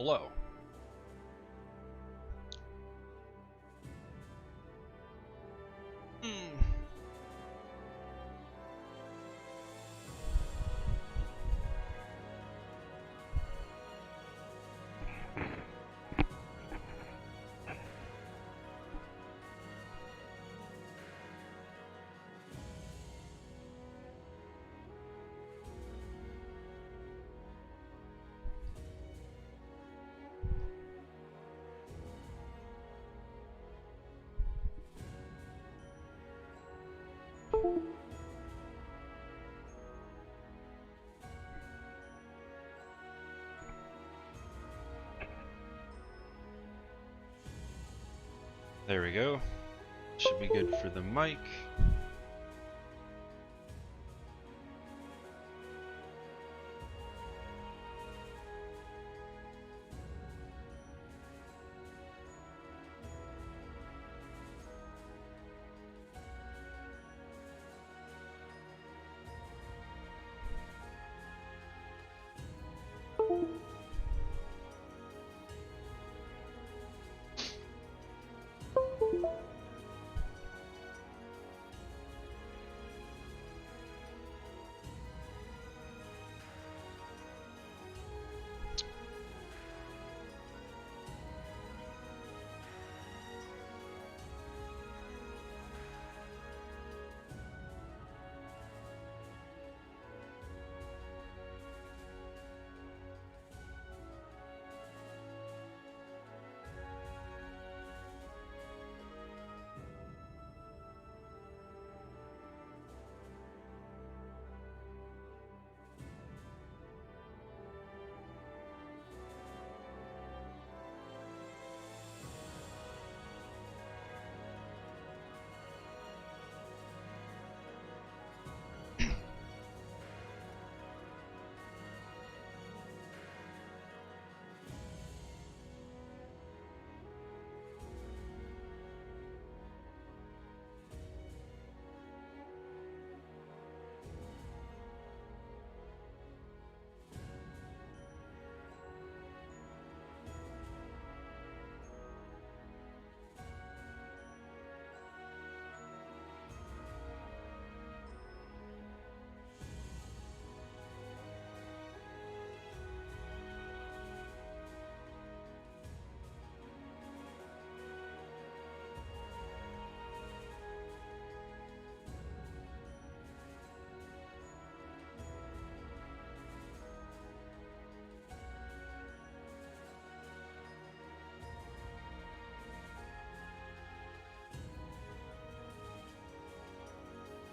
below. There we go. Should be good for the mic.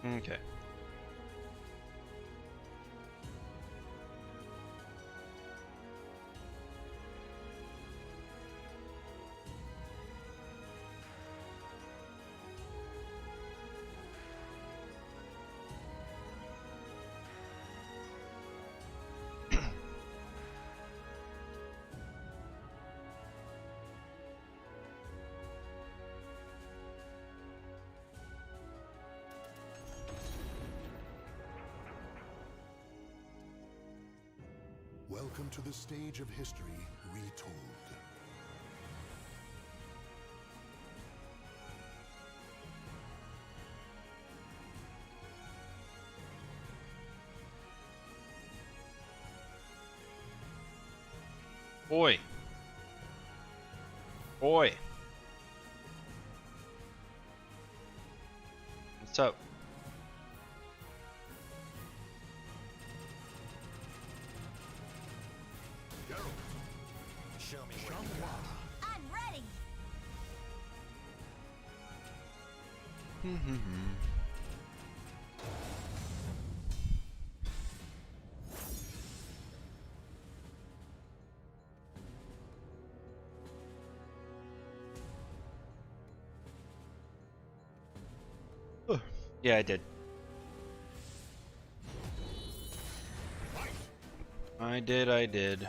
Okay. Welcome to the stage of history retold. Boy. Boy. What's up? Show me what you got. I'm ready. Yeah, I did. I did.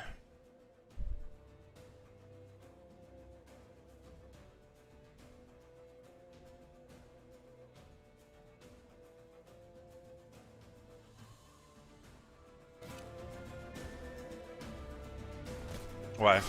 Why?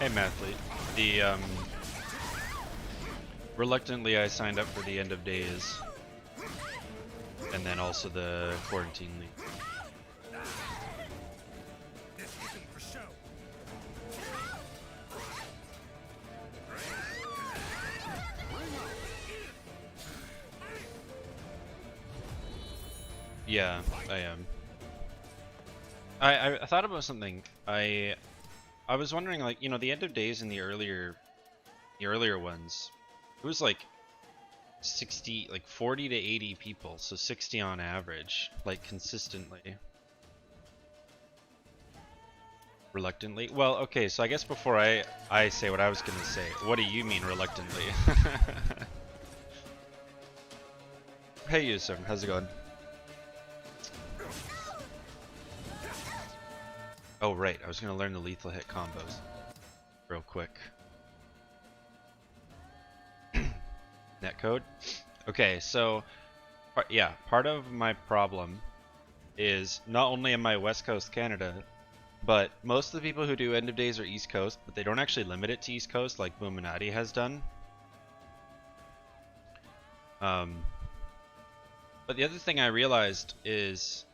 Hey, Mathlete. The, reluctantly I signed up for the end of days. And then also the quarantine league. Yeah, I am. I thought about something. I was wondering, like, you know, the end of days in the earlier ones, it was like 60, like 40 to 80 people, so 60 on average, like consistently. Reluctantly? Well, okay, so I guess before I say what I was gonna say, what do you mean reluctantly? Hey Yusuf, how's it going? Oh right, I was gonna learn the lethal hit combos real quick. Netcode? Okay, so yeah, part of my problem is not only am I West Coast Canada, but most of the people who do end of days are East Coast, but they don't actually limit it to East Coast like Boominati has done. But the other thing I realized is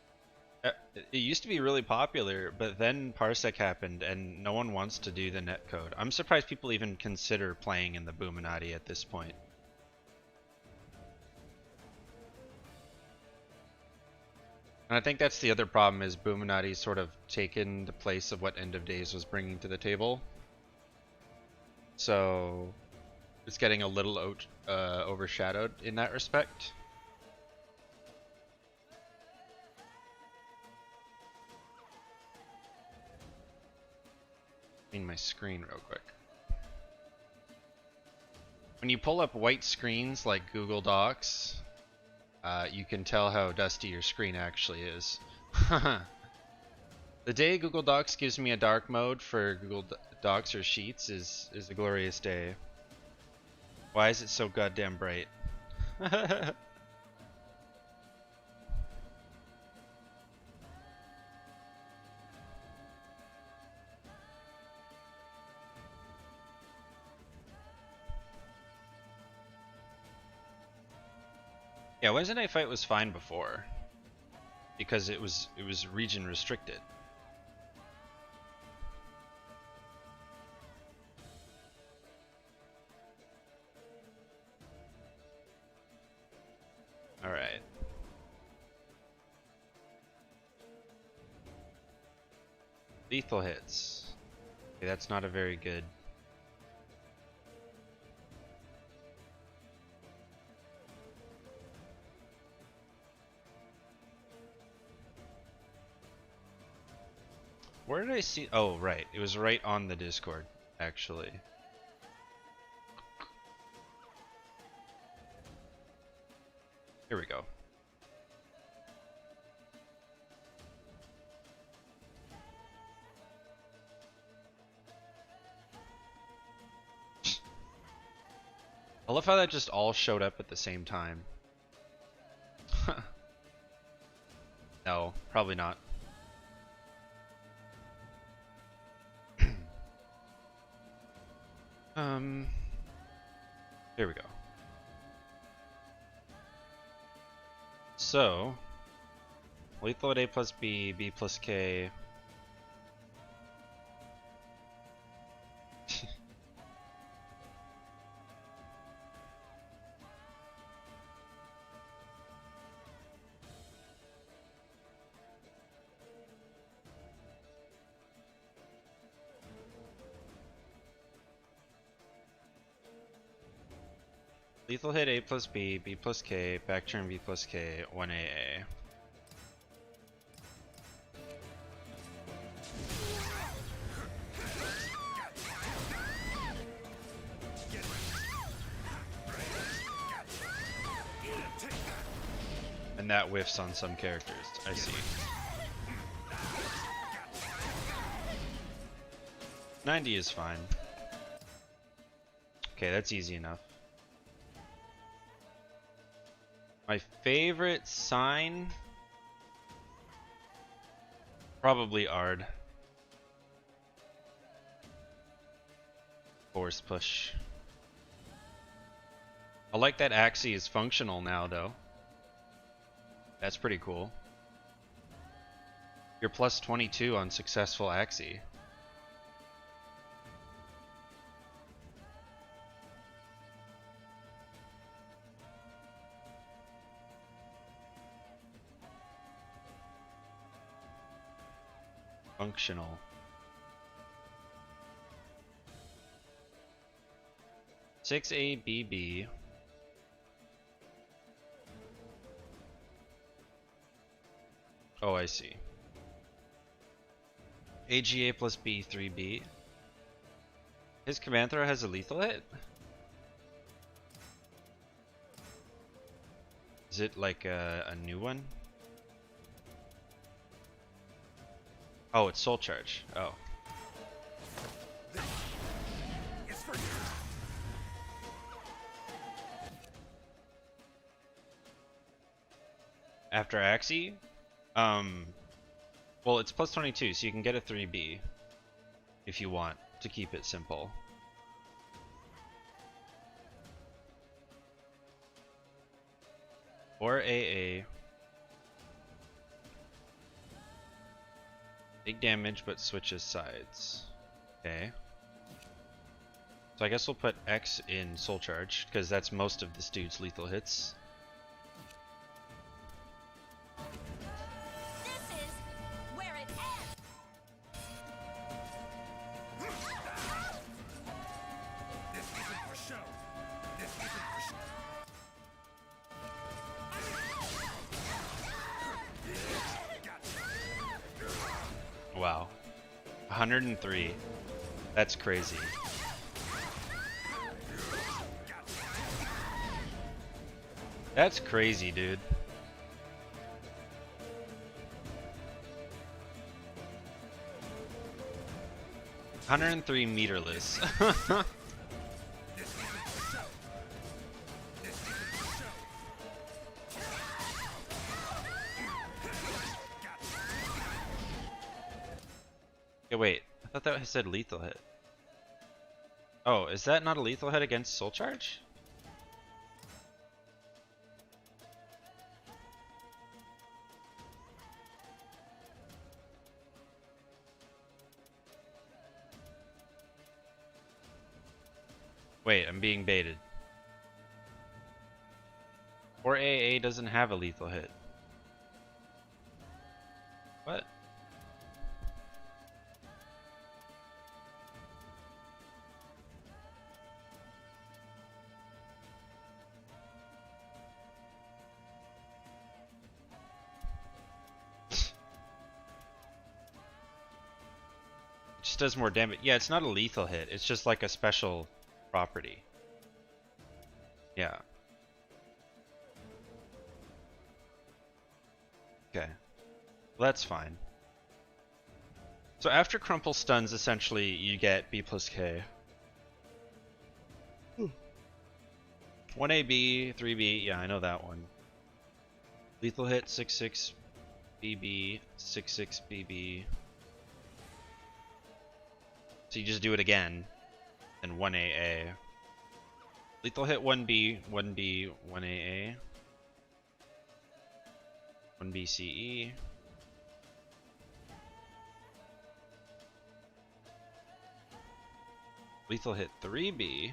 it used to be really popular, but then Parsec happened and no one wants to do the netcode. I'm surprised people even consider playing in the Boominati at this point. And I think that's the other problem, is Boominati's sort of taken the place of what End of Days was bringing to the table. So it's getting a little overshadowed in that respect. Clean my screen real quick. When you pull up white screens like Google Docs, you can tell how dusty your screen actually is. The day Google Docs gives me a dark mode for Google Docs or Sheets is a glorious day. Why is it so goddamn bright? Yeah, Wednesday Night Fight was fine before, because it was region restricted. All right. Lethal hits. Okay, that's not a very good. Where did I see? Oh, right. It was right on the Discord, actually. Here we go. I love how that just all showed up at the same time. No, probably not. Here we go. So, lethal at A plus B, B plus K. Lethal hit A plus B, B plus K, back turn B plus K, 1 AA. And that whiffs on some characters, I see. 90 is fine. Okay, that's easy enough. My favorite sign? Probably Ard. force push. I like that Axie is functional now, though. That's pretty cool. You're plus 22 on successful Axie. Functional. Six ABB. Oh, I see. AGA plus B, 3B. His command throw has a lethal hit? Is it like a new one? Oh, it's soul charge. Oh. It's for you. After Axie? Well, it's plus 22, so you can get a 3B if you want to keep it simple. Or AA. Big damage, but switches sides. Okay. So I guess we'll put X in soul charge, because that's most of this dude's lethal hits. Wow. 103. That's crazy. That's crazy, dude. $103 meterless. Yeah, wait. I thought that said lethal hit. Oh, is that not a lethal hit against soul charge? Wait, I'm being baited. Or AA doesn't have a lethal hit. What? Just does more damage. Yeah, it's not a lethal hit. It's just like a special property. Yeah. Okay. Well, that's fine. So after Crumple stuns, essentially, you get B plus K. 1AB, 3B, yeah, I know that one. Lethal hit, 6-6 BB, 6-6 BB. So you just do it again, and 1AA. Lethal hit 1B, 1B, 1AA. 1BCE. Lethal hit 3B.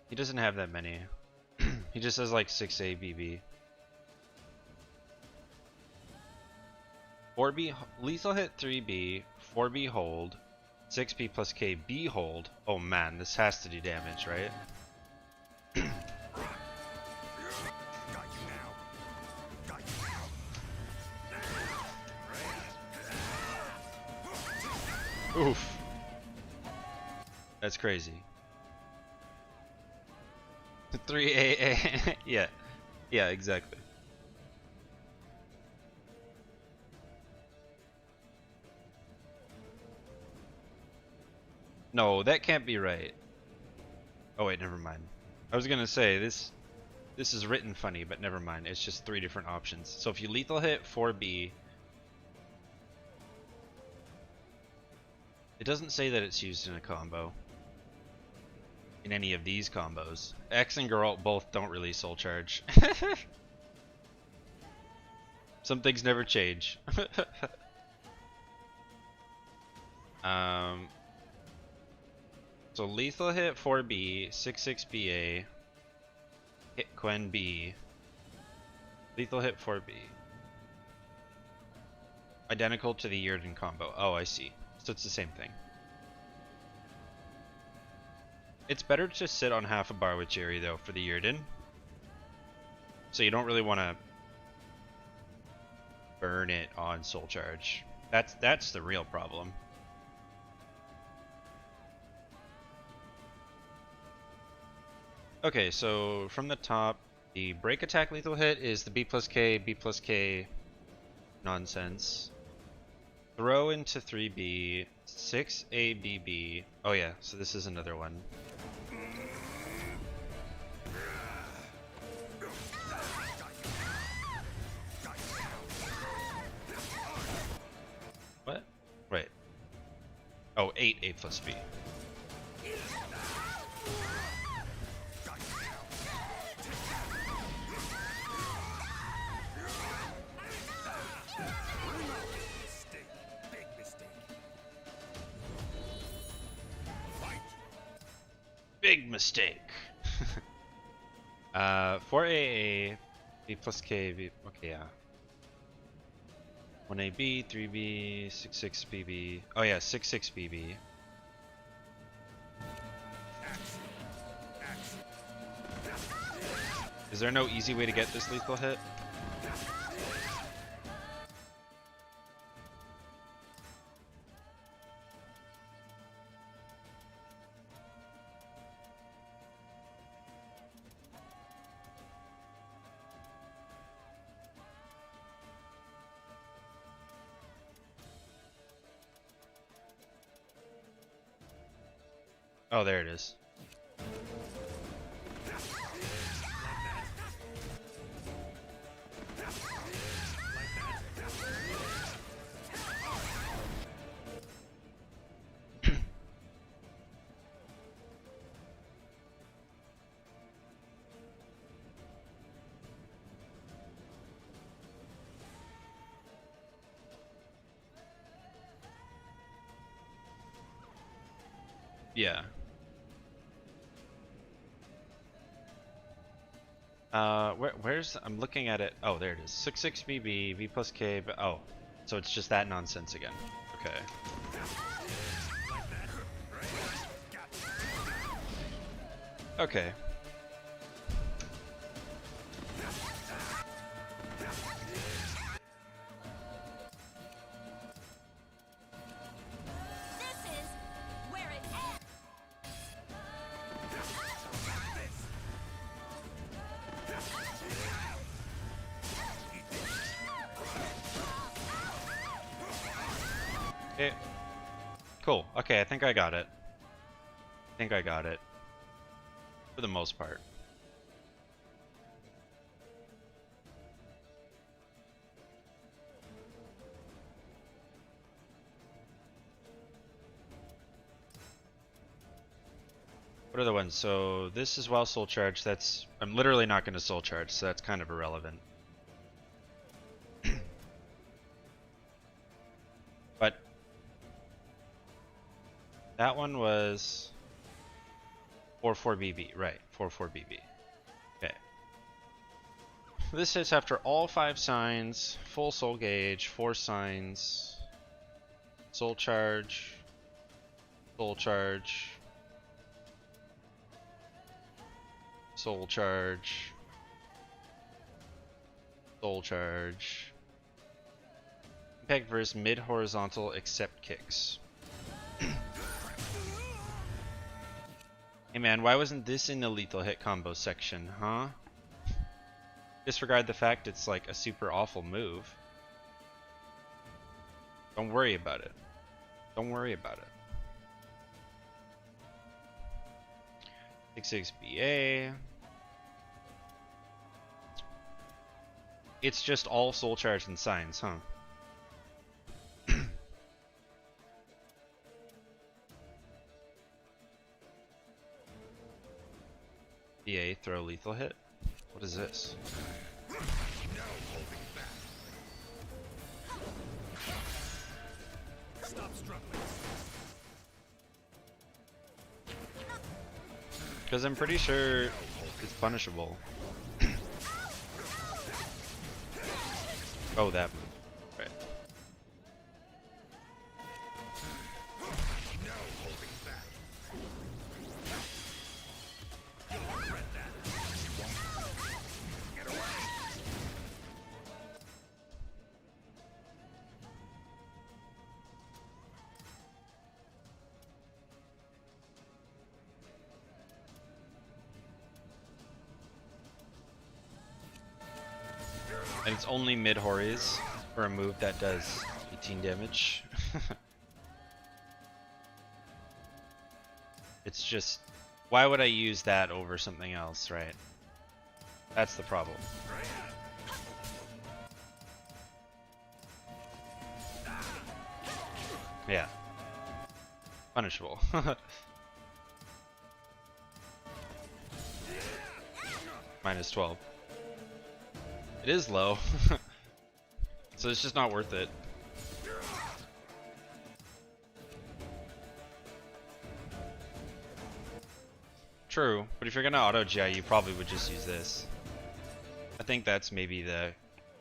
He doesn't have that many. He just has like 6A BB. 4B, lethal hit 3B, 4B hold, 6B plus K B hold. Oh man, this has to do damage, right? Oof. That's crazy. 3AA. Yeah. Yeah, exactly. No, that can't be right. Oh wait, never mind. I was gonna say this is written funny, but never mind. It's just 3 different options. So if you lethal hit 4B, it doesn't say that it's used in a combo. in any of these combos. X and Geralt both don't really soul charge. Some things never change. So lethal hit 4B, 6/6 BA, hit Quen B, lethal hit 4B. Identical to the Yrden combo. Oh, I see. So it's the same thing. It's better to sit on half a bar with Jerry though for the Yrden. So you don't really want to burn it on soul charge. That's the real problem. Okay, so from the top, the break attack lethal hit is the B plus K nonsense. Throw into 3B, 6ABB. Oh yeah, so this is another one. What? Wait. Oh, 8A plus B. Big mistake. 4AA, B plus K, B, okay, yeah. 1AB, 3B, 6/6 BB. Oh yeah, 6/6 BB. Is there no easy way to get this lethal hit? Oh, there it is. Yeah. Where's I'm looking at it. Oh, there it is. 6/6 BB, B plus K. But oh, so it's just that nonsense again. Okay. Okay. Okay. Cool. Okay, I think I got it. I think I got it. For the most part. What are the ones? So this is while soul charge. That's I'm literally not going to soul charge, so that's kind of irrelevant. But that one was 4/4 BB, right? 4/4 BB. Okay. This hits after all 5 signs, full soul gauge, 4 signs, soul charge, soul charge. Soul charge. Soul charge. Impact versus mid horizontal except kicks. Hey man, why wasn't this in the lethal hit combo section, huh? Disregard the fact it's like a super awful move. Don't worry about it. Don't worry about it. 6/6 BA. It's just all soul charge and signs, huh? BA, throw lethal hit. What is this? Because I'm pretty sure it's punishable. Oh, that move. Right. And it's only mid Hories for a move that does 18 damage. It's just, why would I use that over something else, right? That's the problem. Yeah. Punishable. Minus 12. It is low. So it's just not worth it. True, but if you're gonna auto GI, you probably would just use this. I think that's maybe the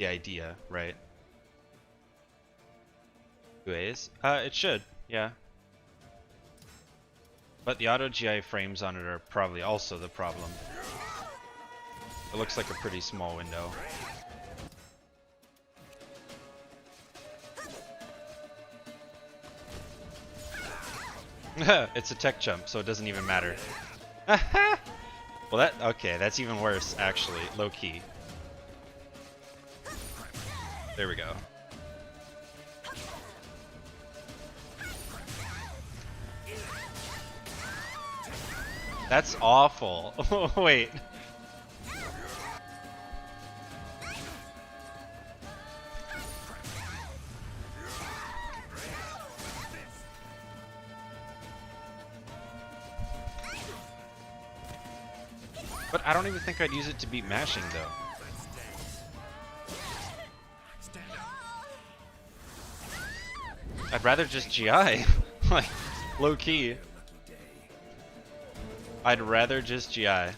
idea, right? 2 A's? It should, yeah. But the auto GI frames on it are probably also the problem. It looks like a pretty small window. It's a tech jump, so it doesn't even matter. Well, okay, that's even worse, actually, low key. There we go. That's awful. Wait. But I don't even think I'd use it to beat mashing, though. I'd rather just GI. Like, low key. I'd rather just GI.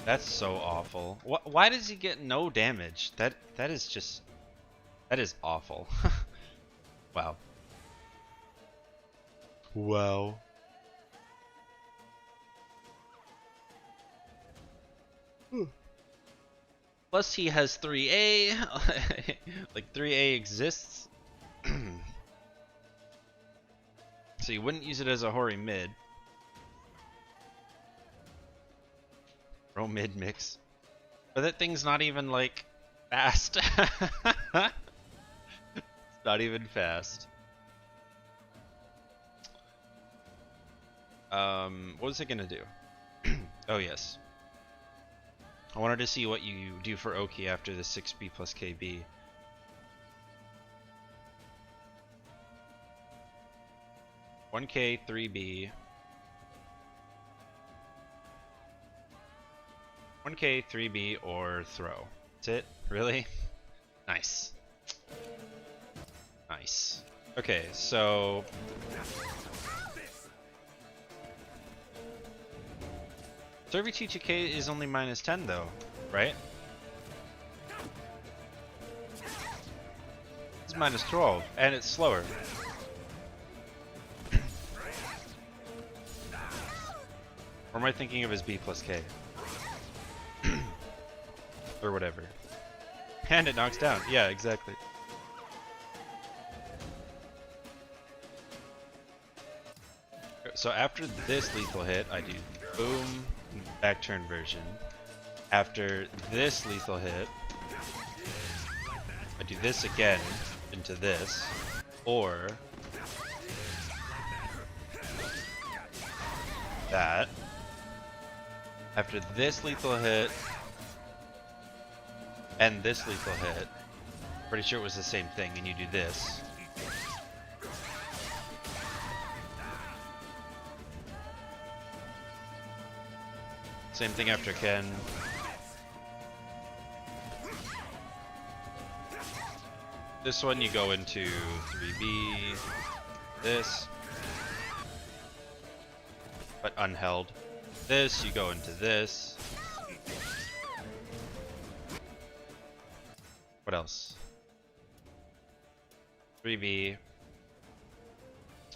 That's so awful. Why does he get no damage? That is just... That is awful. Wow. Wow. Plus he has 3A. Like 3A exists. So you wouldn't use it as a Hori mid. Bro mid mix. But that thing's not even like fast. It's not even fast. What was it gonna do? Oh yes. I wanted to see what you do for Oki after the 6B plus KB. $1K, 3B. 1K, 3B, or throw. That's it? Really? Nice. Nice. Okay, so... 32K is only minus 10 though, right? It's minus 12, and it's slower. Or am I thinking of as B plus K? Or whatever. And it knocks down. Yeah, exactly. So after this lethal hit, I do boom, back turn version. After this lethal hit, I do this again into this, or that. After this lethal hit, and this lethal hit. Pretty sure it was the same thing, and you do this. Same thing after Ken. This one you go into 3B, this, but unheld. This, you go into this. What else? 3B.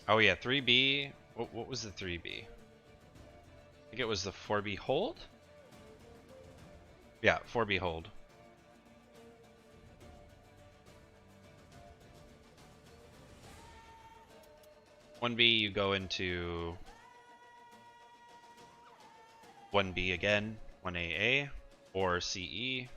Oh yeah, 3B. What was the 3B? I think it was the 4B hold? Yeah, 4B hold. One B, you go into 1B again, 1AA, or CE.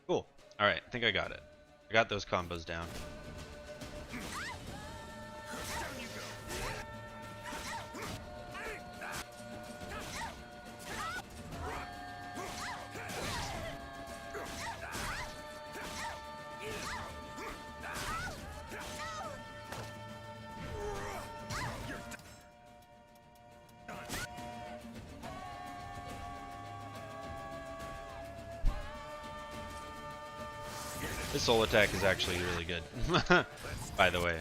Cool. Alright, I think I got it. I got those combos down. This soul attack is actually really good, by the way.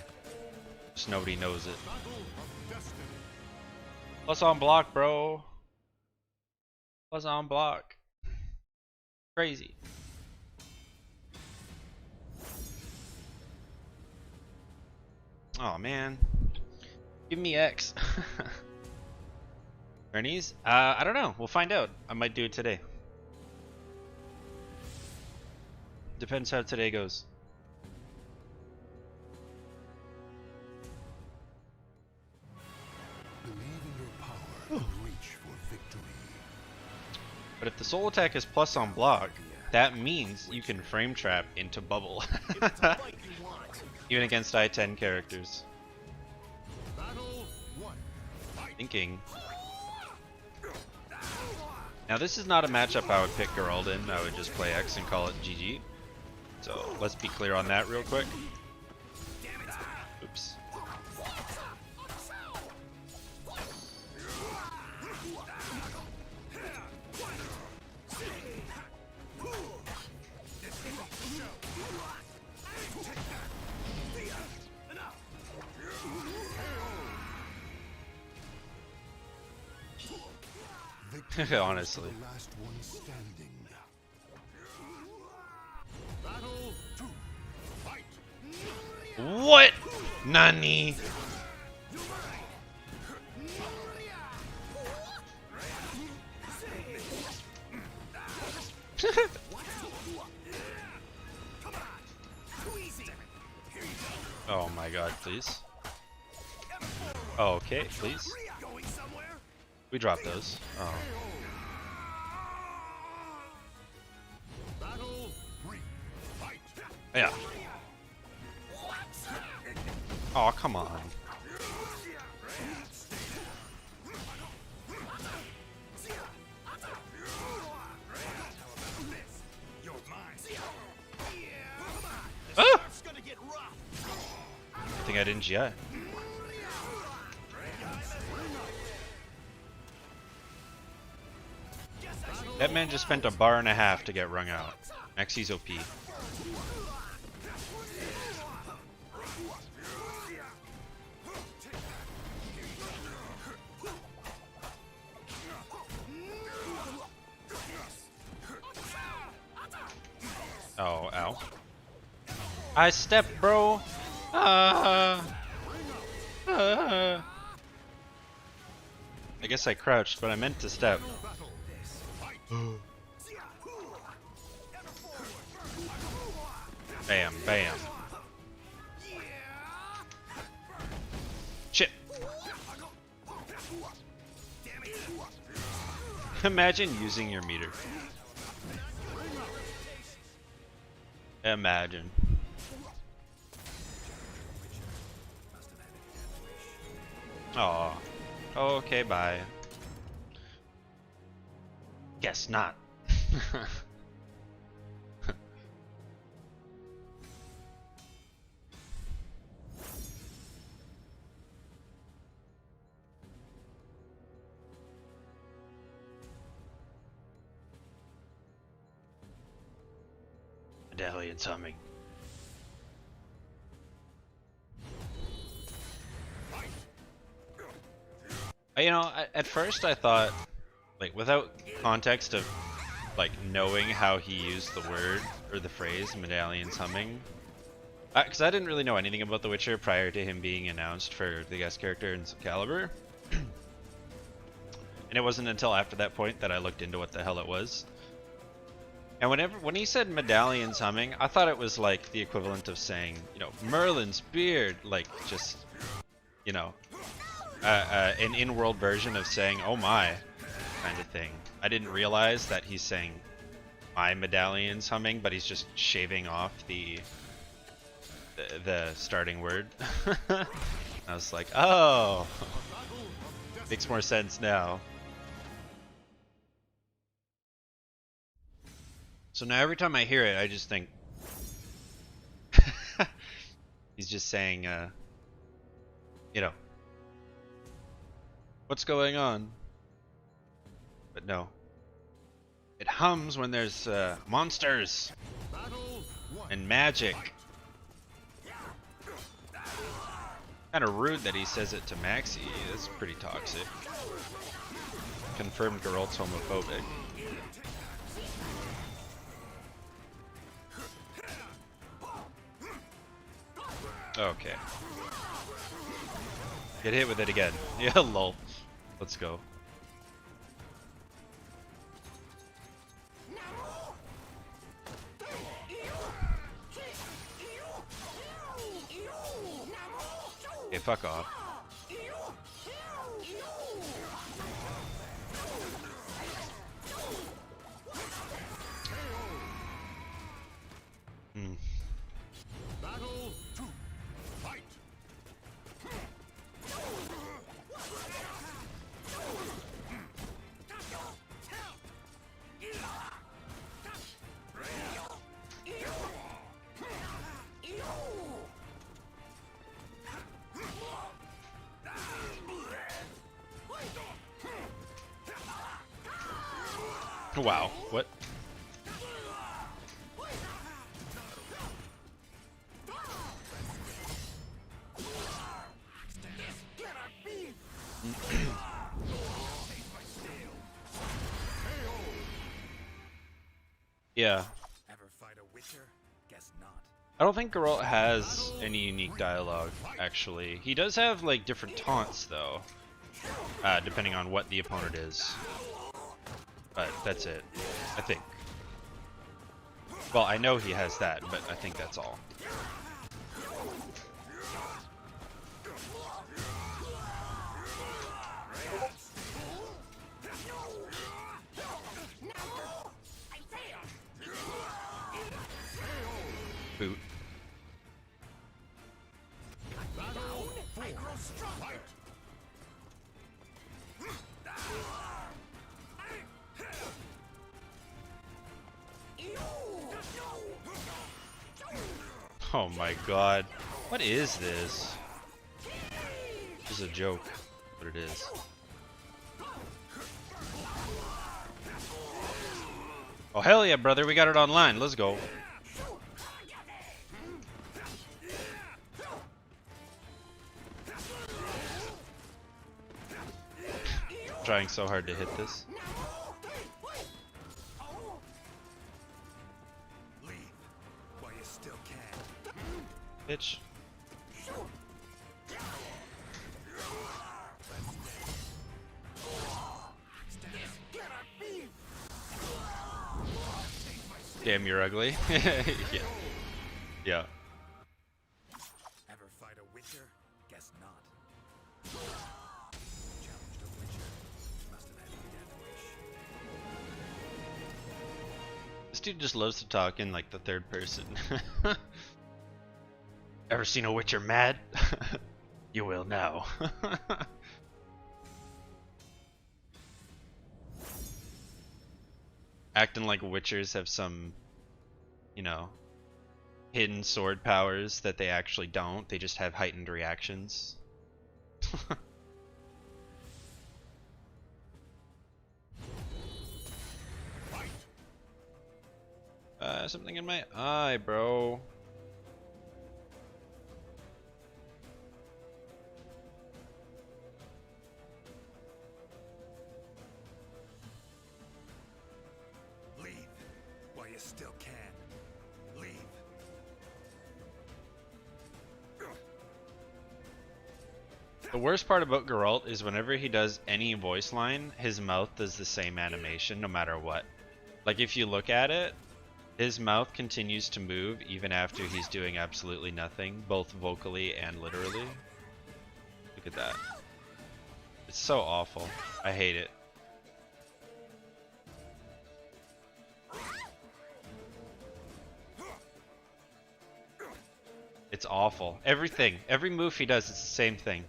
Just nobody knows it. Plus on block, bro. Plus on block. Crazy. Oh man. Give me X. Tournys? I don't know. We'll find out. I might do it today. Depends how today goes. Believe in your power and reach for victory. But if the soul attack is plus on block, that means you can frame trap into bubble. Even against I-10 characters. Thinking. Now this is not a matchup I would pick Geralt in. I would just play X and call it GG. So let's be clear on that real quick. Oops. Honestly. Last one standing. What? Nani? Oh my god, please. Oh, okay, please. We dropped those. Oh. Yeah. Oh, come on. Ah! I think I didn't GI. That man just spent a bar and a half to get wrung out. Maxie's OP. Oh, ow. I stepped, bro. I guess I crouched, but I meant to step. Bam, bam. Shit. Imagine using your meter. Imagine. Oh. Okay, bye. Guess not. Medallion's humming. You know, at first I thought, like, without context of, like, knowing how he used the word or the phrase medallion's humming, because I didn't really know anything about The Witcher prior to him being announced for the guest character in Soul Calibur. And it wasn't until after that point that I looked into what the hell it was. And when he said medallions humming, I thought it was like the equivalent of saying, you know, Merlin's beard, like just, you know, an in-world version of saying, oh my, kind of thing. I didn't realize that he's saying my medallion's humming, but he's just shaving off the starting word. I was like, oh, makes more sense now. So now every time I hear it, I just think he's just saying, you know, what's going on? But no. It hums when there's monsters and magic. Kind of rude that he says it to Maxi. That's pretty toxic. Confirmed Geralt's homophobic. Okay. Get hit with it again. Yeah, lol. Let's go. Okay, fuck off. Hmm. Battle to fight. Wow, what? Yeah. Ever fight a Witcher? Guess not. I don't think Geralt has any unique dialogue, actually. He does have, like, different taunts, though. Depending on what the opponent is. But that's it, I think. Well, I know he has that, but I think that's all. Boot. Oh my god. What is this? This is a joke, but it is. Oh hell yeah, brother, we got it online. Let's go. Trying so hard to hit this. Leave while you still can. Bitch. Damn, you're ugly. Yeah. Yeah. Ever fight a Witcher? Guess not. Challenged a Witcher. Must have had a death wish. This dude just loves to talk in like the third person. Ever seen a Witcher mad? You will now. Acting like Witchers have some, you know, hidden sword powers that they actually don't. They just have heightened reactions. Something in my eye, bro. Leave while you still can. Leave. The worst part about Geralt is whenever he does any voice line, his mouth does the same animation no matter what. Like if you look at it, his mouth continues to move even after he's doing absolutely nothing, both vocally and literally. Look at that. It's so awful. I hate it. It's awful. Everything. Every move he does, it's the same thing.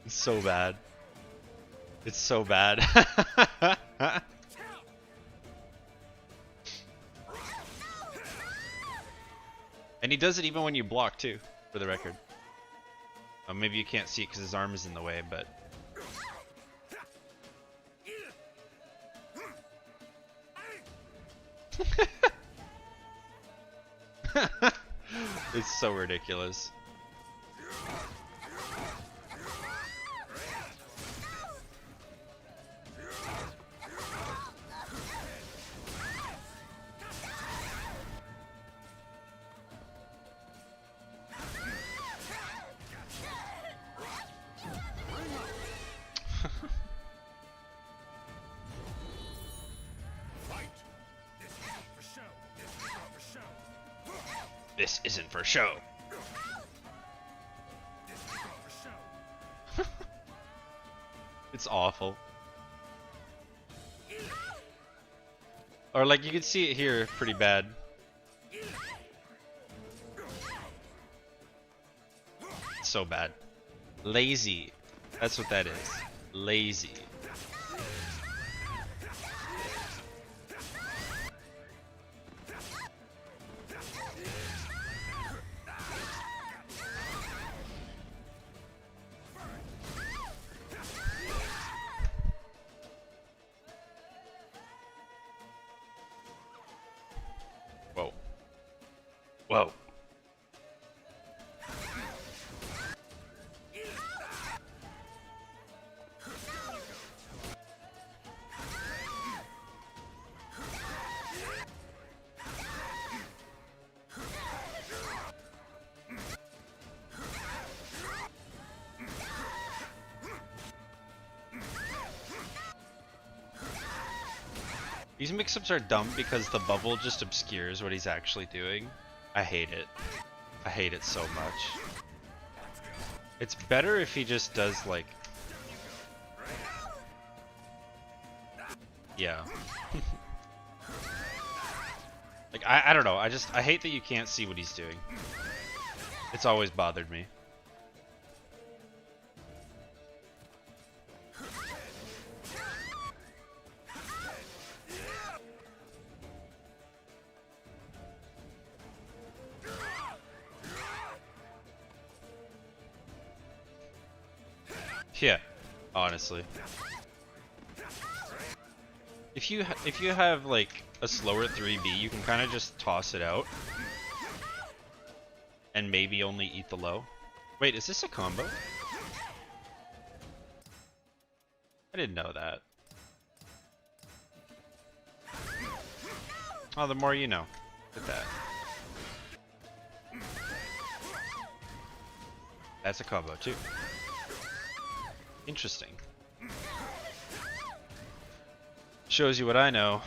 It's so bad. It's so bad. And he does it even when you block too, for the record. Maybe you can't see it because his arm is in the way, but... It's so ridiculous. This isn't for show. It's awful. Or like you can see it here pretty bad. It's so bad. Lazy. That's what that is. Lazy. Whoa. Whoa. These mix-ups are dumb because the bubble just obscures what he's actually doing. I hate it. I hate it so much. It's better if he just does like... Yeah. Like, I don't know, I hate that you can't see what he's doing. It's always bothered me. Yeah, honestly. If you have like a slower 3B, you can kind of just toss it out and maybe only eat the low. Wait, is this a combo? I didn't know that. Oh, the more you know. Look at that. That's a combo too. Interesting. Shows you what I know.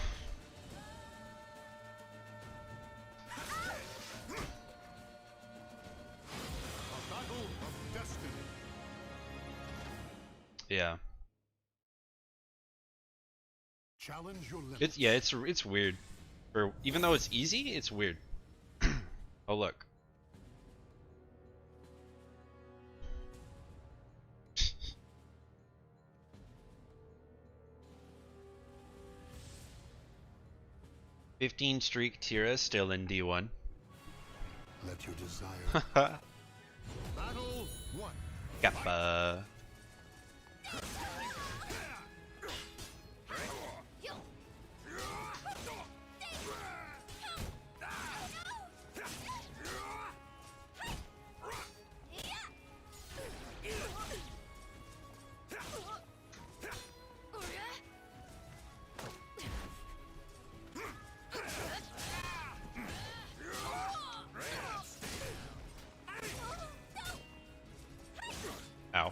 Yeah. Challenge your limits. It's weird. For even though it's easy, it's weird. Oh look. 15 streak Tira still in D1. Let your desire. Battle 1. Kappa. Ow.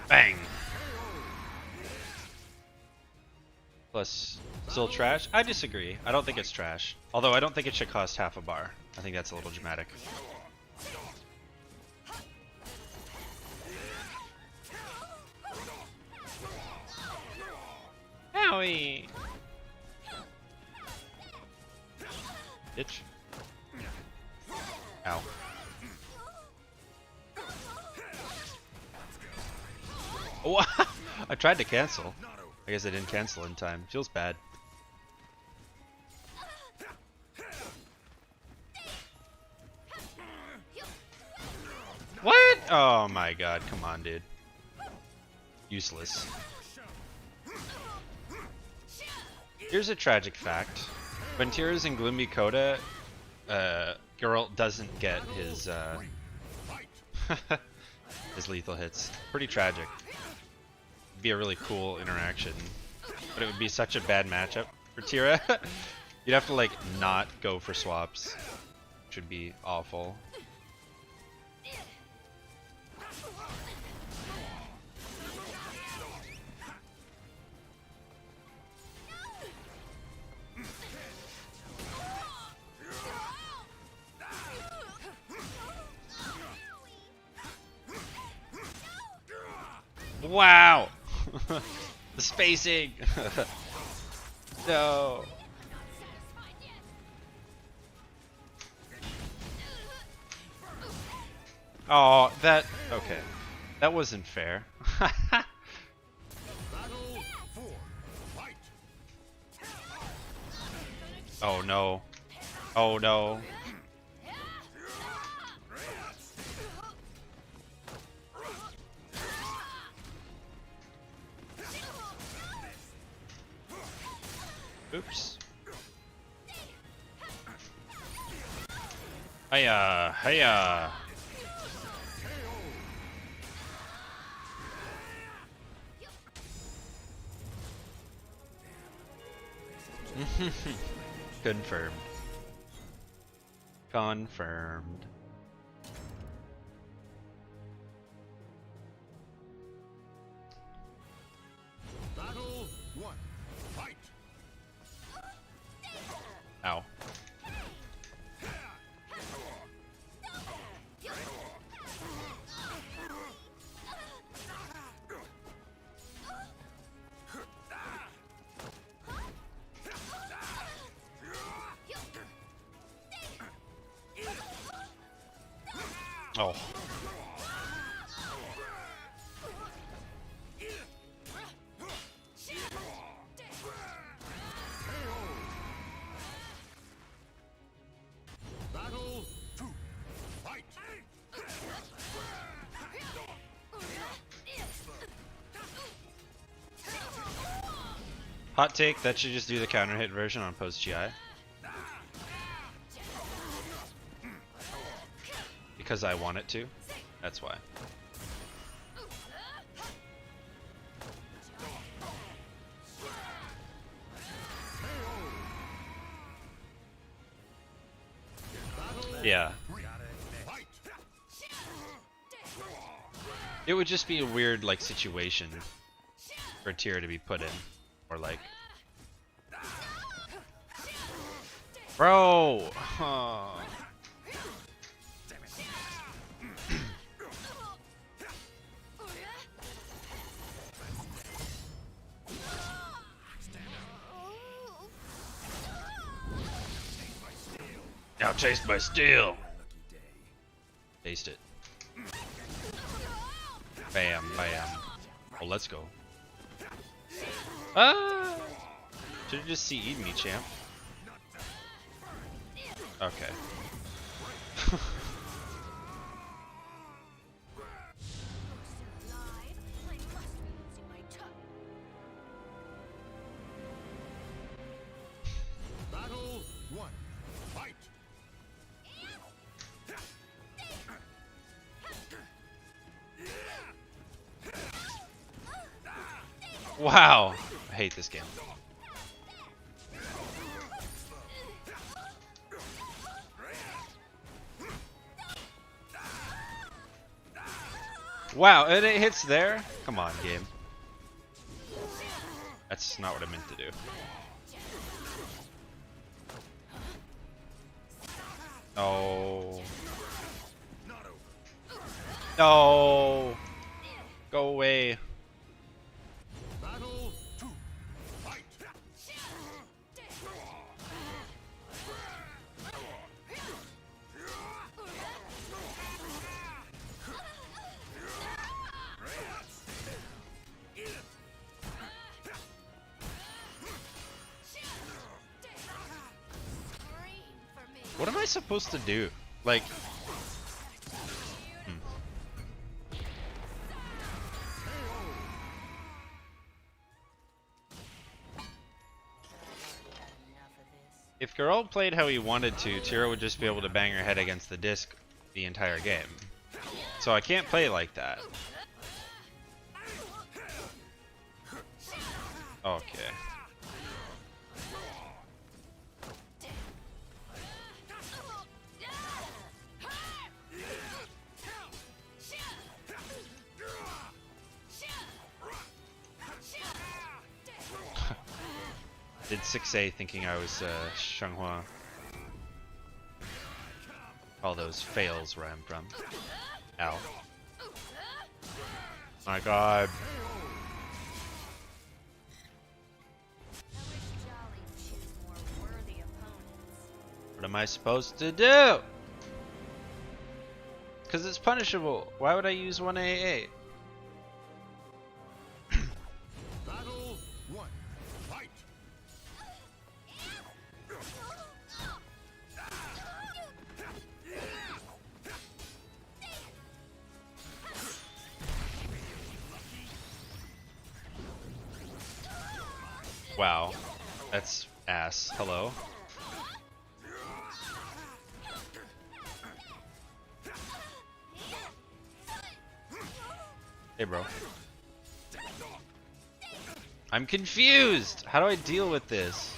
Bang. Plus, still trash? I disagree. I don't think it's trash. Although I don't think it should cost half a bar. I think that's a little dramatic. Owie! Bitch. Ow. Oh, I tried to cancel. I guess I didn't cancel in time. Feels bad. What? Oh my god, come on, dude. Useless. Here's a tragic fact. When Tira's in Gloomy Coda, Geralt doesn't get his his lethal hits. Pretty tragic. It'd be a really cool interaction, but it would be such a bad matchup for Tira. You'd have to like not go for swaps, which would be awful. Wow! The spacing! No! Oh, that... Okay. That wasn't fair. Battle 4. Fight. Oh no. Oh no. Oops. Hiya, hiya. Confirmed. Confirmed. Battle 1. Fight. Ow. Oh. Battle 2. Fight. Hot take, that should just do the counter hit version on post GI. Because I want it to. That's why. Yeah. It would just be a weird like situation for Tira to be put in. Or like bro! Oh. Now chased by steel. Taste it. Bam, bam. Oh, let's go. Ah! Should've just CE'd me, champ. Okay. Battle 1. Fight! Wow! I hate this game. Wow, and it hits there? Come on, game. That's not what I meant to do. Oh. No. Go away. Battle 2. Fight! What am I supposed to do? Like... If Garol played how he wanted to, Tira would just be able to bang her head against the disc the entire game. So I can't play like that. Okay. Did 6A thinking I was Shenghua. All those fails where I'm from. Ow. My god. What am I supposed to do? Because it's punishable. Why would I use 1AA? Battle 1. Fight! Wow. That's ass. Hello. Hey, bro. I'm confused! How do I deal with this?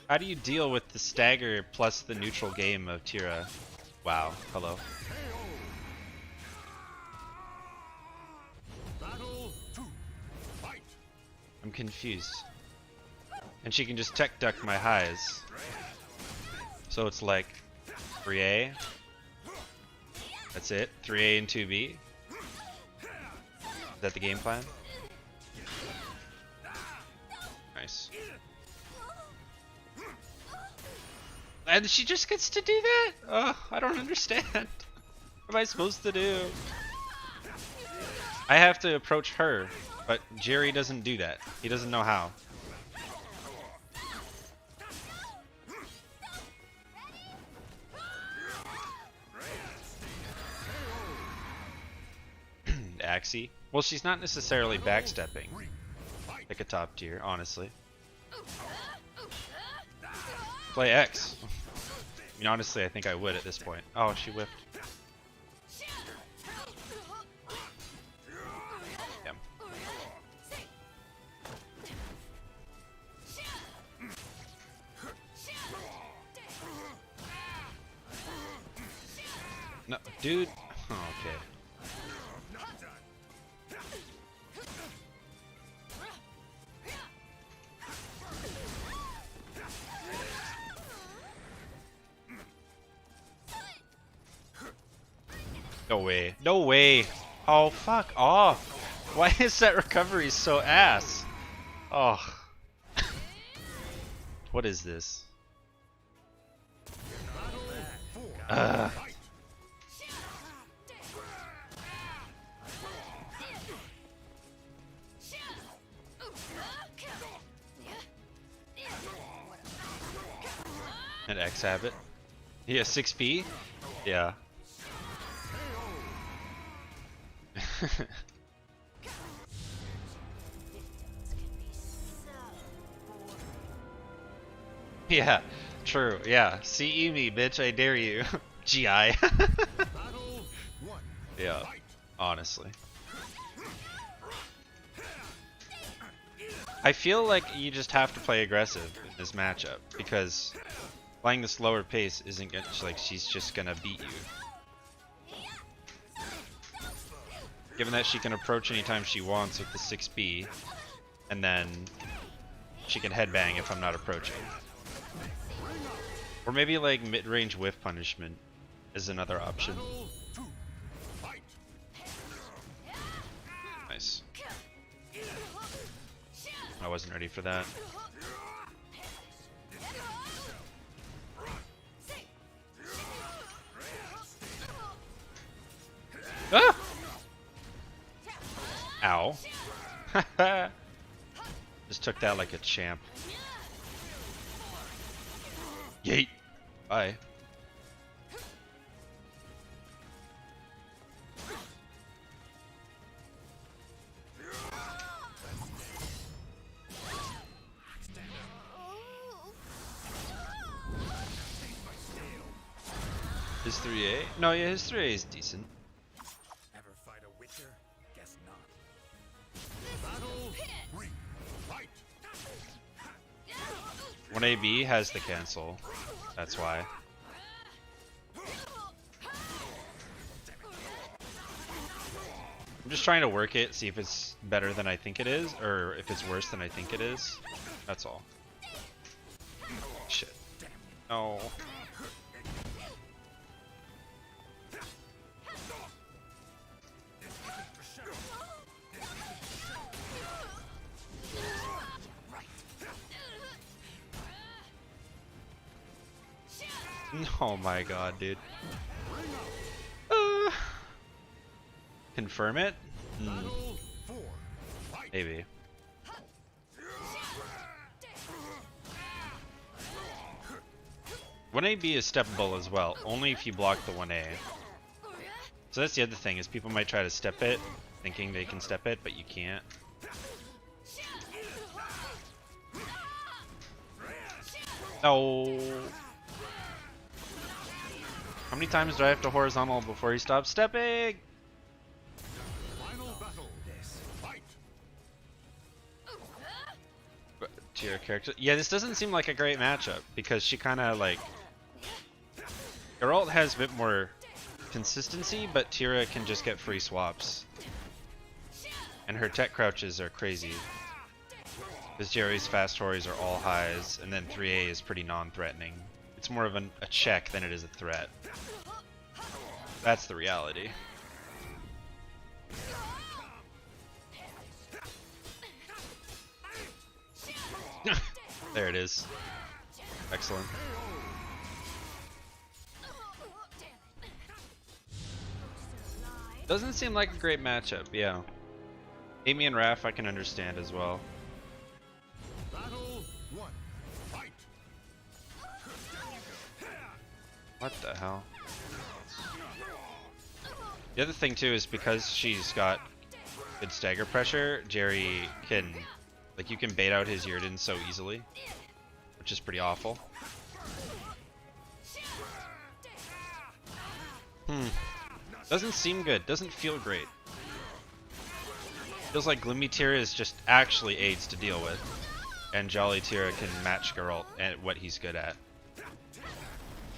How do you deal with the stagger plus the neutral game of Tira? Wow. Hello. Battle 2. Fight! I'm confused. And she can just tech duck my highs. So it's like 3A. That's it. 3A and 2B. Is that the game plan? Nice. And she just gets to do that? Oh, I don't understand. What am I supposed to do? I have to approach her, but Jerry doesn't do that. He doesn't know how. Axie? Well, she's not necessarily backstepping. Pick a top tier, honestly. Play X. I mean, honestly, I think I would at this point. Oh, she whiffed. Damn. No, dude. Oh, okay. No way. No way. Oh, fuck off. Why is that recovery so ass? Oh. What is this? Ugh. An X habit. Yeah, 6p? Yeah. Yeah, true. Yeah. CE me, bitch, I dare you. GI. Battle one. Yeah, Fight. honestly. I feel like you just have to play aggressive in this matchup because playing the slower pace isn't gonna, like, she's just gonna beat you. Given that she can approach anytime she wants with the 6B, and then she can headbang if I'm not approaching. Or maybe like mid-range whiff punishment is another option. Battle two. Fight. Nice. I wasn't ready for that. Ah! Ow. Just took that like a champ. Yeet. Bye. His 3A? No, yeah, his 3A is decent. Ever fight a witcher? Guess not. Battle three. Fight. 1AB has the cancel. That's why. I'm just trying to work it, see if it's better than I think it is, or if it's worse than I think it is. That's all. Shit. No. Oh my god, dude. Confirm it? Battle four. Fight. Maybe. One AB is steppable as well, only if you block the 1A. So that's the other thing, is people might try to step it, thinking they can step it, but you can't. No. How many times do I have to horizontal before he stops stepping? Final battle. Fight. To your character. Yeah, this doesn't seem like a great matchup because she kind of like. Geralt has a bit more consistency, but Tira can just get free swaps. And her tech crouches are crazy. Because Jerry's fast hories are all highs, and then 3A is pretty non-threatening. It's more of a check than it is a threat. That's the reality. There it is. Excellent. Doesn't seem like a great matchup, yeah. Amy and Raph I can understand as well. Battle one. Fight. What the hell? The other thing too is because she's got good stagger pressure, Jerry can, like, you can bait out his Yrden so easily, which is pretty awful. Doesn't seem good, doesn't feel great. Feels like Gloomy Tira is just actually AIDS to deal with, and Jolly Tira can match Geralt at what he's good at.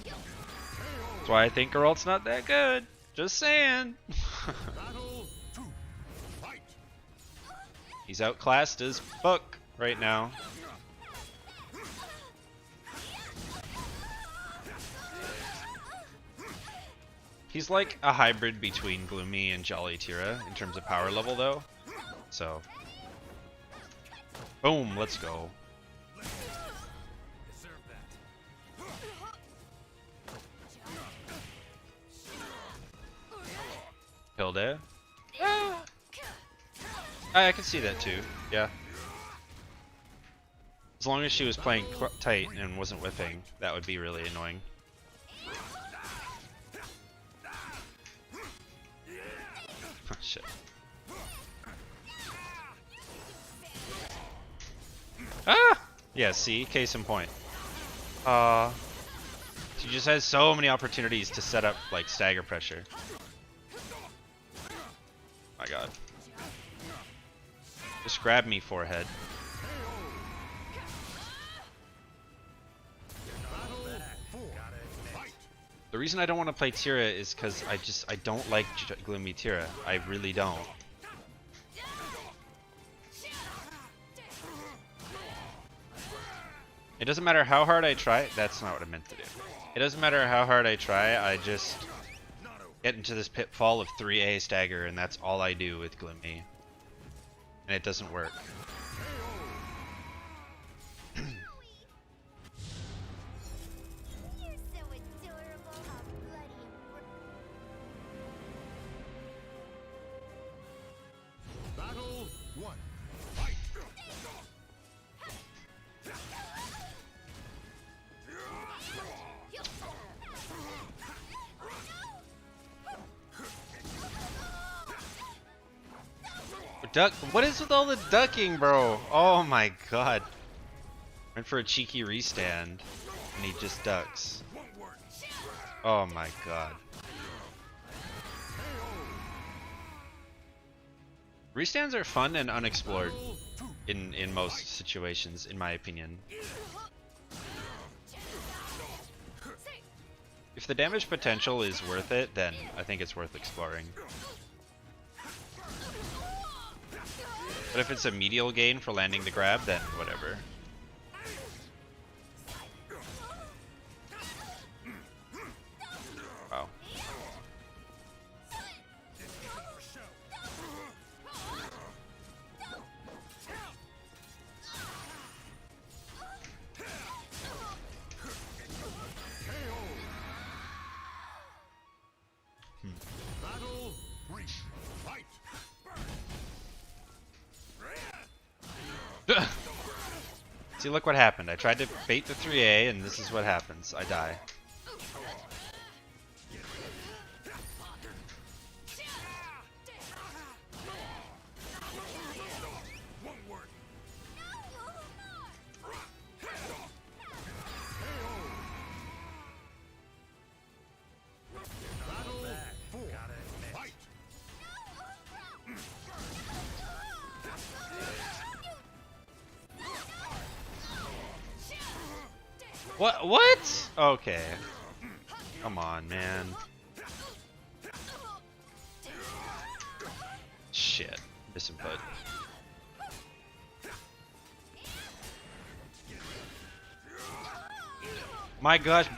That's why I think Geralt's not that good. Just saying. Battle two. Fight. He's outclassed as fuck right now. He's like a hybrid between Gloomy and Jolly Tira in terms of power level though. So. Boom, let's go. Deserve that. Hilda? I can see that too, yeah. long as she was playing tight and wasn't whiffing, that would be really annoying. Oh, shit. Ah! Yeah, see? Case in point. She just has so many opportunities to set up, like, stagger pressure. My god. Just grab me, forehead. The reason I don't want to play Tira is because I don't like Gloomy Tira. I really don't. It doesn't matter how hard I try. That's not what I meant to do. It doesn't matter how hard I try. I just get into this pitfall of 3A stagger, and that's all I do with Gloomy. And it doesn't work. Battle 1. Fight! Duck. What is with all the ducking, bro? Oh my god. Went for a cheeky restand, and he just ducks. Oh my god. Restands are fun and unexplored in most situations, in my opinion. If the damage potential is worth it, then I think it's worth exploring. But if it's a medial gain for landing the grab, then whatever. Wow. Battle 3. Fight! See, look what happened. I tried to bait the 3A, and this is what happens. I die. Battle 4. Fight! What? Okay. Come on, man. Shit. Misinput. My gosh.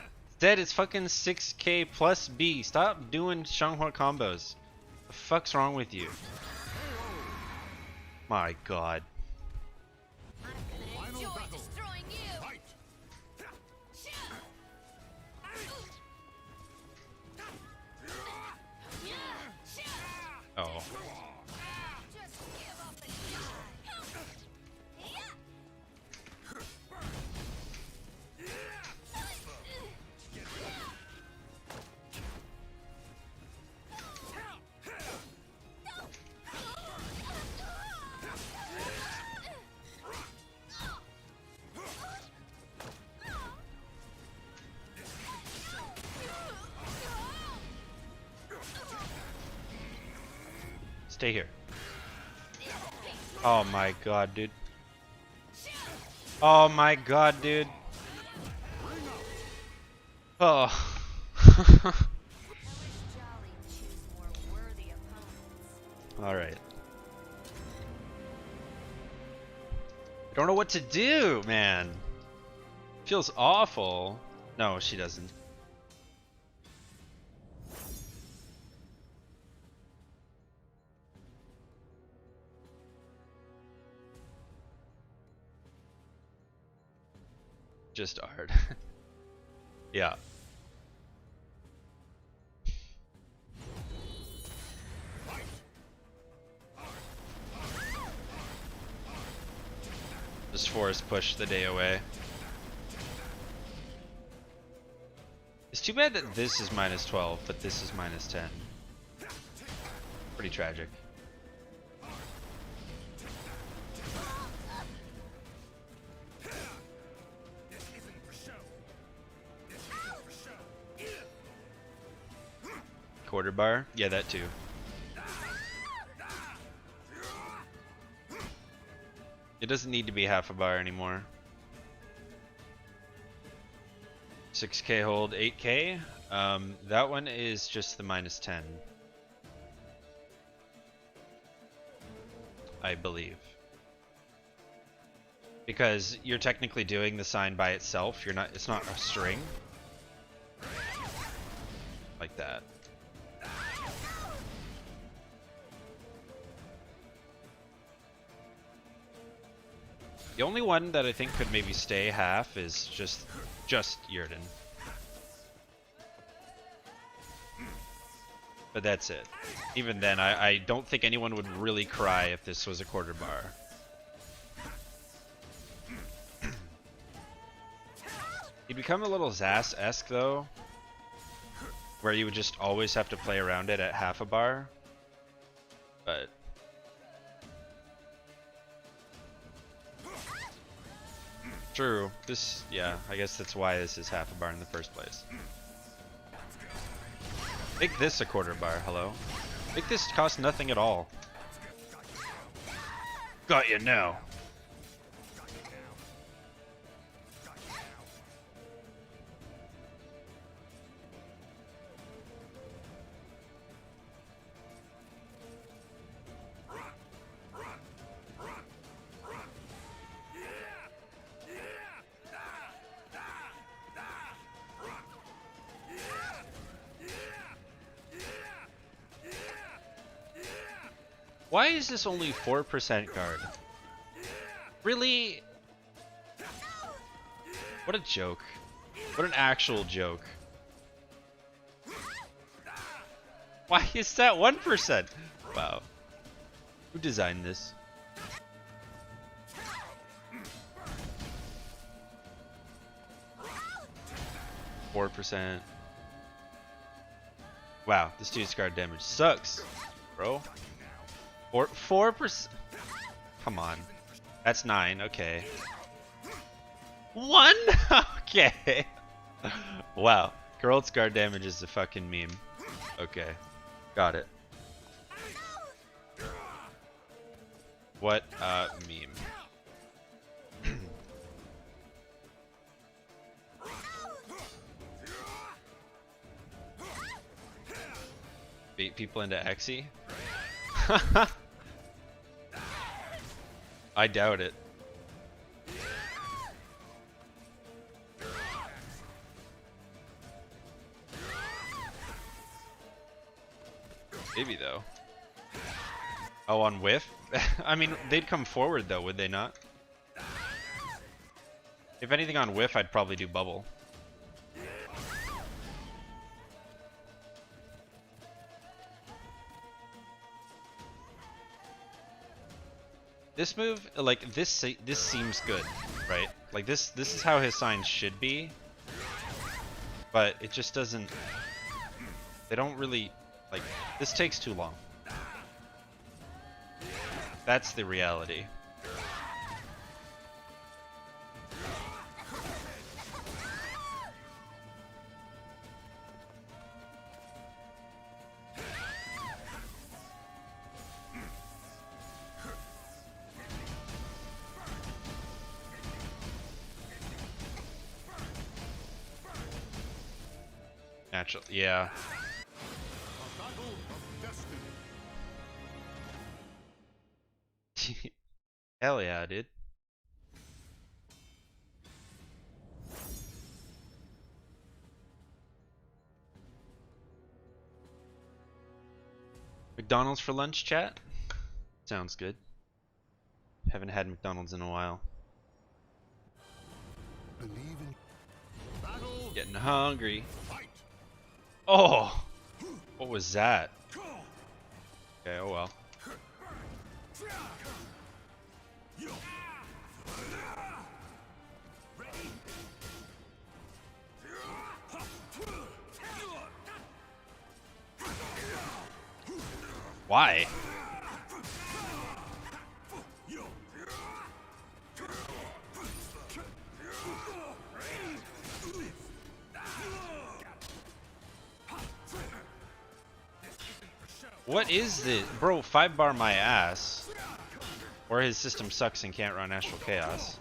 Zedd is fucking 6k plus B. Stop doing Shanghua combos. The fuck's wrong with you? My god. Final battle. Fight! Oh. Stay here. Oh my god, dude. Oh my god, dude. Oh. Alright. I don't know what to do, man. Feels awful. No, she doesn't. Just hard. Yeah. Just forest push the day away. It's too bad that this is -12, but this is -10. Pretty tragic. Quarter bar? Yeah, that too. It doesn't need to be half a bar anymore. 6k hold, 8k. That one is just the -10. I believe. Because you're technically doing the sign by itself. You're not, it's not a string. Like that. The only one that I think could maybe stay half is just Yurden. But that's it. Even then, I don't think anyone would really cry if this was a quarter bar. He'd become a little Zas-esque though, where you would just always have to play around it at half a bar. But true. This, yeah, I guess that's why this is half a bar in the first place. Make this a quarter bar, hello. Make this cost nothing at all. Got you now. Why is this only 4% guard? Really? What a joke. What an actual joke. Why is that 1%? Wow. Who designed this? %. Wow, this dude's guard damage sucks, bro. 4%. Come on. That's 9. Okay. 1. Okay. Wow. Girl's guard damage is a fucking meme. Okay. Got it. What meme? Bait people into Xe? I doubt it. Maybe though. Oh, on whiff? I mean, they'd come forward though, would they not? If anything on whiff, I'd probably do bubble. This move, like this seems good, right? Like this is how his signs should be, but it just doesn't. They don't really like. This takes too long. That's the reality. Natural, yeah. Hell yeah, dude. McDonald's for lunch, chat? Sounds good. Haven't had McDonald's in a while. Getting hungry. Oh! What was that? Okay, oh well. Why? What is this? Bro, 5-bar my ass. Or his system sucks and can't run Astral Chaos.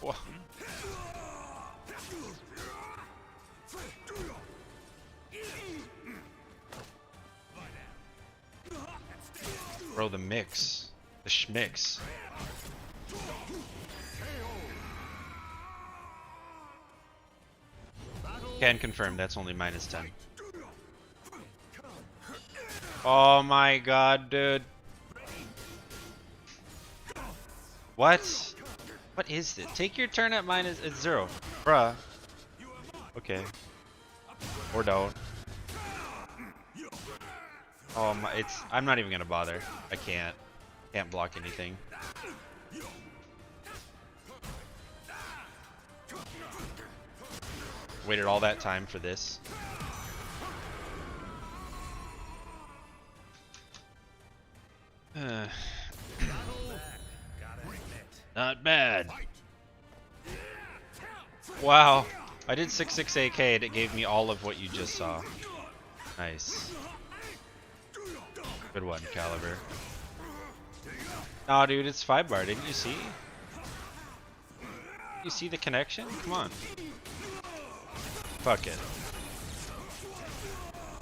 Whoa. Bro, the mix. The schmix. Can confirm that's only -10. Oh my god, dude. What? What is this? Take your turn at it's 0. Bruh. Okay. Or don't. Oh my, I'm not even gonna bother. I can't. Can't block anything. Waited all that time for this. Not bad. Wow. I did 6/6 AK and it gave me all of what you just saw. Nice. Good one, Caliber. Nah, dude, it's 5-bar. Didn't you see? You see the connection? Come on. Fuck it.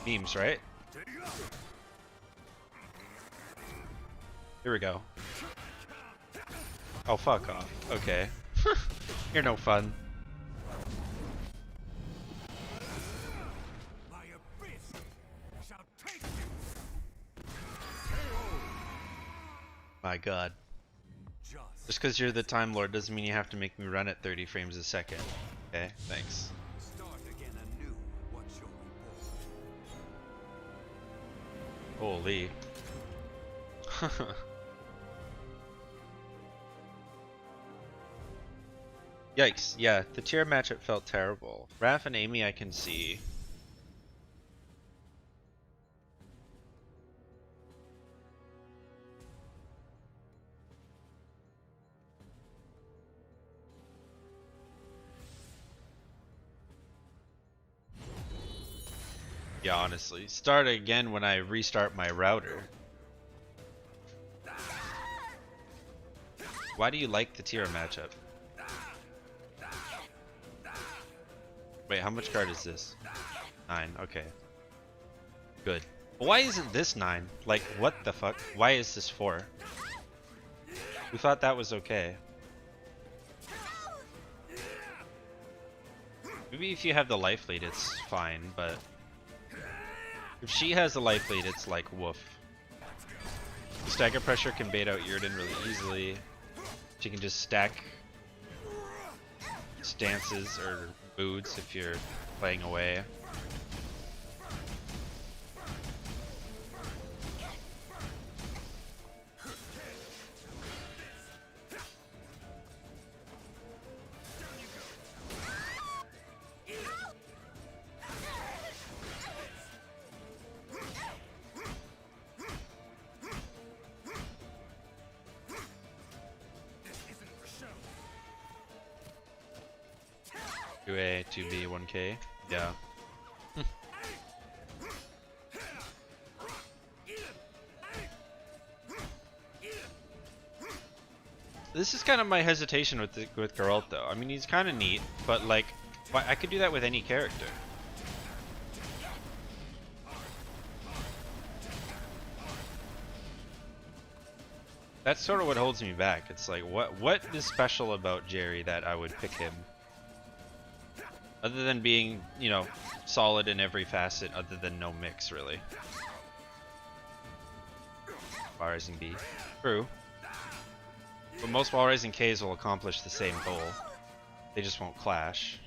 Memes, right? Here we go. Oh, fuck off. Okay. You're no fun. My god. Just because you're the Time Lord doesn't mean you have to make me run at 30 frames a second. Okay, thanks. Holy. Yikes, yeah, the tier matchup felt terrible. Raph and Amy I can see. Yeah, honestly. Start again when I restart my router. Why do you like the tier matchup? Wait, how much card is this? 9, okay. Good. Why isn't this 9? Like, what the fuck? Why is this 4? We thought that was okay. Maybe if you have the life lead it's fine, but if she has the life lead it's like woof. Stagger Pressure can bait out Yrden really easily. She can just stack stances or boots if you're playing away. A, 2B, 1K. Yeah. This is kind of my hesitation with Geralt though. I mean, he's kind of neat, but like, I could do that with any character. That's sort of what holds me back. It's like, what is special about Jerry that I would pick him? Other than being, you know, solid in every facet other than no mix, really. Wall Rising B. True. But most Wall Rising Ks will accomplish the same goal. They just won't clash.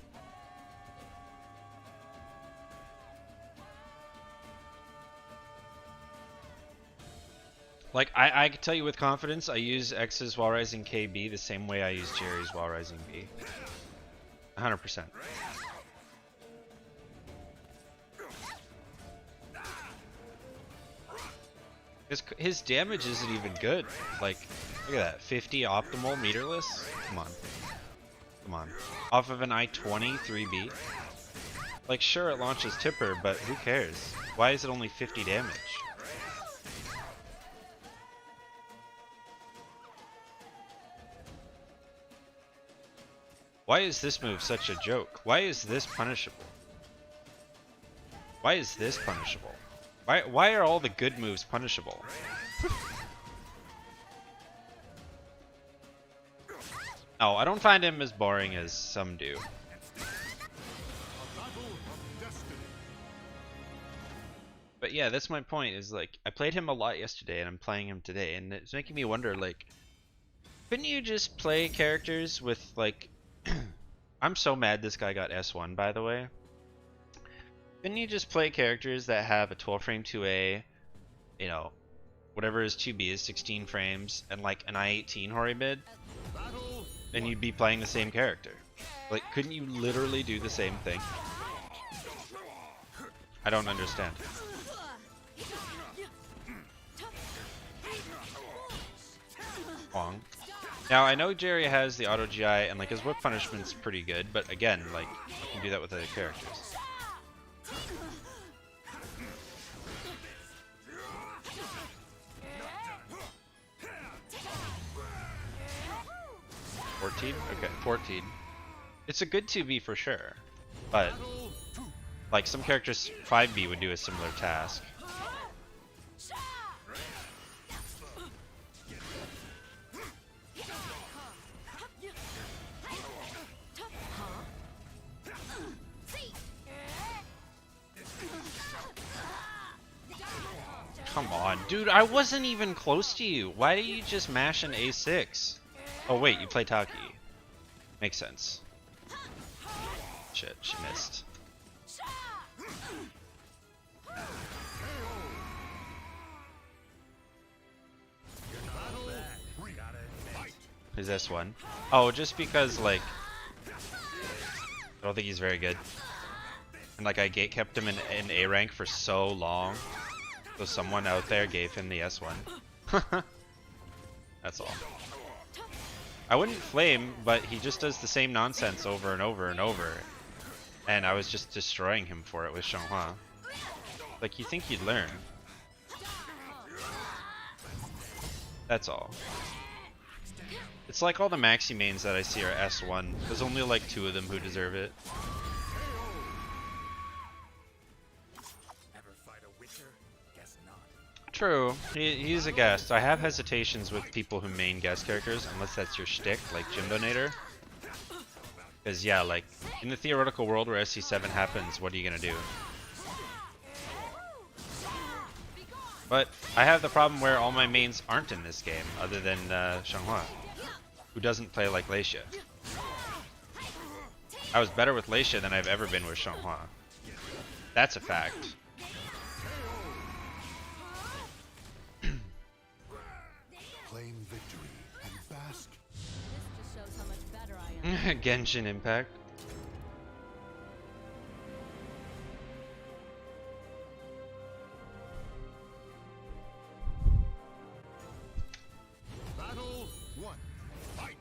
Like, I can tell you with confidence, I use X's Wall Rising KB the same way I use Jerry's Wall Rising B. 100%. His damage isn't even good. Like, look at that, 50 optimal meterless. Come on, come on. Off of an I-20 3B. Like, sure, it launches Tipper, but who cares? Why is it only 50 damage? Why is this move such a joke? Why is this punishable? Why is this punishable? Why are all the good moves punishable? Oh, I don't find him as boring as some do. But yeah, that's my point, is like, I played him a lot yesterday and I'm playing him today, and it's making me wonder, like, couldn't you just play characters with, like, I'm so mad this guy got S1, by the way. Couldn't you just play characters that have a 12 frame 2A, you know, whatever his 2B is, 16 frames, and like an I-18 Hori mid, and you'd be playing the same character? Like, couldn't you literally do the same thing? I don't understand. Wrong. Now, I know Jerry has the auto GI, and like his whip punishment's pretty good, but again, like, you can do that with other characters. 14? Okay, 14. It's a good 2B for sure, but like some characters 5B would do a similar task. Come on, dude, I wasn't even close to you. Why do you just mash an A6? Oh wait, you play Taki. Makes sense. Shit, she missed. His S1. Oh, just because, like, I don't think he's very good. And like, I gate kept him in A rank for so long. So someone out there gave him the S1. That's all. I wouldn't flame, but he just does the same nonsense over and over and over. And I was just destroying him for it with Xianghua. Like, you think you'd learn. That's all. It's like all the maxi mains that I see are S1. There's only like 2 of them who deserve it. True, he's a guest. I have hesitations with people who main guest characters, unless that's your shtick, like Gym Donator. Because yeah, like, in the theoretical world where SC7 happens, what are you gonna do? But I have the problem where all my mains aren't in this game, other than Xianghua, who doesn't play like Leisha. I was better with Leisha than I've ever been with Xianghua. That's a fact. Claim victory and bask. This just shows how much better I am. Genshin Impact. Battle 1. Fight.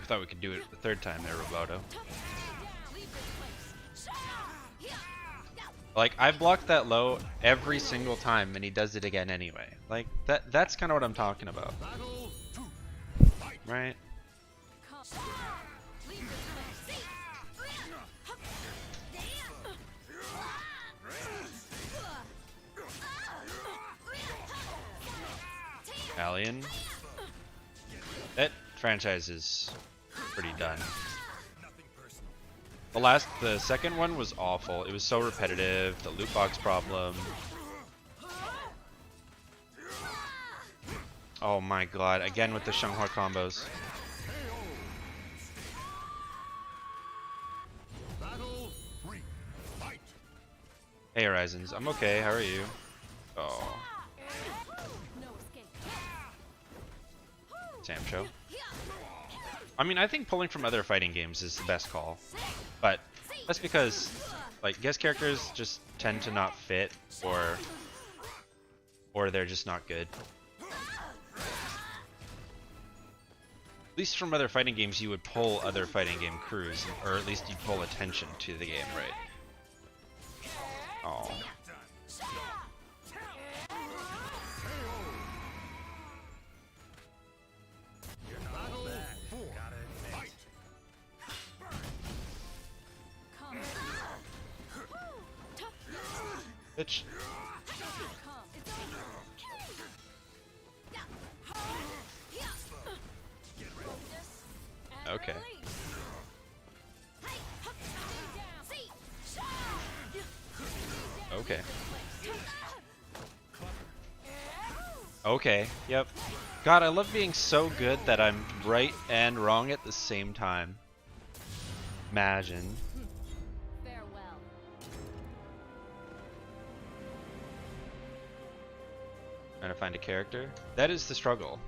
Thought we could do it the third time there, Roboto. Like, I blocked that low every single time, and he does it again anyway. Like, that's kind of what I'm talking about. Right? Alien. That franchise is pretty done. The second one was awful. It was so repetitive. The loot box problem. Oh my god! Again with the Xianghua combos. Hey Horizons, I'm okay. How are you? Oh. Samcho. I mean, I think pulling from other fighting games is the best call, but That's because like guest characters just tend to not fit, or they're just not good. At least from other fighting games, you would pull other fighting game crews, or at least you'd pull attention to the game, right? Oh. Bitch. Okay. Okay. Okay, yep. God, I love being so good that I'm right and wrong at the same time. Imagine. Farewell. Trying to find a character. That is the struggle.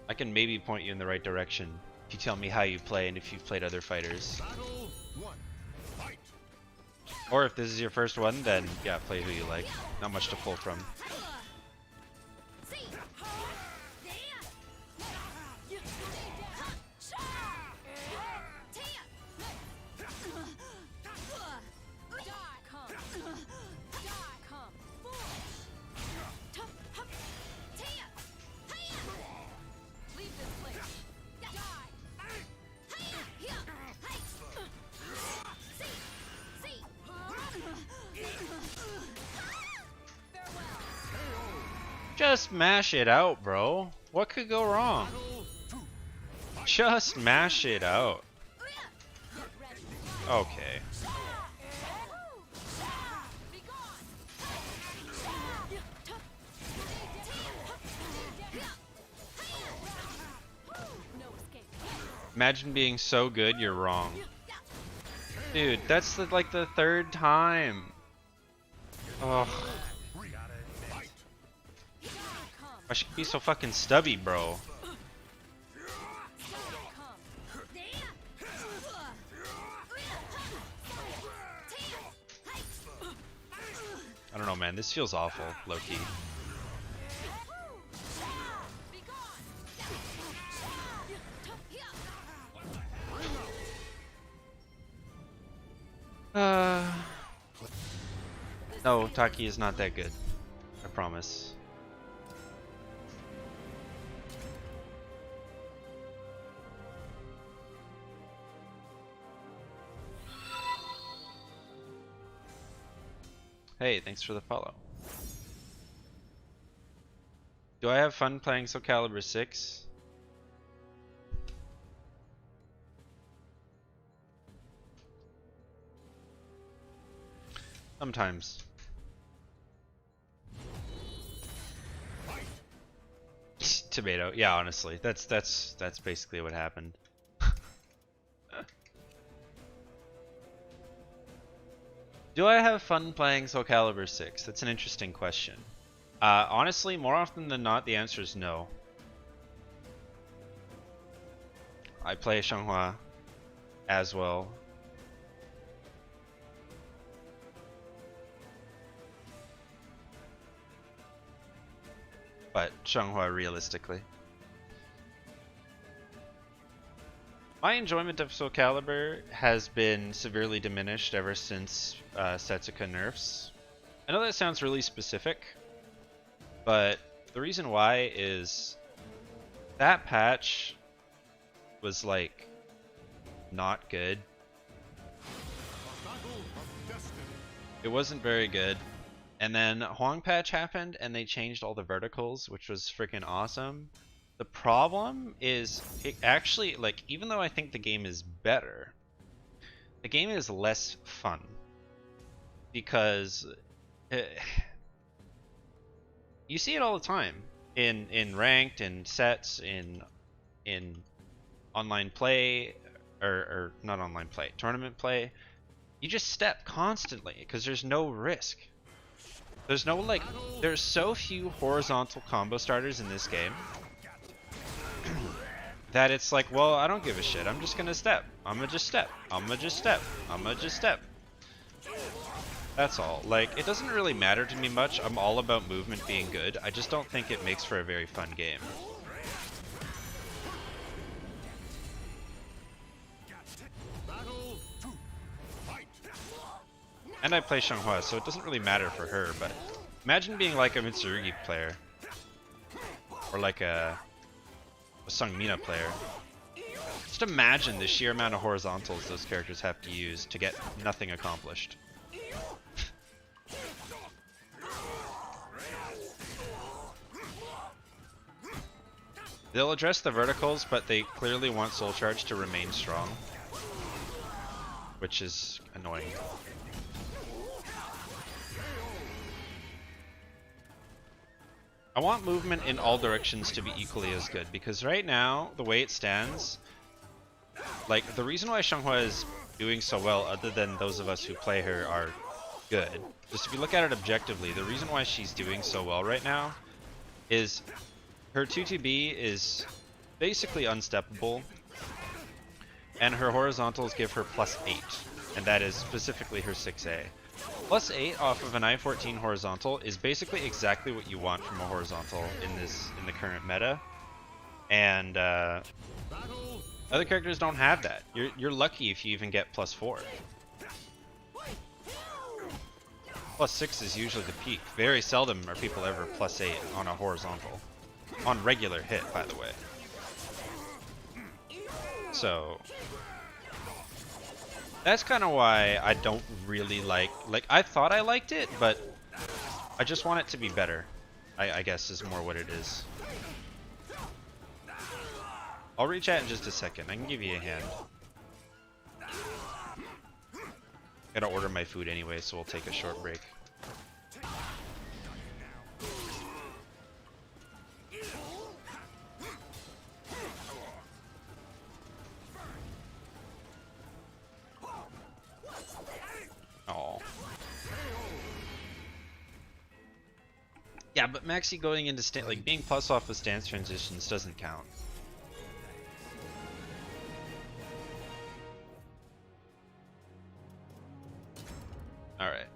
I can maybe point you in the right direction if you tell me how you play and if you've played other fighters. Battle 1. Fight. Or if this is your first one, then yeah, play who you like. Not much to pull from. Just mash it out, bro. What could go wrong? Just mash it out. Okay. Imagine being so good you're wrong. Dude, that's like the third time. Ugh. I should be so fucking stubby, bro. I don't know, man. This feels awful, low-key. No, Taki is not that good. I promise. Hey, thanks for the follow. Do I have fun playing Soul Calibur 6? Sometimes. Tomato. Yeah, honestly. That's basically what happened. Do I have fun playing Soul Calibur 6? That's an interesting question. Honestly, more often than not, the answer is no. I play Shanghua as well. But Shanghua realistically. My enjoyment of Soul Calibur has been severely diminished ever since Setsuka nerfs. I know that sounds really specific, but the reason why is that patch was like not good. It wasn't very good. And then Huang patch happened and they changed all the verticals, which was freaking awesome. The problem is, it actually, like, even though I think the game is better, the game is less fun. Because you see it all the time in ranked, in sets, in online play, or not online play, tournament play. You just step constantly because there's no risk. There's no, like, there's so few horizontal combo starters in this game. that it's like, well, I don't give a shit. I'm just gonna step. I'm gonna just step. I'm gonna just step. I'm gonna just step. That's all. Like, it doesn't really matter to me much. I'm all about movement being good. I just don't think it makes for a very fun game. Battle 2. Fight. And I play Xianghua, so it doesn't really matter for her, but imagine being like a Mitsurugi player. Or like a Sungmina player. Just imagine the sheer amount of horizontals those characters have to use to get nothing accomplished. They'll address the verticals, but they clearly want Soul Charge to remain strong, which is annoying. I want movement in all directions to be equally as good, because right now, the way it stands, like, the reason why Xianghua is doing so well, other than those of us who play her are good, just if you look at it objectively, the reason why she's doing so well right now is her 2TB is basically unsteppable, and her horizontals give her +8, and that is specifically her 6A. +8 off of an I-14 horizontal is basically exactly what you want from a horizontal in the current meta, and other characters don't have that. You're lucky if you even get +4. +6 is usually the peak. Very seldom are people ever +8 on a horizontal. On regular hit, by the way. So that's kind of why I don't really like, I thought I liked it, but I just want it to be better, I guess is more what it is. I'll reach out in just a second. I can give you a hand. Gotta order my food anyway, so we'll take a short break. Oh. Yeah, but Maxi going into like being plus off with stance transitions doesn't count. All right.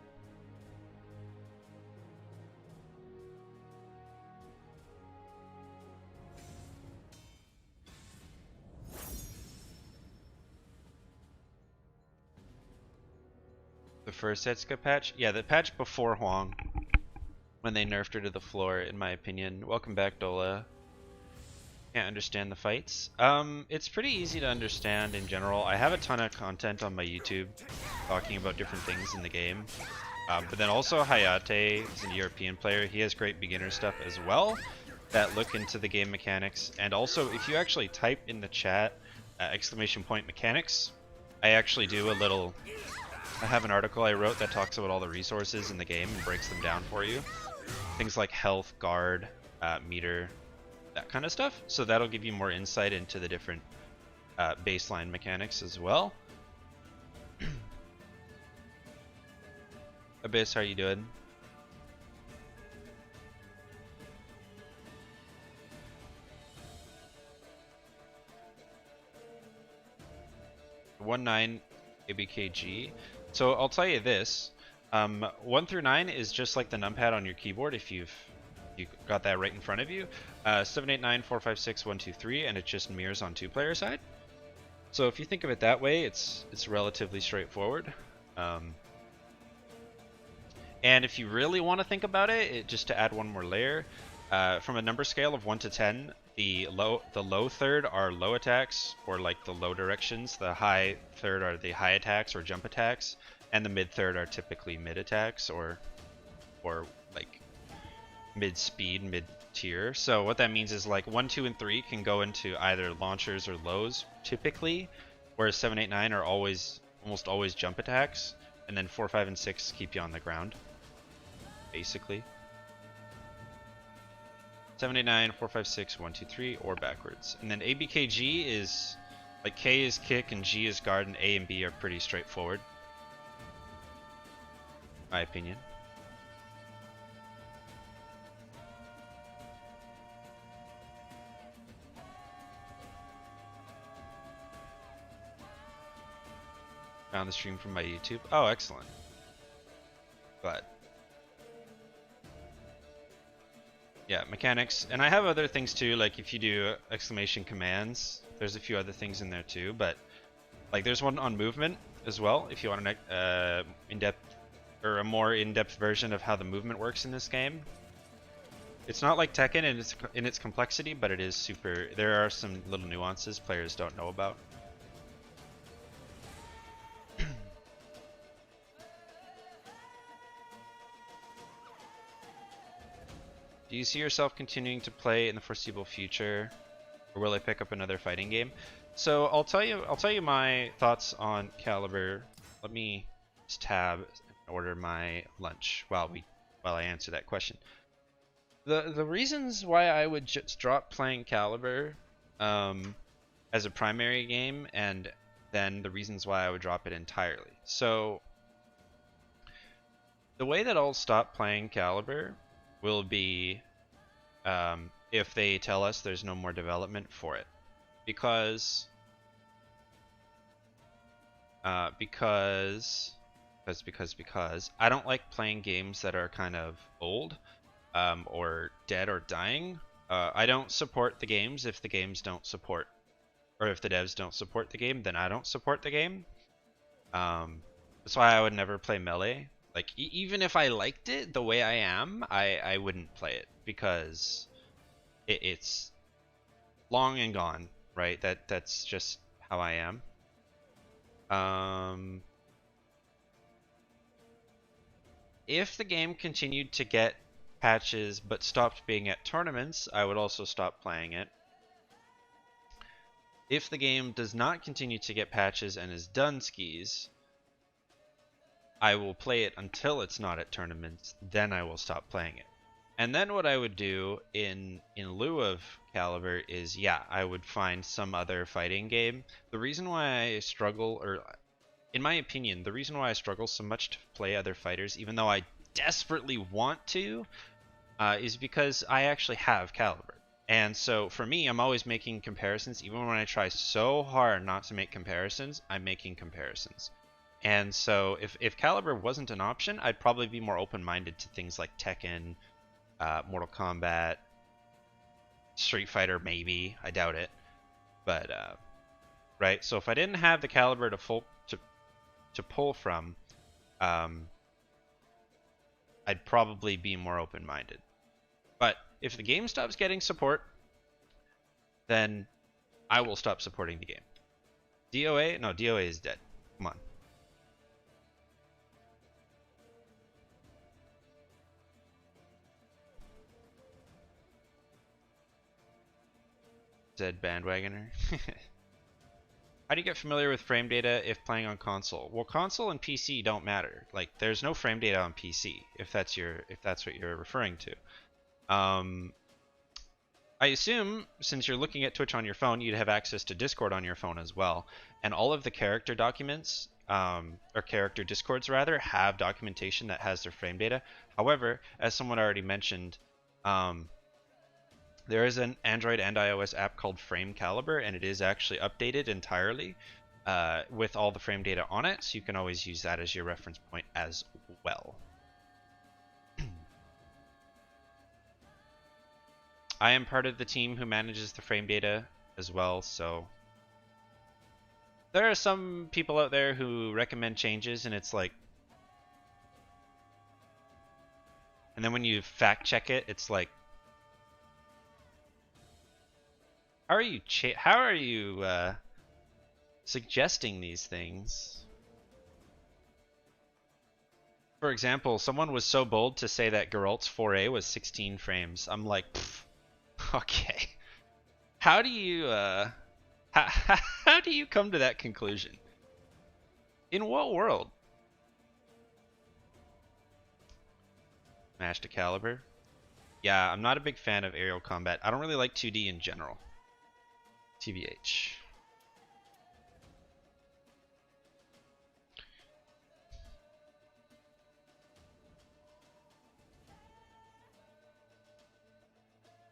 The first Setsuka patch? Yeah, the patch before Huang, when they nerfed her to the floor, in my opinion. Welcome back, Dola. Can't understand the fights. It's pretty easy to understand in general. I have a ton of content on my YouTube talking about different things in the game. But then also Hayate is a European player. He has great beginner stuff as well that look into the game mechanics. And also, if you actually type in the chat !mechanics, I actually do a little... I have an article I wrote that talks about all the resources in the game and breaks them down for you. Things like health, guard, meter, that kind of stuff. So that'll give you more insight into the different baseline mechanics as well. Abyss, how are you doing? (1-9) ABKG. So I'll tell you this, 1 through 9 is just like the numpad on your keyboard if you got that right in front of you. 7, 8, 9, 4, 5, 6, 1, 2, 3, and it just mirrors on 2-player side. So if you think of it that way, it's relatively straightforward. And if you really want to think about it, just to add one more layer, from a number scale of 1 to 10, the low third are low attacks, or like the low directions. The high third are the high attacks or jump attacks, and the mid third are typically mid attacks or like mid speed, mid tier. So what that means is like 1, 2, and 3 can go into either launchers or lows typically, whereas 7, 8, 9 are almost always jump attacks, and then 4, 5, and 6 keep you on the ground, basically. 7, 8, 9, 4, 5, 6, 1, 2, 3, or backwards. And then ABKG is, like K is kick and G is guard, and A and B are pretty straightforward. My opinion. the stream from my YouTube. Oh, excellent. Glad. Yeah, mechanics. And I have other things too, like if you do exclamation commands, there's a few other things in there too, but like there's one on movement as well, if you want an in-depth or a more in-depth version of how the movement works in this game. It's not like Tekken in its complexity, but it is super. There are some little nuances players don't know about. Do you see yourself continuing to play in the foreseeable future, or will I pick up another fighting game? So I'll tell you my thoughts on Caliber. Let me just tab and order my lunch while I answer that question. The reasons why I would just drop playing Caliber as a primary game, and then the reasons why I would drop it entirely. So the way that I'll stop playing Caliber will be if they tell us there's no more development for it, because I don't like playing games that are kind of old or dead or dying. I don't support the games if the games don't support, or if the devs don't support the game, then I don't support the game. That's why I would never play Melee. Like, even if I liked it the way I am, I wouldn't play it, because it's long and gone, right? That's just how I am. If the game continued to get patches but stopped being at tournaments, I would also stop playing it. If the game does not continue to get patches and is done skis, I will play it until it's not at tournaments, then I will stop playing it. And then what I would do in lieu of Caliber is, yeah, I would find some other fighting game. The reason why I struggle, or in my opinion, the reason why I struggle so much to play other fighters, even though I desperately want to, is because I actually have Caliber. And so for me, I'm always making comparisons. Even when I try so hard not to make comparisons, I'm making comparisons. And so if Caliber wasn't an option, I'd probably be more open-minded to things like Tekken, Mortal Kombat, Street Fighter, maybe. I doubt it. But, right? So if I didn't have the Caliber to pull from, I'd probably be more open-minded. But if the game stops getting support, then I will stop supporting the game. DOA? No, DOA is dead. Come on. Zedd bandwagoner. How do you get familiar with frame data if playing on console? Well, console and PC don't matter. Like, there's no frame data on PC, if that's what you're referring to. I assume, since you're looking at Twitch on your phone, you'd have access to Discord on your phone as well. And all of the character documents, or character discords rather, have documentation that has their frame data. However, as someone already mentioned, there is an Android and iOS app called Frame Caliber, and it is actually updated entirely with all the frame data on it, so you can always use that as your reference point as well. I am part of the team who manages the frame data as well, so there are some people out there who recommend changes, and it's like, and then when you fact check it, it's like, how are you suggesting these things? For example, someone was so bold to say that Geralt's 4A was 16 frames. I'm like, pfft, okay. How do you how do you come to that conclusion? In what world? Smash to Caliber. Yeah, I'm not a big fan of aerial combat. I don't really like 2D in general. TBH.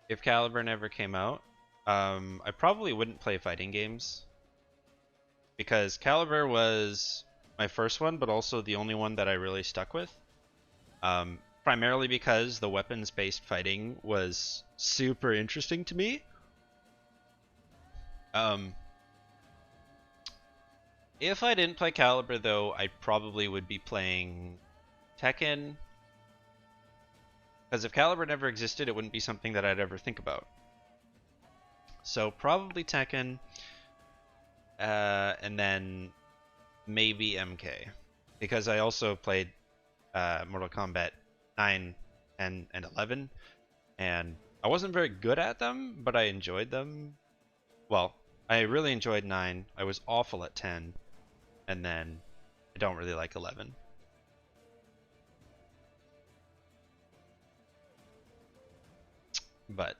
If Caliber never came out, I probably wouldn't play fighting games, because Caliber was my first one, but also the only one that I really stuck with. Primarily because the weapons-based fighting was super interesting to me. If I didn't play Caliber, though, I probably would be playing Tekken. Because if Caliber never existed, it wouldn't be something that I'd ever think about. So probably Tekken, and then maybe MK. Because I also played Mortal Kombat 9 and 11, and I wasn't very good at them, but I enjoyed them. Well, I really enjoyed 9. I was awful at 10, and then I don't really like 11. But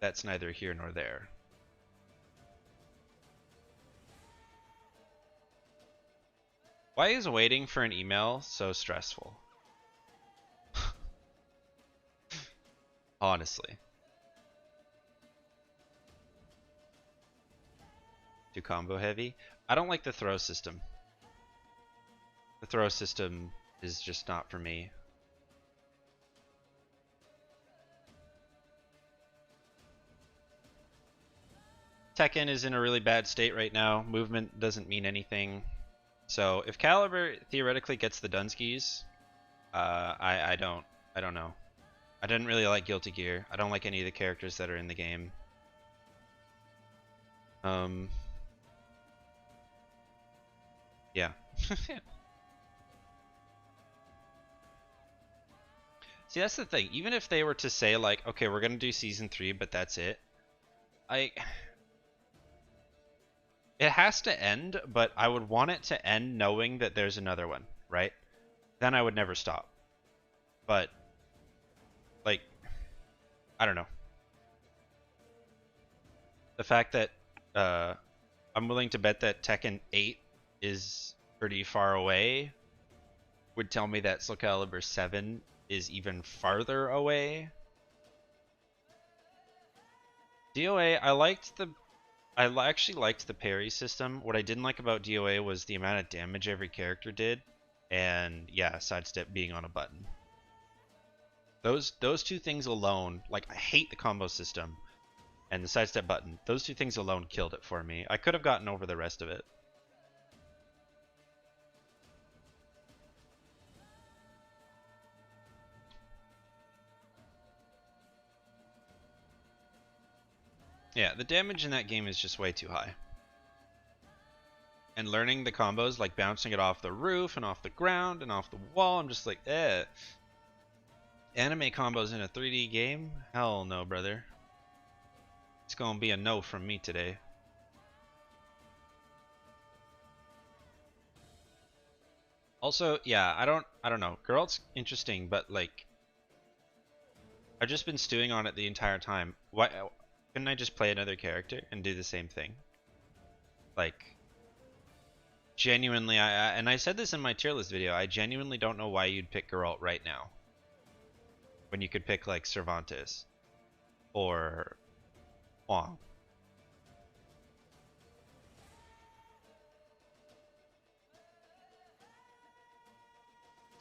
that's neither here nor there. Why is waiting for an email so stressful? Honestly. Too combo heavy? I don't like the throw system. The throw system is just not for me. Tekken is in a really bad state right now. Movement doesn't mean anything. So if Caliber theoretically gets the Dunskies, I don't know. I didn't really like Guilty Gear. I don't like any of the characters that are in the game. Yeah. See, that's the thing. Even if they were to say like, okay, we're gonna do season 3, but that's it. It has to end, but I would want it to end knowing that there's another one, right? Then I would never stop. But, like, I don't know. The fact that I'm willing to bet that Tekken 8 is pretty far away would tell me that Soul Calibur 7 is even farther away. DOA, I actually liked the parry system. What I didn't like about DOA was the amount of damage every character did, and yeah, sidestep being on a button. Those two things alone, like I hate the combo system and the sidestep button. Those two things alone killed it for me. I could have gotten over the rest of it. Yeah, the damage in that game is just way too high. And learning the combos, like bouncing it off the roof and off the ground and off the wall, I'm just like, eh. Anime combos in a 3D game? Hell no, brother. It's gonna be a no from me today. Also, yeah, I don't know. Geralt's interesting, but like, I've just been stewing on it the entire time. Why couldn't I just play another character and do the same thing? Like, genuinely, and I said this in my tier list video, I genuinely don't know why you'd pick Geralt right now, when you could pick like Cervantes or Huang.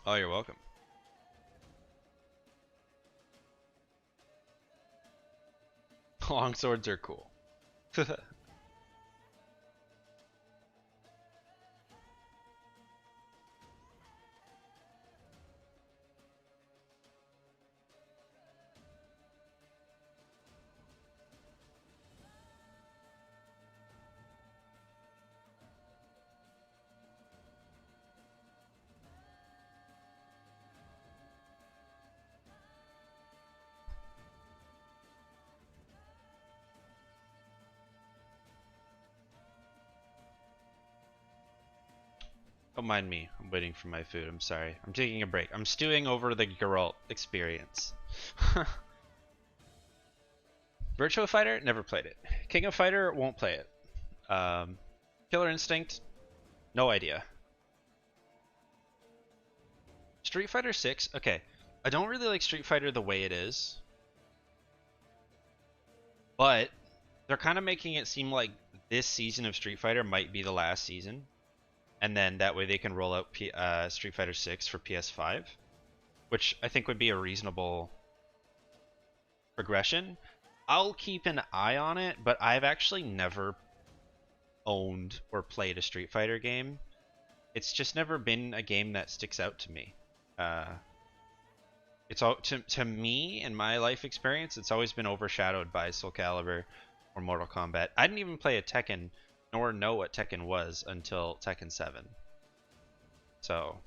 Oh, you're welcome. Long swords are cool. Don't mind me. I'm waiting for my food. I'm sorry. I'm taking a break. I'm stewing over the Geralt experience. Virtua Fighter? Never played it. King of Fighter? Won't play it. Killer Instinct? No idea. Street Fighter 6? Okay. I don't really like Street Fighter the way it is. But they're kind of making it seem like this season of Street Fighter might be the last season. and then that way they can roll out Street Fighter 6 for PS5, which I think would be a reasonable progression. I'll keep an eye on it, but I've actually never owned or played a Street Fighter game. It's just never been a game that sticks out to me. It's all to me in my life experience. It's always been overshadowed by Soul Calibur or Mortal Kombat. I didn't even play a Tekken, nor know what Tekken was until Tekken 7. So.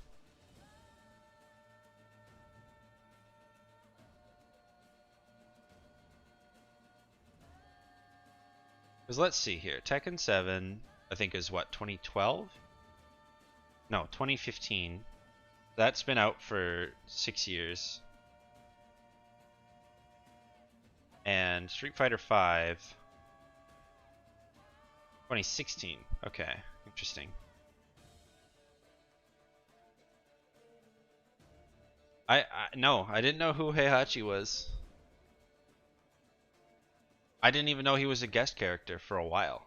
Because let's see here. Tekken 7, I think, is what, 2012? No, 2015. That's been out for 6 years. And Street Fighter 5, 2016. Okay, interesting. No, I didn't know who Heihachi was. I didn't even know he was a guest character for a while.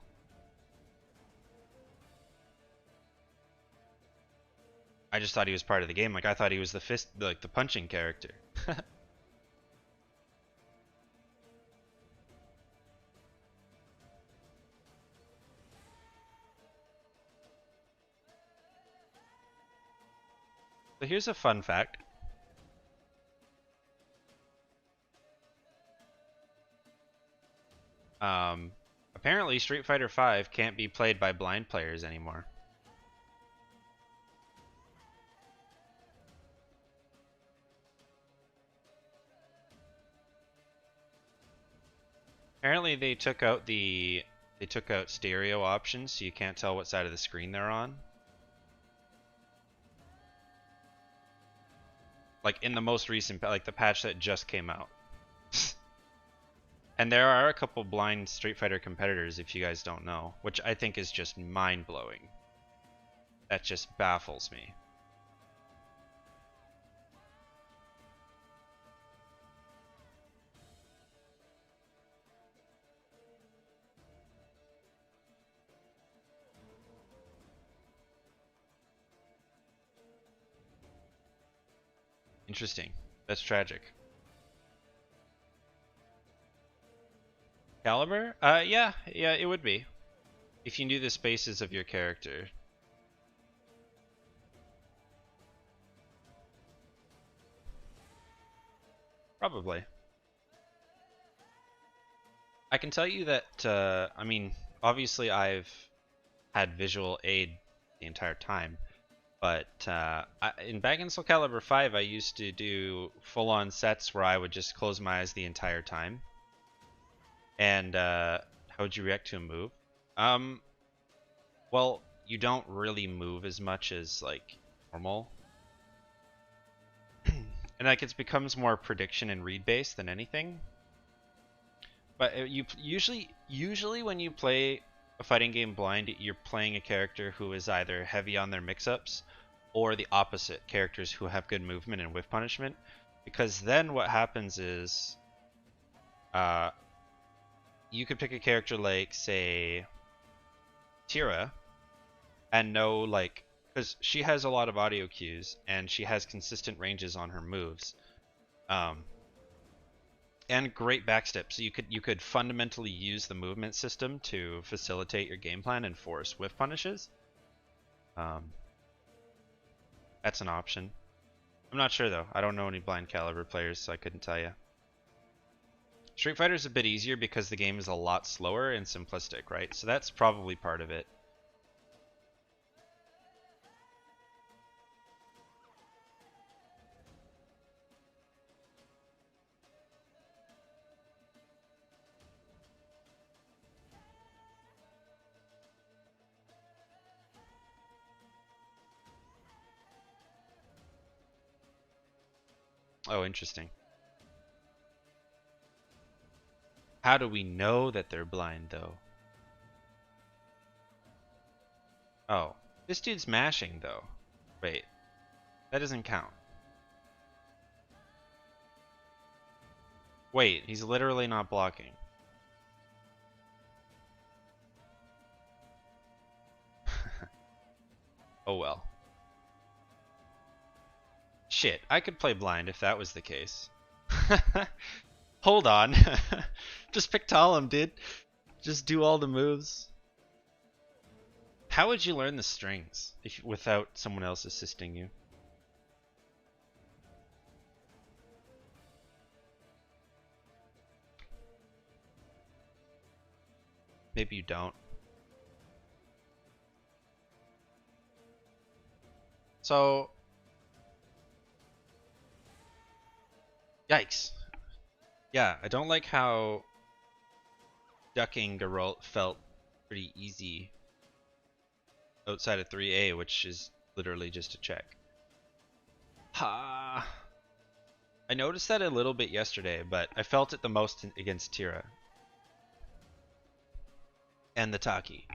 I just thought he was part of the game. Like, I thought he was the fist, like the punching character. So here's a fun fact. Apparently Street Fighter 5 can't be played by blind players anymore. Apparently they took out stereo options, so you can't tell what side of the screen they're on. Like in the most recent, like the patch that just came out. And there are a couple blind Street Fighter competitors, if you guys don't know, which I think is just mind-blowing. That just baffles me. Interesting. That's tragic. Caliber? Yeah, it would be. If you knew the spaces of your character. Probably. I can tell you that, I mean, obviously I've had visual aid the entire time, but back in Soul Calibur 5, I used to do full-on sets where I would just close my eyes the entire time. And how would you react to a move? Well, you don't really move as much as like normal. And like it becomes more prediction and read based than anything. But you usually when you play a fighting game blind, you're playing a character who is either heavy on their mix-ups or the opposite, characters who have good movement and whiff punishment. Because then what happens is you could pick a character like, say, Tira, and know, like, because she has a lot of audio cues and she has consistent ranges on her moves, and great backstep. So you could fundamentally use the movement system to facilitate your game plan and force whiff punishes. That's an option. I'm not sure though. I don't know any blind Caliber players, so I couldn't tell you. Street Fighter is a bit easier because the game is a lot slower and simplistic, right? So that's probably part of it. Oh, interesting. How do we know that they're blind, though? Oh, this dude's mashing, though. Wait, that doesn't count. Wait, he's literally not blocking. Oh well. Shit, I could play blind if that was the case. Hold on. Just pick Talum, dude. Just do all the moves. How would you learn the strings without someone else assisting you? Maybe you don't. So, yikes. Yeah, I don't like how ducking Geralt felt pretty easy outside of 3A, which is literally just a check. Ha! I noticed that a little bit yesterday, but I felt it the most against Tira. And the Taki.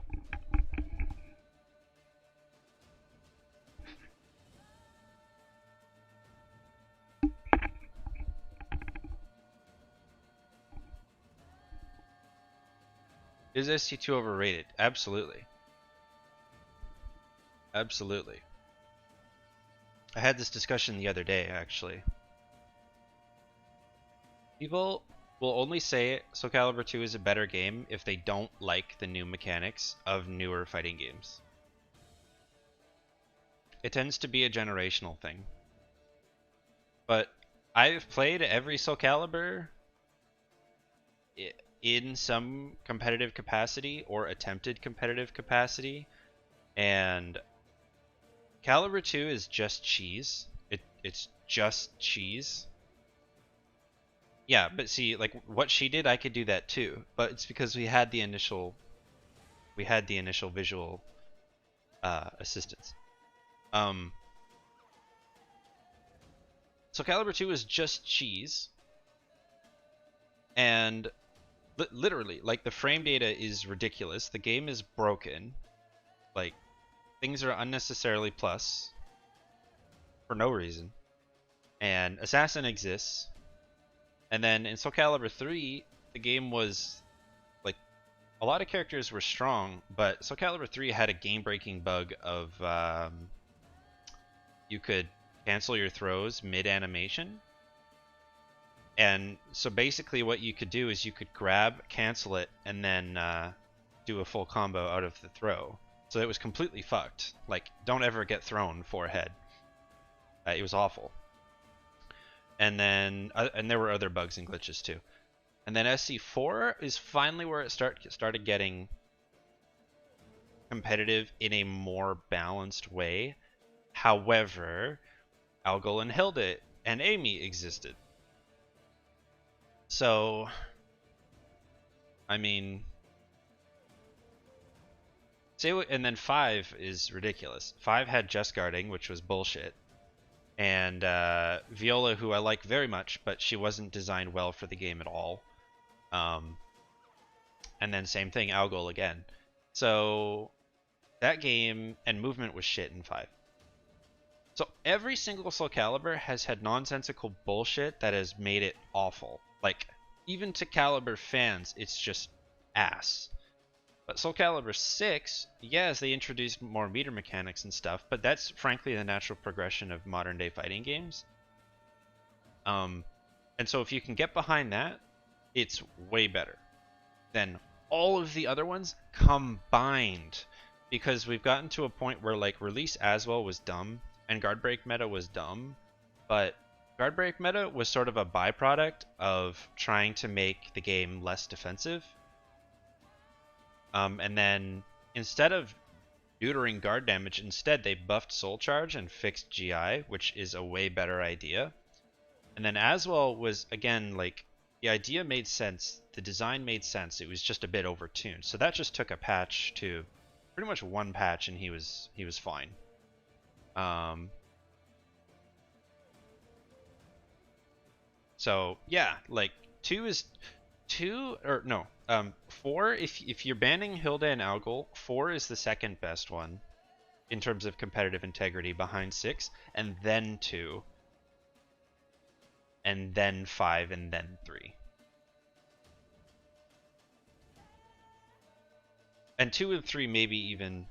Is ST2 overrated? Absolutely. Absolutely. I had this discussion the other day, actually. People will only say Soul Calibur 2 is a better game if they don't like the new mechanics of newer fighting games. It tends to be a generational thing. But I've played every Soul Calibur in some competitive capacity or attempted competitive capacity, and Calibur 2 is just cheese. It's just cheese. Yeah, but see, like what she did, I could do that too. But it's because we had the initial visual assistance. So Calibur 2 is just cheese, and literally, like the frame data is ridiculous. The game is broken. Like things are unnecessarily plus for no reason. And Assassin exists. And then in Soul Calibur 3, the game was like a lot of characters were strong, but Soul Calibur 3 had a game-breaking bug of you could cancel your throws mid-animation. And so basically what you could do is you could grab, cancel it, and then do a full combo out of the throw. So it was completely fucked. Like, don't ever get thrown forehead. It was awful. And then, and there were other bugs and glitches too. And then SC4 is finally where it started getting competitive in a more balanced way. However, Algol and Hilda and Amy existed. So, I mean, and then 5 is ridiculous. 5 had just guarding, which was bullshit. And Viola, who I like very much, but she wasn't designed well for the game at all. And then same thing, Algol again. So that game and movement was shit in 5. So every single Soul Calibur has had nonsensical bullshit that has made it awful. Like, even to Calibur fans, it's just ass. But Soul Calibur 6, yes, they introduced more meter mechanics and stuff, but that's frankly the natural progression of modern day fighting games. And so if you can get behind that, it's way better than all of the other ones combined. Because we've gotten to a point where like release Aswell was dumb and guard break meta was dumb, but guard break meta was sort of a byproduct of trying to make the game less defensive. And then instead of neutering guard damage, instead they buffed Soul Charge and fixed GI, which is a way better idea. And then Aswell was, again, like, the idea made sense, the design made sense, it was just a bit overtuned. So that just took a patch to, pretty much one patch, and he was fine. So, yeah, like, 4, if you're banning Hilda and Algol, 4 is the second best one in terms of competitive integrity behind 6, and then 2, and then 5, and then 3. And 2 and 3 maybe even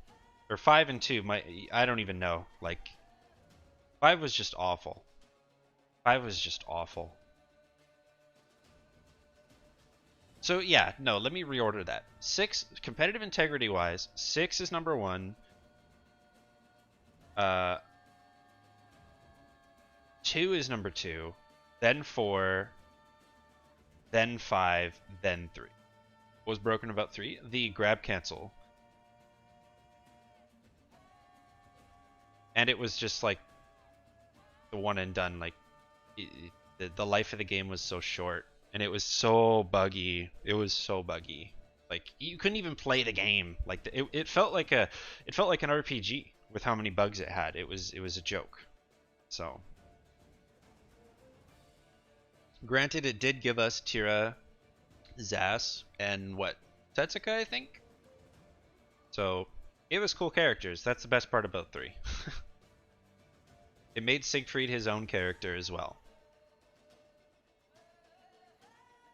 or 5 and 2. I don't even know. Like 5 was just awful. 5 was just awful. So yeah, no, let me reorder that. 6, competitive integrity wise, 6 is number 1. 2 is number 2, then 4, then 5, then 3. What was broken about 3? The grab cancel. And it was just like the one and done. Like the life of the game was so short, and it was so buggy. It was so buggy. Like you couldn't even play the game. Like it felt like an RPG with how many bugs it had. It was a joke. So, granted, it did give us Tira, Zas, and what, Setsuka, I think. So it was cool characters. That's the best part about 3. It made Siegfried his own character as well.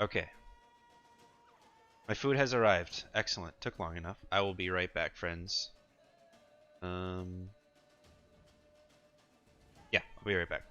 Okay. My food has arrived. Excellent. Took long enough. I will be right back, friends. Yeah, I'll be right back.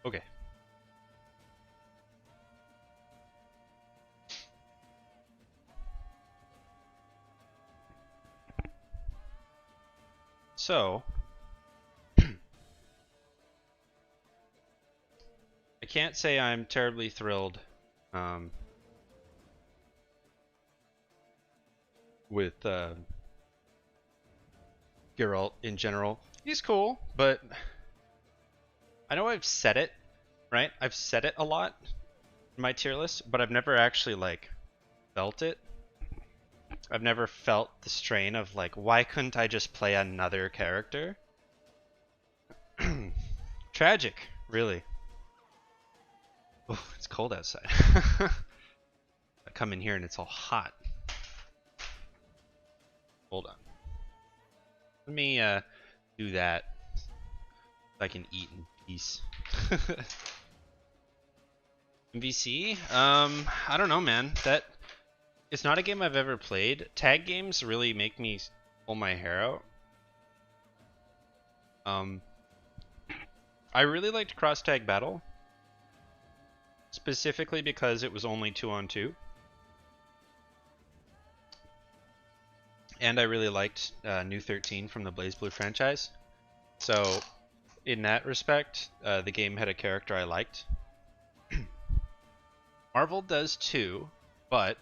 Okay. So, I can't say I'm terribly thrilled with Geralt in general. He's cool, but I know I've said it, right? I've said it a lot in my tier list, but I've never actually like felt it. I've never felt the strain of like, why couldn't I just play another character? Tragic, really. Oh, it's cold outside. I come in here and it's all hot. Hold on. Let me do that so I can eat in peace. MVC? I don't know, man. That it's not a game I've ever played. Tag games really make me pull my hair out. I really liked Cross Tag Battle, specifically because it was only 2-on-2. And I really liked New 13 from the BlazBlue franchise. So, in that respect, the game had a character I liked. Marvel does too, but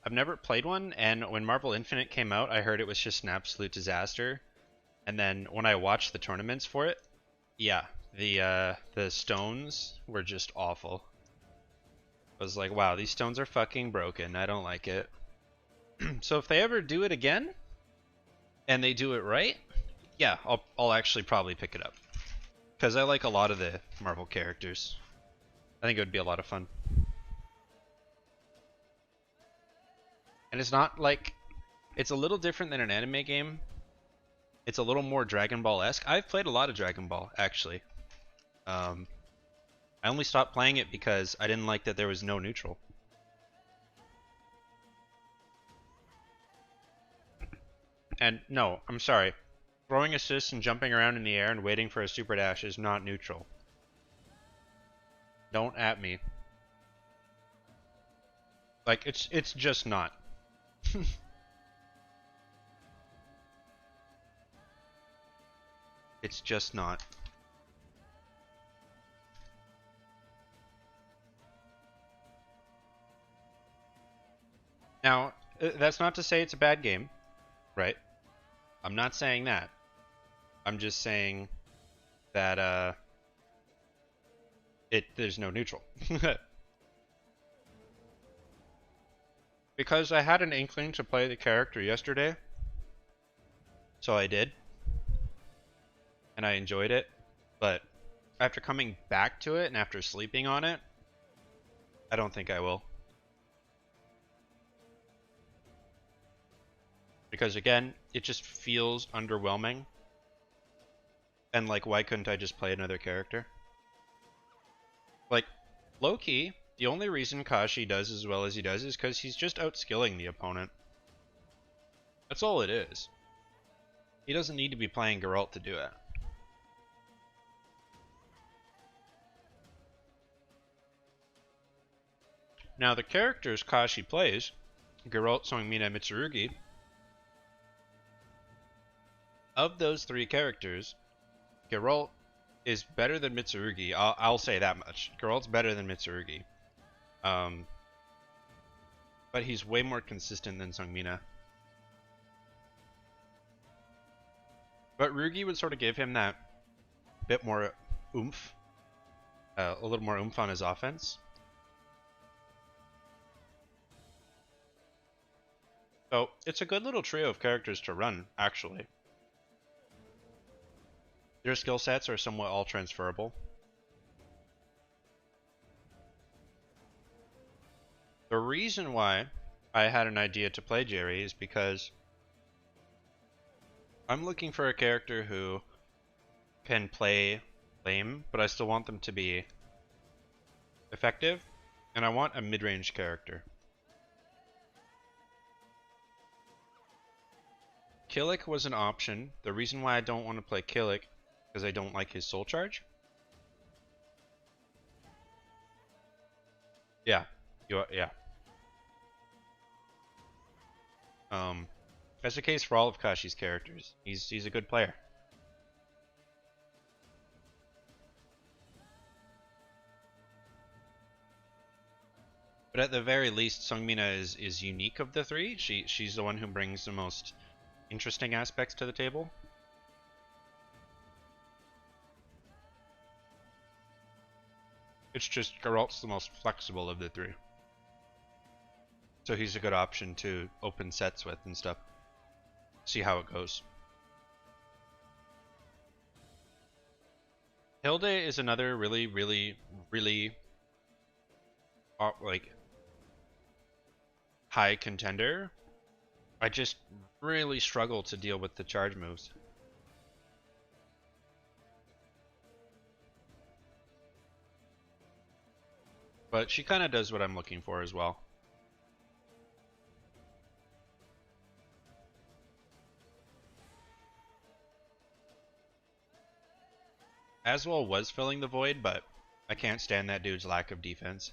I've never played one, and when Marvel Infinite came out, I heard it was just an absolute disaster. And then when I watched the tournaments for it, yeah, the stones were just awful. I was like, wow, these stones are fucking broken. I don't like it. So if they ever do it again, and they do it right, yeah, I'll actually probably pick it up. Because I like a lot of the Marvel characters. I think it would be a lot of fun. And it's not like... It's a little different than an anime game. It's a little more Dragon Ball-esque. I've played a lot of Dragon Ball, actually. I only stopped playing it because I didn't like that there was no neutral. And no, I'm sorry. Throwing assists and jumping around in the air and waiting for a super dash is not neutral. Don't at me. Like, it's just not. It's just not. Now, that's not to say it's a bad game, right? I'm not saying that. I'm just saying that there's no neutral. Because I had an inkling to play the character yesterday, so I did. And I enjoyed it, but after coming back to it and after sleeping on it, I don't think I will. Because again, it just feels underwhelming. And like, why couldn't I just play another character? Like, low-key, the only reason Kashi does as well as he does is because he's just outskilling the opponent. That's all it is. He doesn't need to be playing Geralt to do it. Now the characters Kashi plays, Geralt, Songmina, Mitsurugi, of those three characters, Geralt is better than Mitsurugi. I'll say that much. Geralt's better than Mitsurugi. But he's way more consistent than Songmina. But Rugi would sort of give him that bit more oomph. A little more oomph on his offense. So, it's a good little trio of characters to run, actually. Their skill sets are somewhat all transferable. The reason why I had an idea to play Jerry is because I'm looking for a character who can play lame, but I still want them to be effective, and I want a mid-range character. Killick was an option. The reason why I don't want to play Killick is because I don't like his soul charge. Yeah. Yeah. That's the case for all of Kashi's characters. He's a good player. But at the very least, Songmina is unique of the three. She's the one who brings the most interesting aspects to the table. It's just Geralt's the most flexible of the three. So he's a good option to open sets with and stuff. See how it goes. Hilde is another really like high contender. I just really struggle to deal with the charge moves. But she kind of does what I'm looking for as well. Aswell was filling the void, but I can't stand that dude's lack of defense.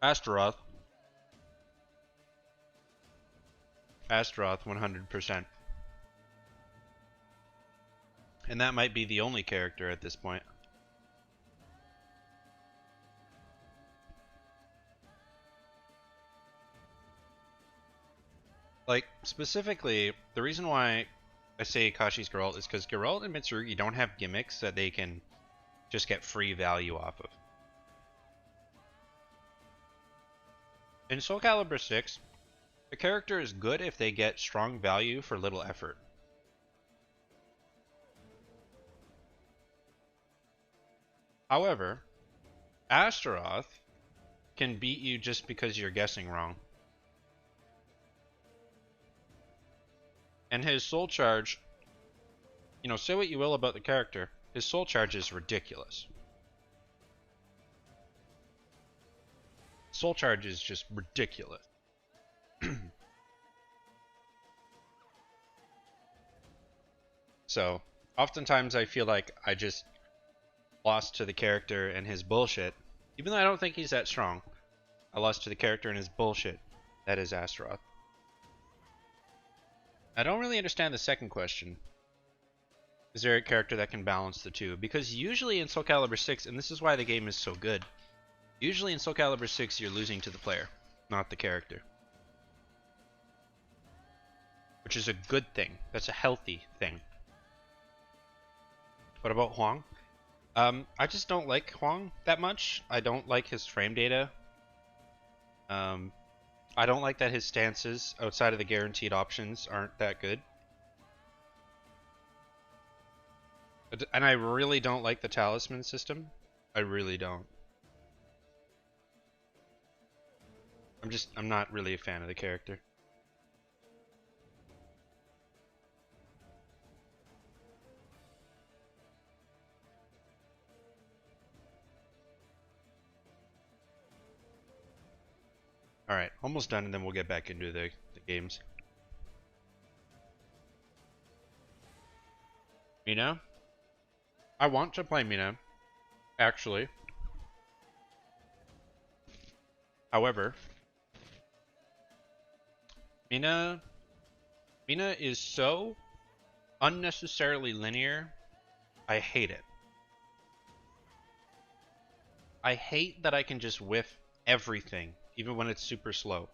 Astaroth. Astaroth, 100%. And that might be the only character at this point. Like, specifically, the reason why I say Kashi's Geralt is because Geralt and Mitsurugi don't have gimmicks that they can just get free value off of. In Soul Calibur 6, the character is good if they get strong value for little effort. However, Astaroth can beat you just because you're guessing wrong. And his soul charge, you know, say what you will about the character, his soul charge is ridiculous. Soul charge is just ridiculous. So, oftentimes I feel like I just lost to the character and his bullshit. Even though I don't think he's that strong, I lost to the character and his bullshit. That is Astaroth. I don't really understand the second question. Is there a character that can balance the two? Because usually in Soul Calibur 6, and this is why the game is so good, usually in Soul Calibur 6 you're losing to the player, not the character. Which is a good thing. That's a healthy thing. What about Huang? I just don't like Huang that much. I don't like his frame data. I don't like that his stances outside of the guaranteed options aren't that good. And I really don't like the talisman system. I really don't. I'm not really a fan of the character. Alright, almost done, and then we'll get back into the games. Mina? I want to play Mina, actually. However, Mina is so unnecessarily linear, I hate it. I hate that I can just whiff everything, even when it's super slow.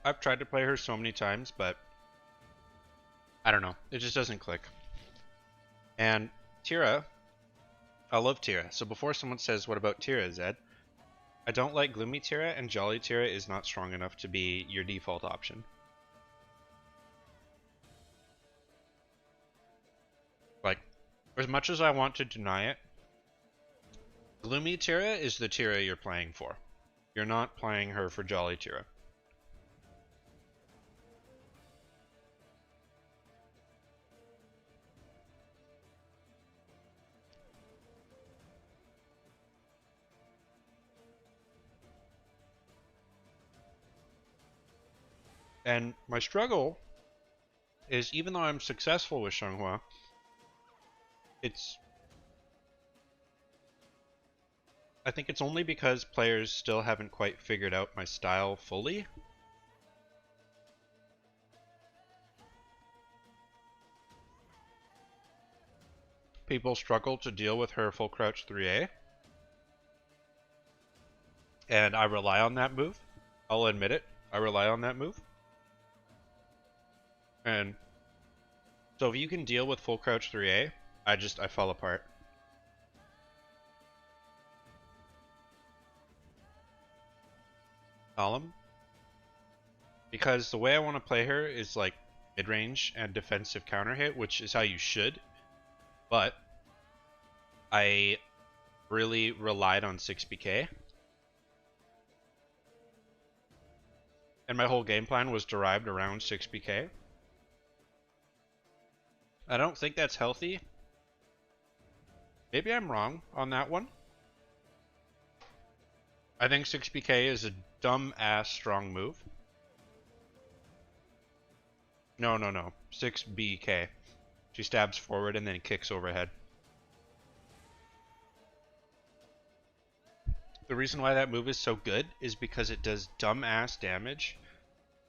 I've tried to play her so many times, but I don't know. It just doesn't click. And Tira, I love Tira. So before someone says, what about Tira, Zedd? I don't like Gloomy Tira, and Jolly Tira is not strong enough to be your default option. Like, as much as I want to deny it, Gloomy Tira is the Tira you're playing for. You're not playing her for Jolly Tira. And my struggle is, even though I'm successful with Xianghua, I think it's only because players still haven't quite figured out my style fully. People struggle to deal with her full crouch 3A. And I rely on that move. I'll admit it. I rely on that move. And so if you can deal with full crouch 3A, I fall apart. Solemn? Because the way I want to play her is like mid-range and defensive counter hit, which is how you should. But I really relied on 6BK. And my whole game plan was derived around 6BK. I don't think that's healthy. Maybe I'm wrong on that one. I think 6BK is a dumb-ass strong move. No. 6BK. She stabs forward and then kicks overhead. The reason why that move is so good is because it does dumb-ass damage.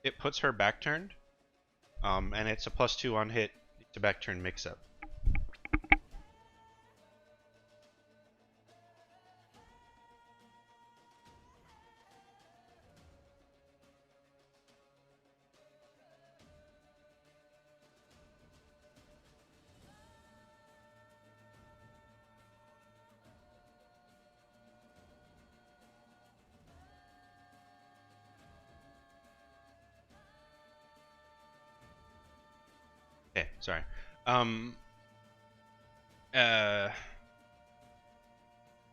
It puts her back turned. And it's a +2 on hit to back turn mix-up. Okay, sorry. Um, I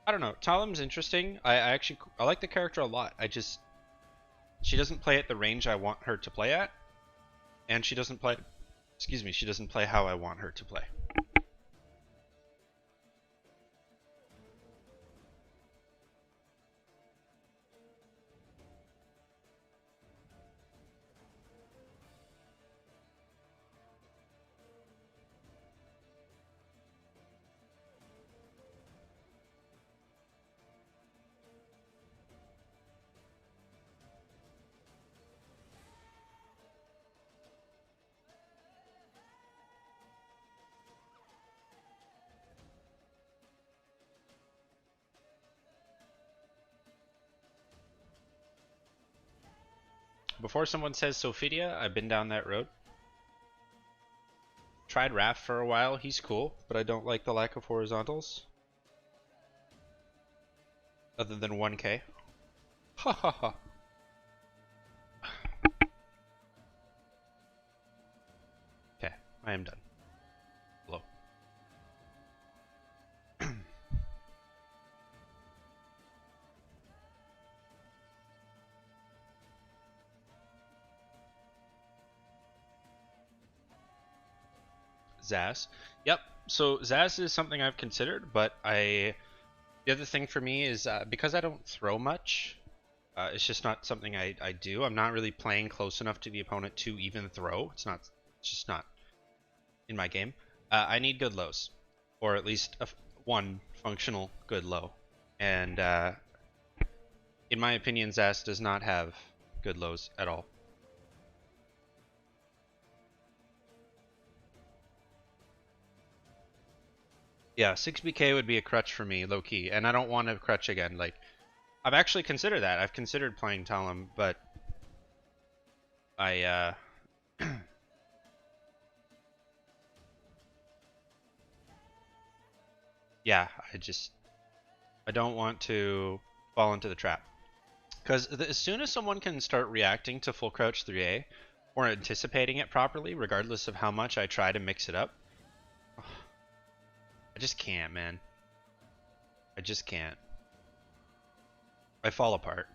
don't know. Talim's interesting. I like the character a lot. She doesn't play at the range I want her to play at, and she doesn't play. Excuse me. She doesn't play how I want her to play. Before someone says Sophidia, I've been down that road. Tried Raph for a while. He's cool, but I don't like the lack of horizontals. Other than 1k. Ha ha ha. Okay, I am done. Hello. Zaz. Yep. So Zaz is something I've considered, but the other thing for me is because I don't throw much, it's just not something I do. I'm not really playing close enough to the opponent to even throw. It's just not in my game. I need good lows, or at least one functional good low. And in my opinion, Zaz does not have good lows at all. Yeah, 6BK would be a crutch for me, low key, and I don't want a crutch again. Like, I've actually considered that. I've considered playing Talim, but I yeah, I don't want to fall into the trap. Because as soon as someone can start reacting to full crouch 3A or anticipating it properly, regardless of how much I try to mix it up, I just can't, man. I just can't. I fall apart.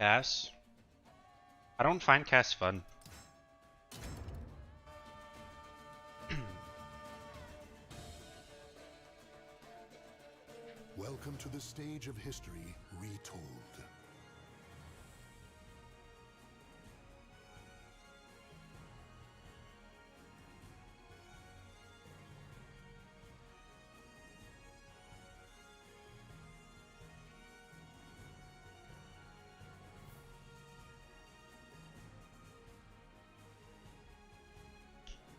Cass? I don't find Cass fun. Welcome to the stage of history retold.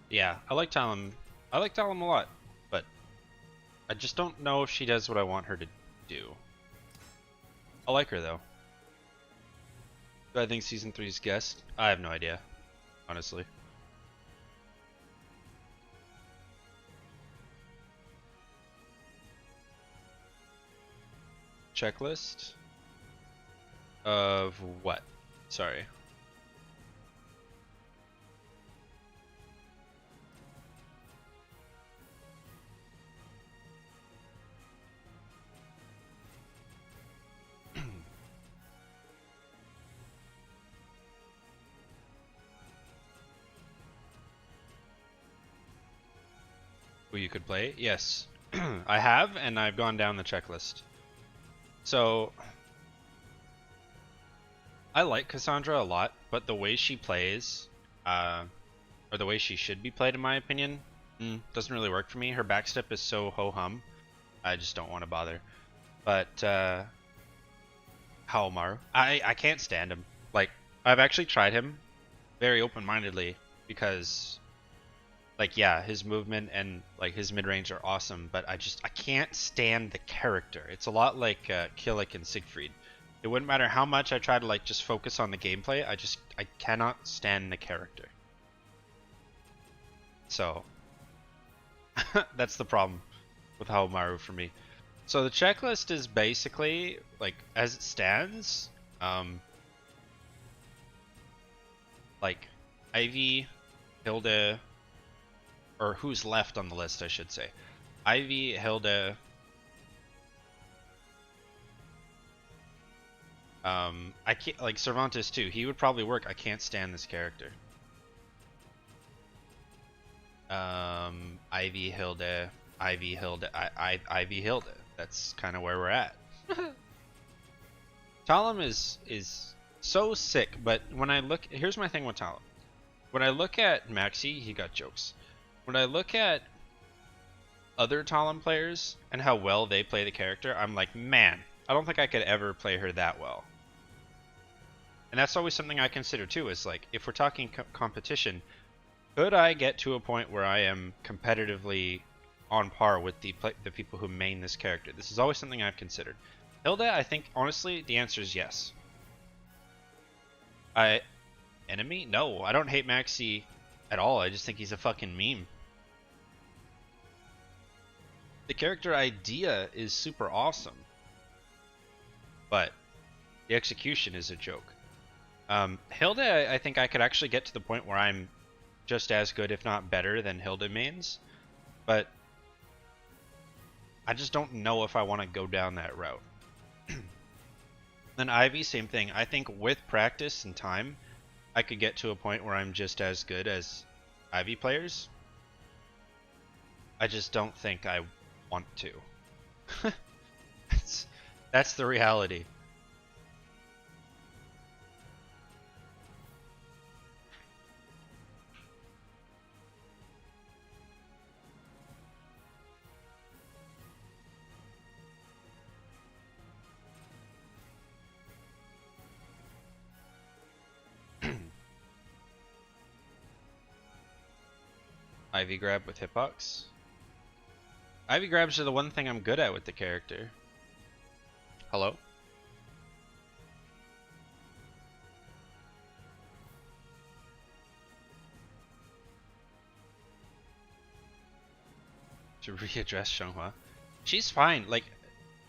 Yeah, I like Talim. I like Talim a lot, but I just don't know if she does what I want her to do. I like her though. Do I think season 3's guest? I have no idea, honestly. Checklist of what? Sorry. Who you could play? Yes. I have, and I've gone down the checklist. So, I like Cassandra a lot, but the way she plays, or the way she should be played in my opinion, doesn't really work for me. Her backstep is so ho-hum, I just don't want to bother. But, Haomaru, I can't stand him. Like, I've actually tried him very open-mindedly, because like, yeah, his movement and like his mid-range are awesome, but I can't stand the character. It's a lot like Killick and Siegfried. It wouldn't matter how much I try to like just focus on the gameplay, I cannot stand the character. So that's the problem. with Haomaru for me. So the checklist is basically like as it stands. Like Ivy, Hilda, or who's left on the list, I should say. Ivy, Hilda. I can't, like Cervantes too. He would probably work. I can't stand this character. Ivy, Hilda, Ivy, Hilda, Ivy, Hilda. That's kind of where we're at. Talum is so sick, but when I look, here's my thing with Talum. When I look at Maxi, he got jokes. When I look at other Talum players and how well they play the character, I'm like, man, I don't think I could ever play her that well. And that's always something I consider too, is like, if we're talking competition, could I get to a point where I am competitively on par with the people who main this character? This is always something I've considered. Hilda, I think, honestly, the answer is yes. Enemy? No, I don't hate Maxi at all. I just think he's a fucking meme. The character idea is super awesome, but the execution is a joke. Hilda, I think I could actually get to the point where I'm just as good, if not better, than Hilda mains, but I just don't know if I want to go down that route. Then Ivy, same thing. I think with practice and time, I could get to a point where I'm just as good as Ivy players. I just don't think I want to. That's the reality. Ivy grab with hitbox. Ivy grabs are the one thing I'm good at with the character. Hello? To readdress Xianghua. She's fine. Like,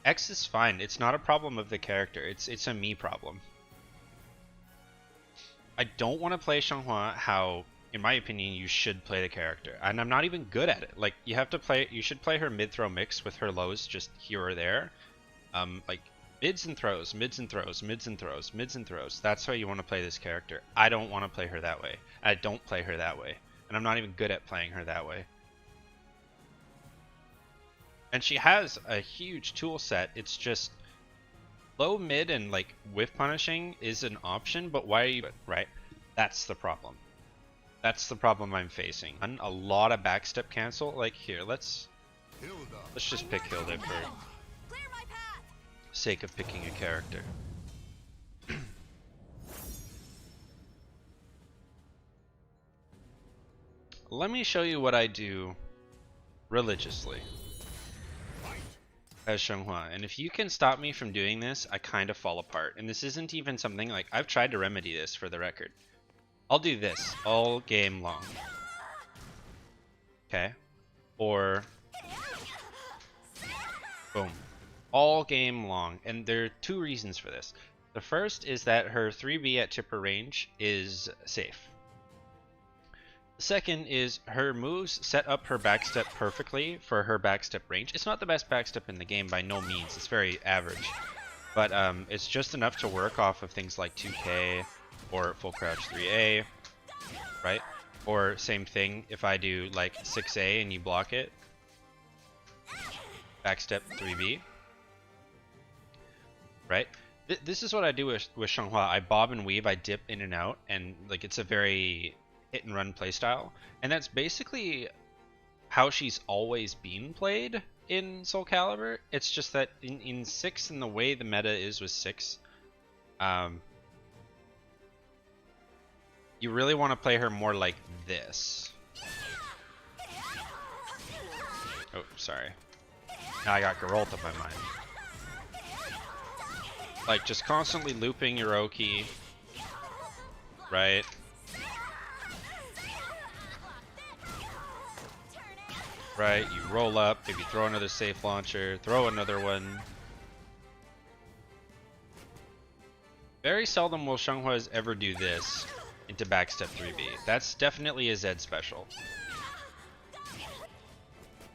X is fine. It's not a problem of the character. It's a me problem. I don't want to play Xianghua how, in my opinion, you should play the character. And I'm not even good at it. Like, you should play her mid-throw mix with her lows just here or there. Like, mids and throws, mids and throws, mids and throws, mids and throws. That's how you want to play this character. I don't want to play her that way. I don't play her that way. And I'm not even good at playing her that way. And she has a huge tool set. It's just low, mid, and like whiff punishing is an option, but why are you right? That's the problem. That's the problem I'm facing. A lot of backstep cancel. Like here, let's just pick Hilda for sake of picking a character. Let me show you what I do religiously as Xianghua, and if you can stop me from doing this, I kind of fall apart. And this isn't even something like I've tried to remedy this for the record. I'll do this all game long. Okay. Or boom. All game long. And there are two reasons for this. The first is that her 3B at tipper range is safe. The second is her moves set up her backstep perfectly for her backstep range. It's not the best backstep in the game by no means. It's very average. But it's just enough to work off of things like 2K or full crouch 3A, right? Or same thing if I do like 6A and you block it. Backstep 3B. Right? This is what I do with Xianghua. I bob and weave, I dip in and out, and like it's a very hit and run playstyle, and that's basically how she's always been played in Soul Calibur. It's just that in 6 and the way the meta is with 6, you really want to play her more like this. Oh, sorry. Now I got Geralt on my mind. Like just constantly looping your Oki, right? right? You roll up, maybe throw another safe launcher, throw another one. Very seldom will Xianghuas ever do this into backstep 3B. That's definitely a Zedd special.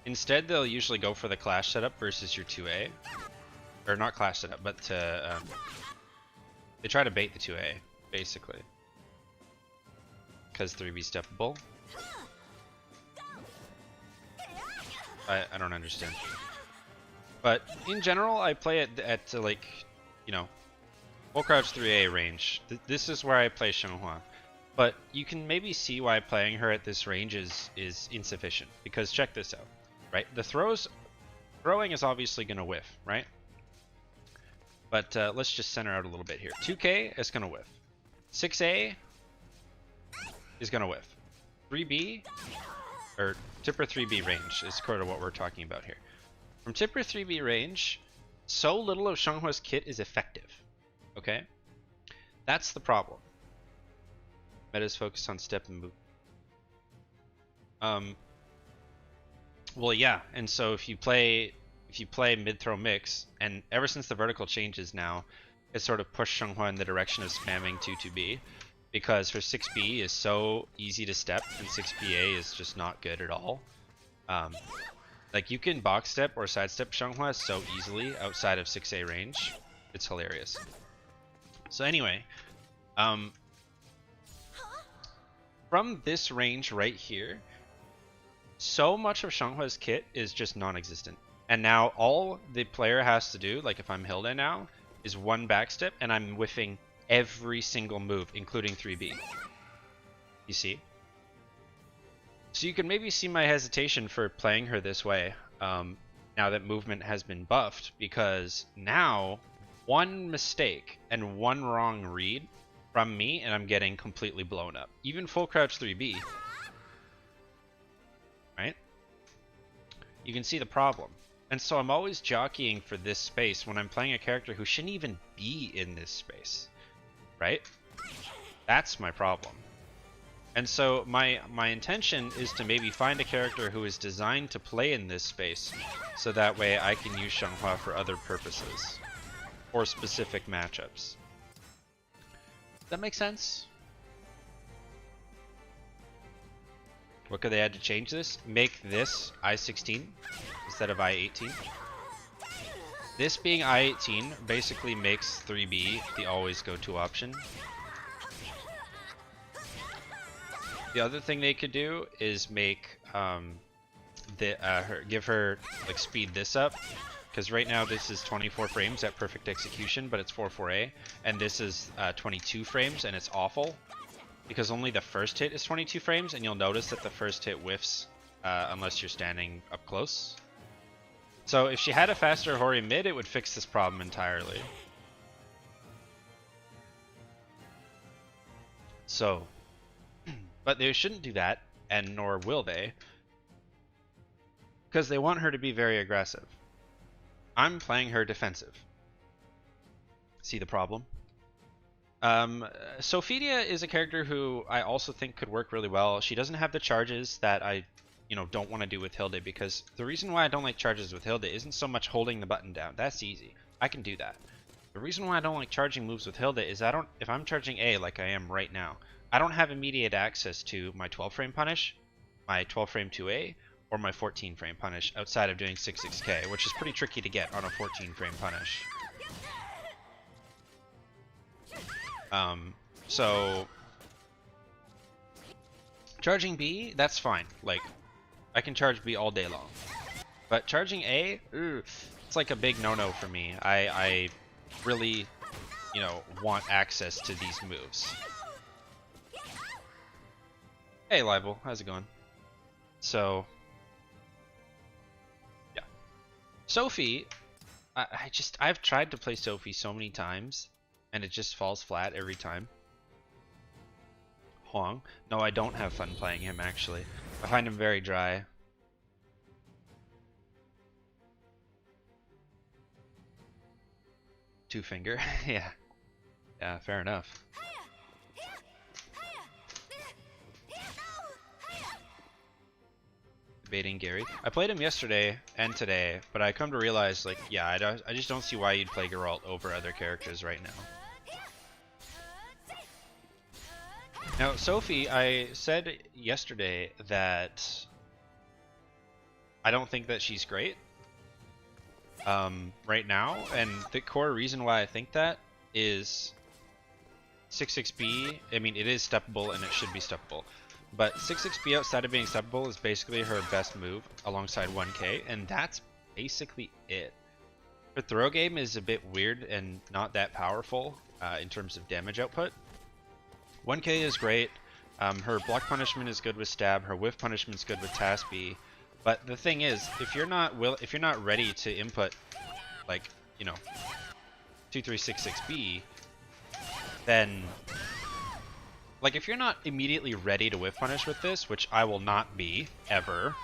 Instead, they'll usually go for the clash setup versus your 2A. Or not clash setup, but they try to bait the 2A, basically. Because 3B steppable. I don't understand. But in general, I play it at like, you know, full crouch 3A range. This is where I play Xianghua. But you can maybe see why playing her at this range is insufficient. Because check this out, right? The throwing is obviously going to whiff, right? But let's just center out a little bit here. 2K is going to whiff. 6A is going to whiff. 3B, or Tipper 3B range is sort of what we're talking about here. From Tipper 3B range, so little of Xianghua's kit is effective. Okay? That's the problem. Meta's focused on step and move. Well, yeah, and so if you play mid-throw mix, and ever since the vertical changes now, it's sort of pushed Xianghua in the direction of spamming 2-2B, because her 6B is so easy to step, and 6PA is just not good at all. Like, you can box step or sidestep Xianghua so easily outside of 6A range. It's hilarious. So anyway, from this range right here, so much of Xianghua's kit is just non-existent. And now all the player has to do, like if I'm Hilda now, is one backstep and I'm whiffing every single move, including 3B. You see? So you can maybe see my hesitation for playing her this way, now that movement has been buffed, because now one mistake and one wrong read from me and I'm getting completely blown up. Even full crouch 3B. Right? You can see the problem. And so I'm always jockeying for this space when I'm playing a character who shouldn't even be in this space. Right? That's my problem. And so my intention is to maybe find a character who is designed to play in this space, so that way I can use Xianghua for other purposes. Or specific matchups. Does that make sense? What could they add to change this? Make this I-16 instead of I-18. This being I-18 basically makes 3B the always go-to option. The other thing they could do is make give her like speed this up, because right now this is 24 frames at perfect execution, but it's 4-4A, and this is 22 frames and it's awful. Because only the first hit is 22 frames, and you'll notice that the first hit whiffs unless you're standing up close. So if she had a faster Hori mid, it would fix this problem entirely. So, but they shouldn't do that, and nor will they, because they want her to be very aggressive. I'm playing her defensive. See the problem? Sophidia is a character who I also think could work really well. She doesn't have the charges that I, don't want to do with Hilda, because the reason why I don't like charges with Hilda isn't so much holding the button down. That's easy. I can do that. The reason why I don't like charging moves with Hilda is if I'm charging A like I am right now, I don't have immediate access to my 12 frame punish, my 12 frame 2A, or my 14 frame punish outside of doing 6-6K, which is pretty tricky to get on a 14 frame punish. So charging B, that's fine. Like, I can charge B all day long. But charging A, it's like a big no-no for me. I really, want access to these moves. Hey, Libel, how's it going? So, yeah. Sophie, I've tried to play Sophie so many times, and it just falls flat every time. Huang? No, I don't have fun playing him, actually. I find him very dry. Two finger? Yeah. Yeah, fair enough. baiting Gary. I played him yesterday and today, but I come to realize, like, yeah, I just don't see why you'd play Geralt over other characters right now. Now, Sophie, I said yesterday that I don't think that she's great right now, and the core reason why I think that is 6-6B. I mean, it is steppable and it should be steppable, but 6-6B outside of being steppable is basically her best move alongside 1K, and that's basically it. Her throw game is a bit weird and not that powerful in terms of damage output. 1K is great. Her block punishment is good with stab. Her whiff punishment is good with task B. But the thing is, if you're not ready to input, like, you know, 2-3-6-6-B, then, like, if you're not immediately ready to whiff punish with this, which I will not be ever,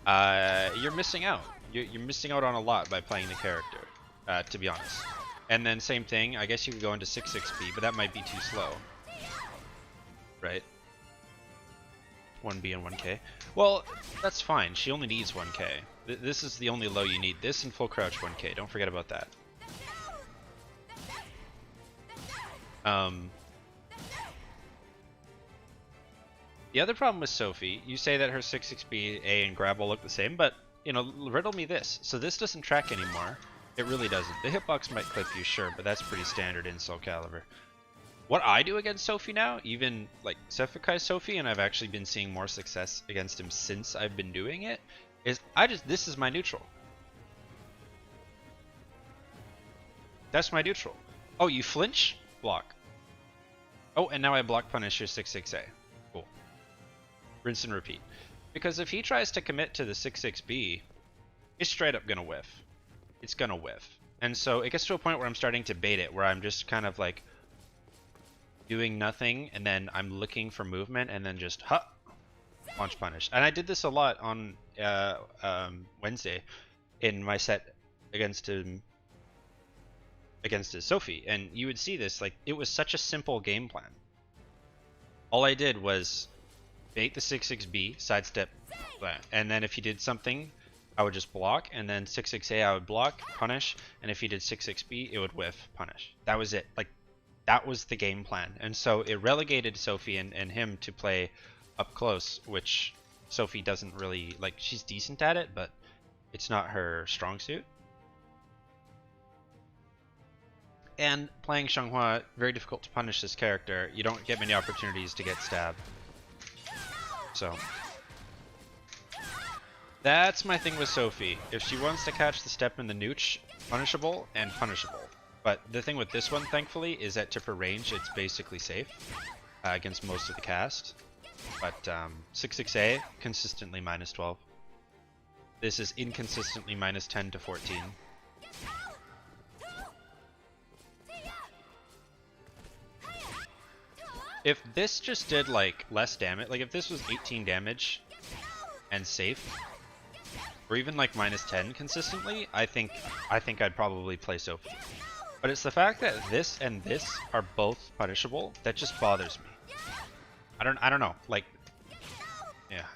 you're missing out. You're missing out on a lot by playing the character, to be honest. And then same thing, I guess you could go into 6-6-B, but that might be too slow. Right? 1B and 1K. Well, that's fine. She only needs 1K. This is the only low you need. This and full crouch 1K. Don't forget about that. The other problem with Sophie, you say that her 6-6B, A, and grab will look the same, but, you know, riddle me this. So this doesn't track anymore. It really doesn't. The hitbox might clip you, sure, but that's pretty standard in Soul Calibur. What I do against Sophie now, even like Sefukai's Sophie, and I've actually been seeing more success against him since I've been doing it, is this is my neutral. That's my neutral. Oh, you flinch? Block. Oh, and now I block punish your 6-6-A. Cool. Rinse and repeat. Because if he tries to commit to the 6-6-B, it's straight up gonna whiff. It's gonna whiff. And so it gets to a point where I'm starting to bait it, where I'm just kind of like doing nothing, and then I'm looking for movement, and then just launch punish. And I did this a lot on Wednesday in my set against his Sophie, and you would see this, like, it was such a simple game plan. All I did was bait the 6-6-B, sidestep, and then if he did something, I would just block, and then 6-6-A I would block, punish, and if he did 6-6-B, it would whiff, punish. That was it. Like, that was the game plan. And so it relegated Sophie and him to play up close, which Sophie doesn't really, like, she's decent at it, but it's not her strong suit. And playing Xianghua, very difficult to punish this character. You don't get many opportunities to get stabbed. So that's my thing with Sophie. If she wants to catch the step in the nooch, punishable and punishable. But the thing with this one, thankfully, is that to her range, it's basically safe against most of the cast. But 6-6-A, consistently -12. This is inconsistently -10 to 14. If this just did, like, less damage, like if this was 18 damage and safe, or even like -10 consistently, I think I'd probably play Sophie. But it's the fact that this and this are both punishable that just bothers me. I don't know. Like, yeah,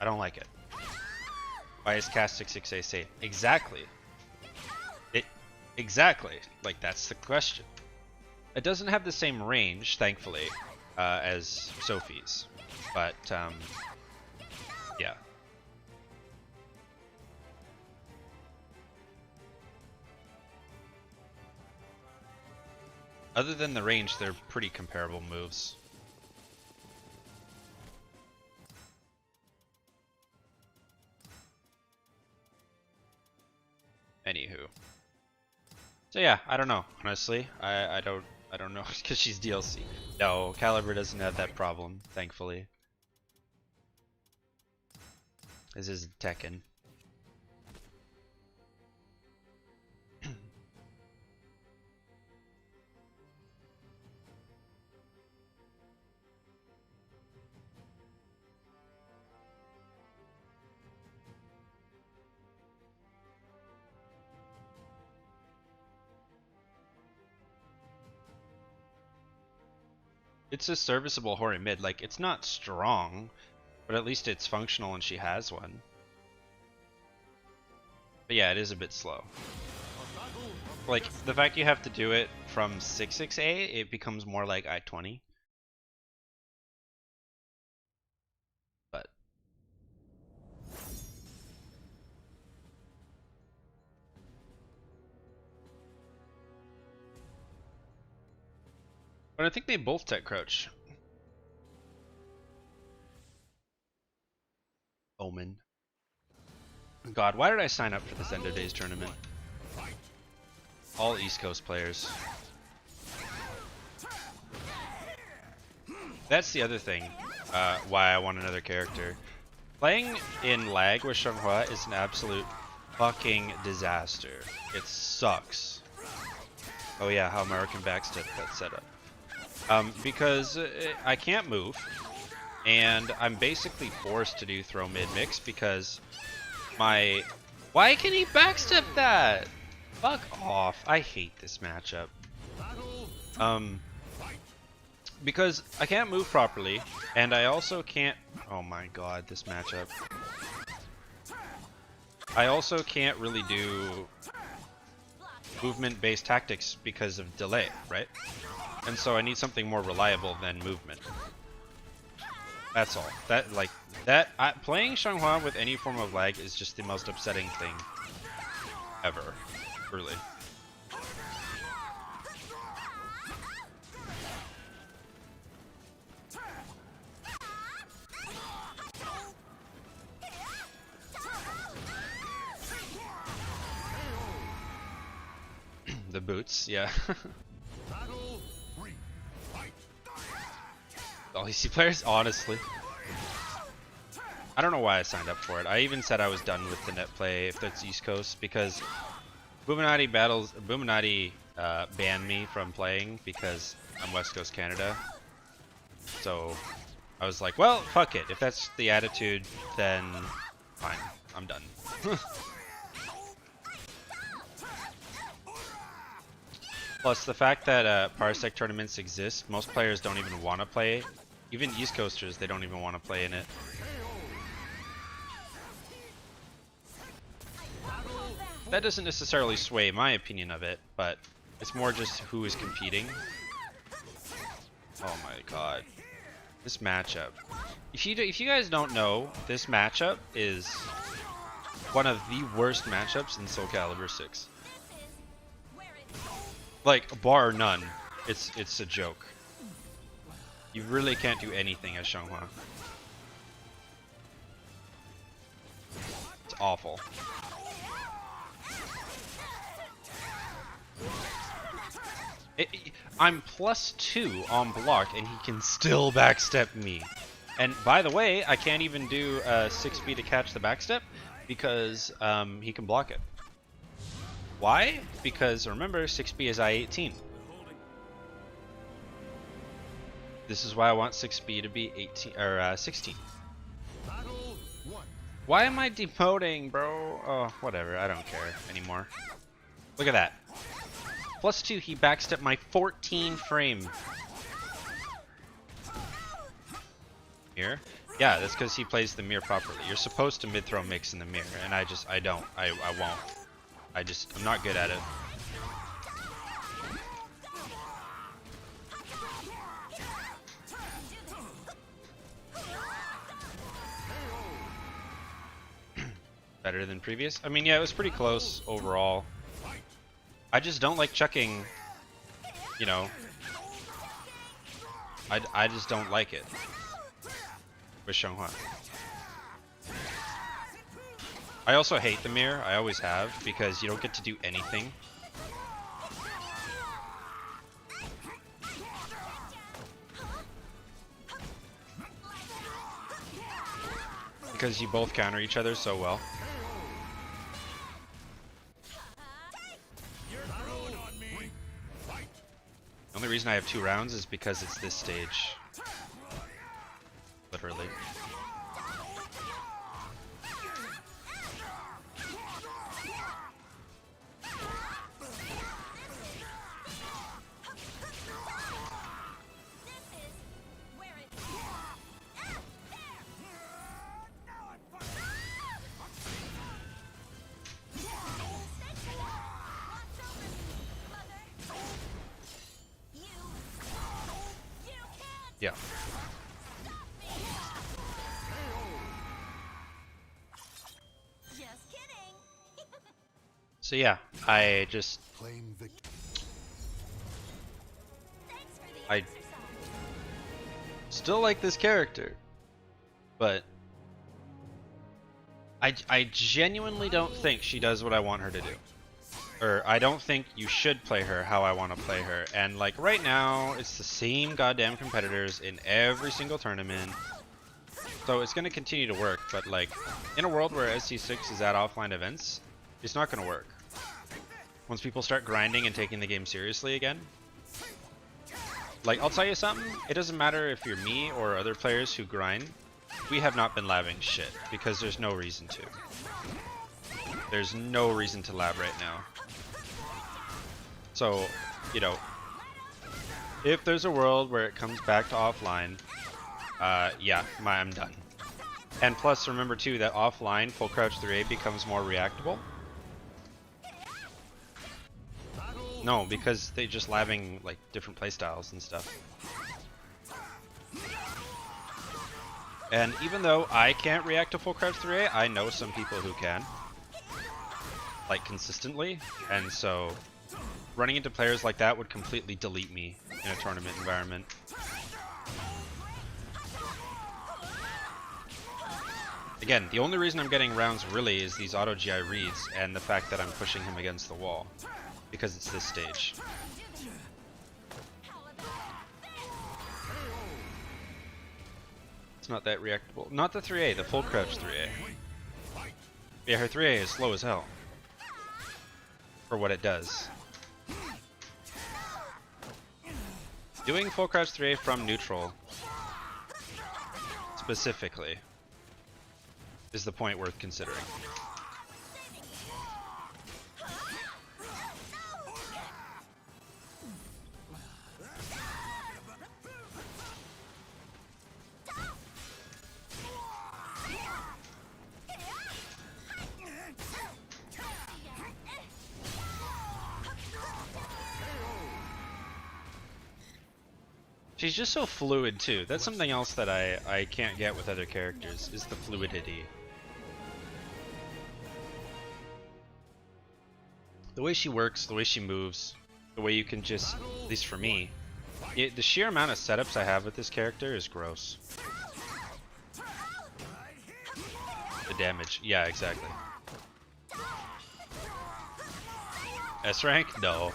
I don't like it. Why is cast 6-6-A safe? Exactly. Exactly. Like, that's the question. It doesn't have the same range, thankfully, as Sophie's, but yeah. Other than the range, they're pretty comparable moves. Anywho. So yeah, I don't know, honestly. I don't know, because she's DLC. No, Calibur doesn't have that problem, thankfully. This is Tekken. It's a serviceable Hori mid. Like, it's not strong, but at least it's functional and she has one. But yeah, it is a bit slow. Like, the fact you have to do it from 66A, it becomes more like I-20. But I think they both tech crouch. Omen. God, why did I sign up for this End of Days tournament? All East Coast players. That's the other thing, why I want another character. Playing in lag with Xianghua is an absolute fucking disaster. It sucks. Oh yeah, how American backstep got set up. Because I can't move, and I'm basically forced to do throw mid mix because my... Why can he backstep that? Fuck off. I hate this matchup. Because I can't move properly, and I also can't... Oh my god, this matchup. I also can't really do movement-based tactics because of delay, right? And so I need something more reliable than movement. That's all. Playing Xianghua with any form of lag is just the most upsetting thing ever. Really. The boots, yeah. All EC players, honestly. I don't know why I signed up for it. I even said I was done with the net play if that's East Coast because Buminati banned me from playing because I'm West Coast Canada. So I was like, well, fuck it. If that's the attitude, then fine. I'm done. Plus, the fact that Parsec tournaments exist, most players don't even want to play. Even East Coasters, they don't even want to play in it. That doesn't necessarily sway my opinion of it, but it's more just who is competing. Oh my god. This matchup. If you guys don't know, this matchup is one of the worst matchups in Soul Calibur 6. Like, bar none. It's a joke. You really can't do anything as Xianghua. It's awful. I'm +2 on block and he can still backstep me. And by the way, I can't even do 6B to catch the backstep because he can block it. Why? Because remember, 6B is I-18. This is why I want 6B to be 18 or 16. Why am I demoting, bro? Oh, whatever. I don't care anymore. Look at that. +2, he backstepped my 14 frame. Here? Yeah, that's because he plays the mirror properly. You're supposed to mid-throw mix in the mirror, and I don't. I won't. I'm not good at it. Better than previous? I mean, yeah, it was pretty close overall. I just don't like chucking, you know. I just don't like it with Xianghua. I also hate the mirror, I always have, because you don't get to do anything. Because you both counter each other so well. The only reason I have 2 rounds is because it's this stage. Literally. Yeah. Just kidding. So yeah, I just Claim victory. Thanks for the I exercise. still like this character, but I genuinely don't think she does what I want her to do. Or I don't think you should play her how I want to play her. And like right now, it's the same goddamn competitors in every single tournament. So it's going to continue to work, but like in a world where SC6 is at offline events, it's not going to work. Once people start grinding and taking the game seriously again. Like I'll tell you something, it doesn't matter if you're me or other players who grind. We have not been labbing shit because there's no reason to. There's no reason to lab right now. So, you know, if there's a world where it comes back to offline, yeah, I'm done. And plus, remember too that offline full crouch 3A becomes more reactable. No, because they just labbing like different playstyles and stuff. And even though I can't react to full crouch 3A, I know some people who can. Like consistently, and so running into players like that would completely delete me in a tournament environment. Again, the only reason I'm getting rounds really is these auto GI reads and the fact that I'm pushing him against the wall. Because it's this stage. It's not that reactable. Not the 3A, the full crouch 3A. Yeah, her 3A is slow as hell. For what it does. Doing full crouch 3A from neutral, specifically, is the point worth considering. She's just so fluid too. That's something else that I can't get with other characters, is the fluidity. The way she works, the way she moves, the way you can just, at least for me, the sheer amount of setups I have with this character is gross. The damage, yeah, exactly. S rank? No.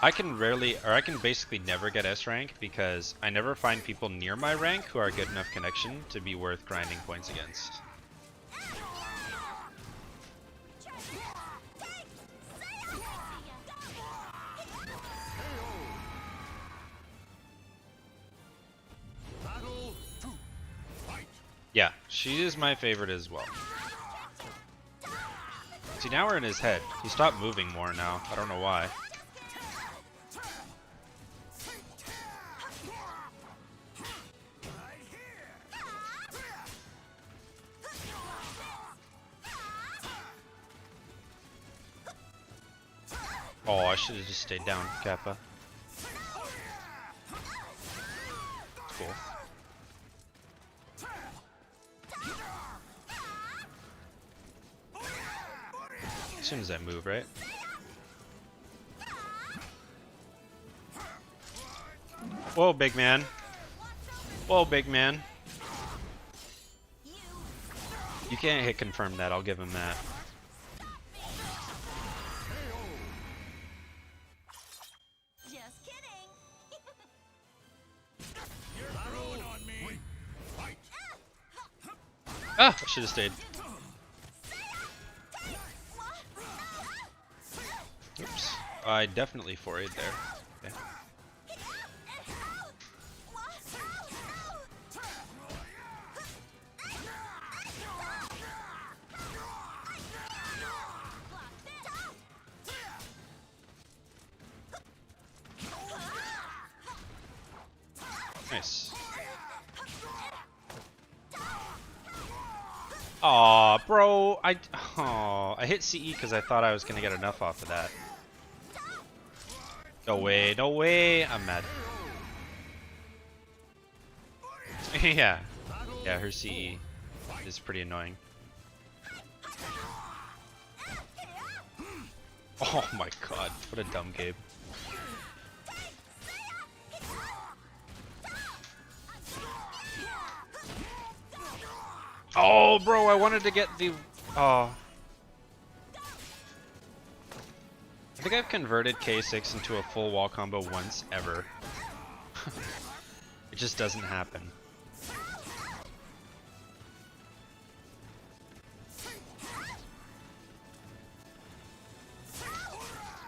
I can rarely, or I can basically never get S rank because I never find people near my rank who are good enough connection to be worth grinding points against. Yeah, she is my favorite as well. See, now we're in his head. He stopped moving more now. I don't know why. Oh, I should have just stayed down, Kappa. Cool. As soon as I move, right? Whoa, big man. Whoa, big man. You can't hit confirm that, I'll give him that. Just kidding. Ah, I should have stayed. Oops. I definitely 4-8'd there. Okay. Nice. Aw, bro, I hit CE because I thought I was gonna get enough off of that. No way, no way! I'm mad. Yeah. Yeah, her CE is pretty annoying. Oh my god, what a dumb game. Oh, bro, I wanted to get the... Oh. I think I've converted K6 into a full wall combo once ever. It just doesn't happen.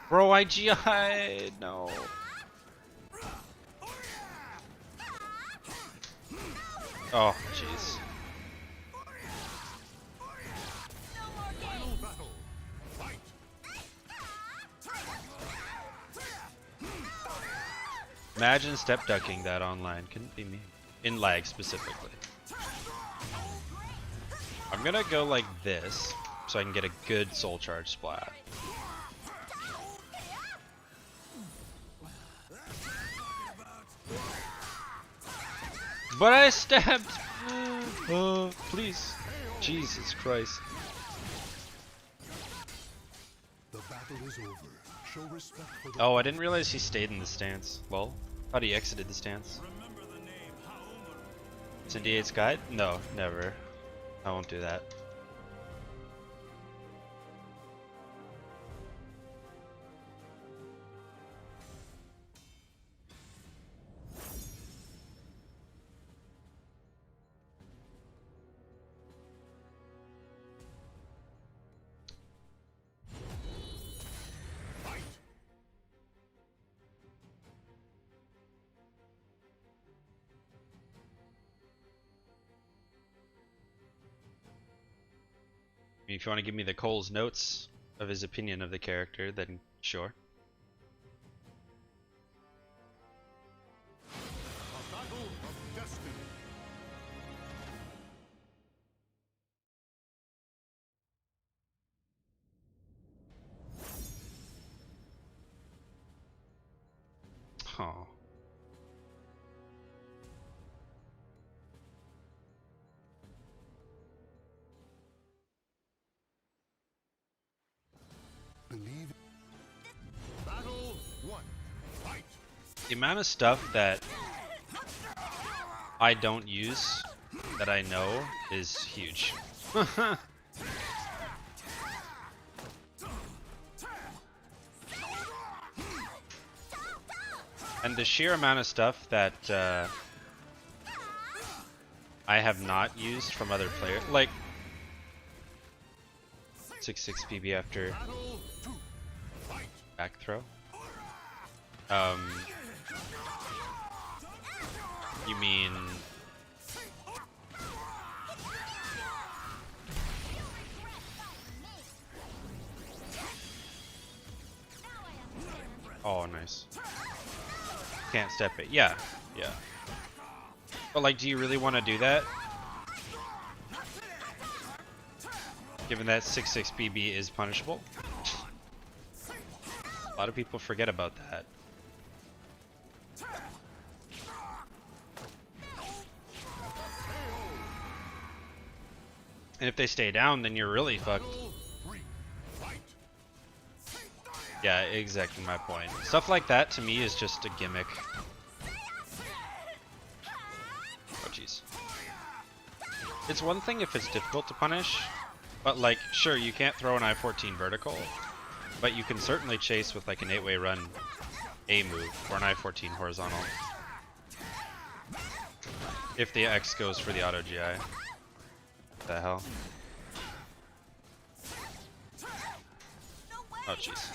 Bro, IGI! No. Oh, jeez. Imagine step ducking that online. Couldn't be me. In lag specifically. I'm gonna go like this so I can get a good soul charge splat. But I stabbed! Oh, please. Jesus Christ. The battle is over. Show respect for the Oh, I didn't realize he stayed in the stance. Well, thought he exited the stance. Incendiate's guide? No, never. I won't do that. I mean, if you want to give me the Cole's notes of his opinion of the character, then sure. A battle of destiny. Oh. Believe. Battle 1. Fight. The amount of stuff that I don't use that I know is huge. And the sheer amount of stuff that I have not used from other players, like 6-6 PB after Battle 2. Fight. back throw. You mean oh, nice. Can't step it. Yeah, yeah. But like, do you really want to do that? Given that 6-6 BB is punishable? A lot of people forget about that. And if they stay down, then you're really fucked. Battle 3. Fight. Yeah, exactly my point. Stuff like that to me is just a gimmick. Oh jeez. It's one thing if it's difficult to punish, but like, sure, you can't throw an I-14 vertical, but you can certainly chase with like an 8-way run A move or an I-14 horizontal. If the X goes for the auto GI. What the hell? Oh jeez.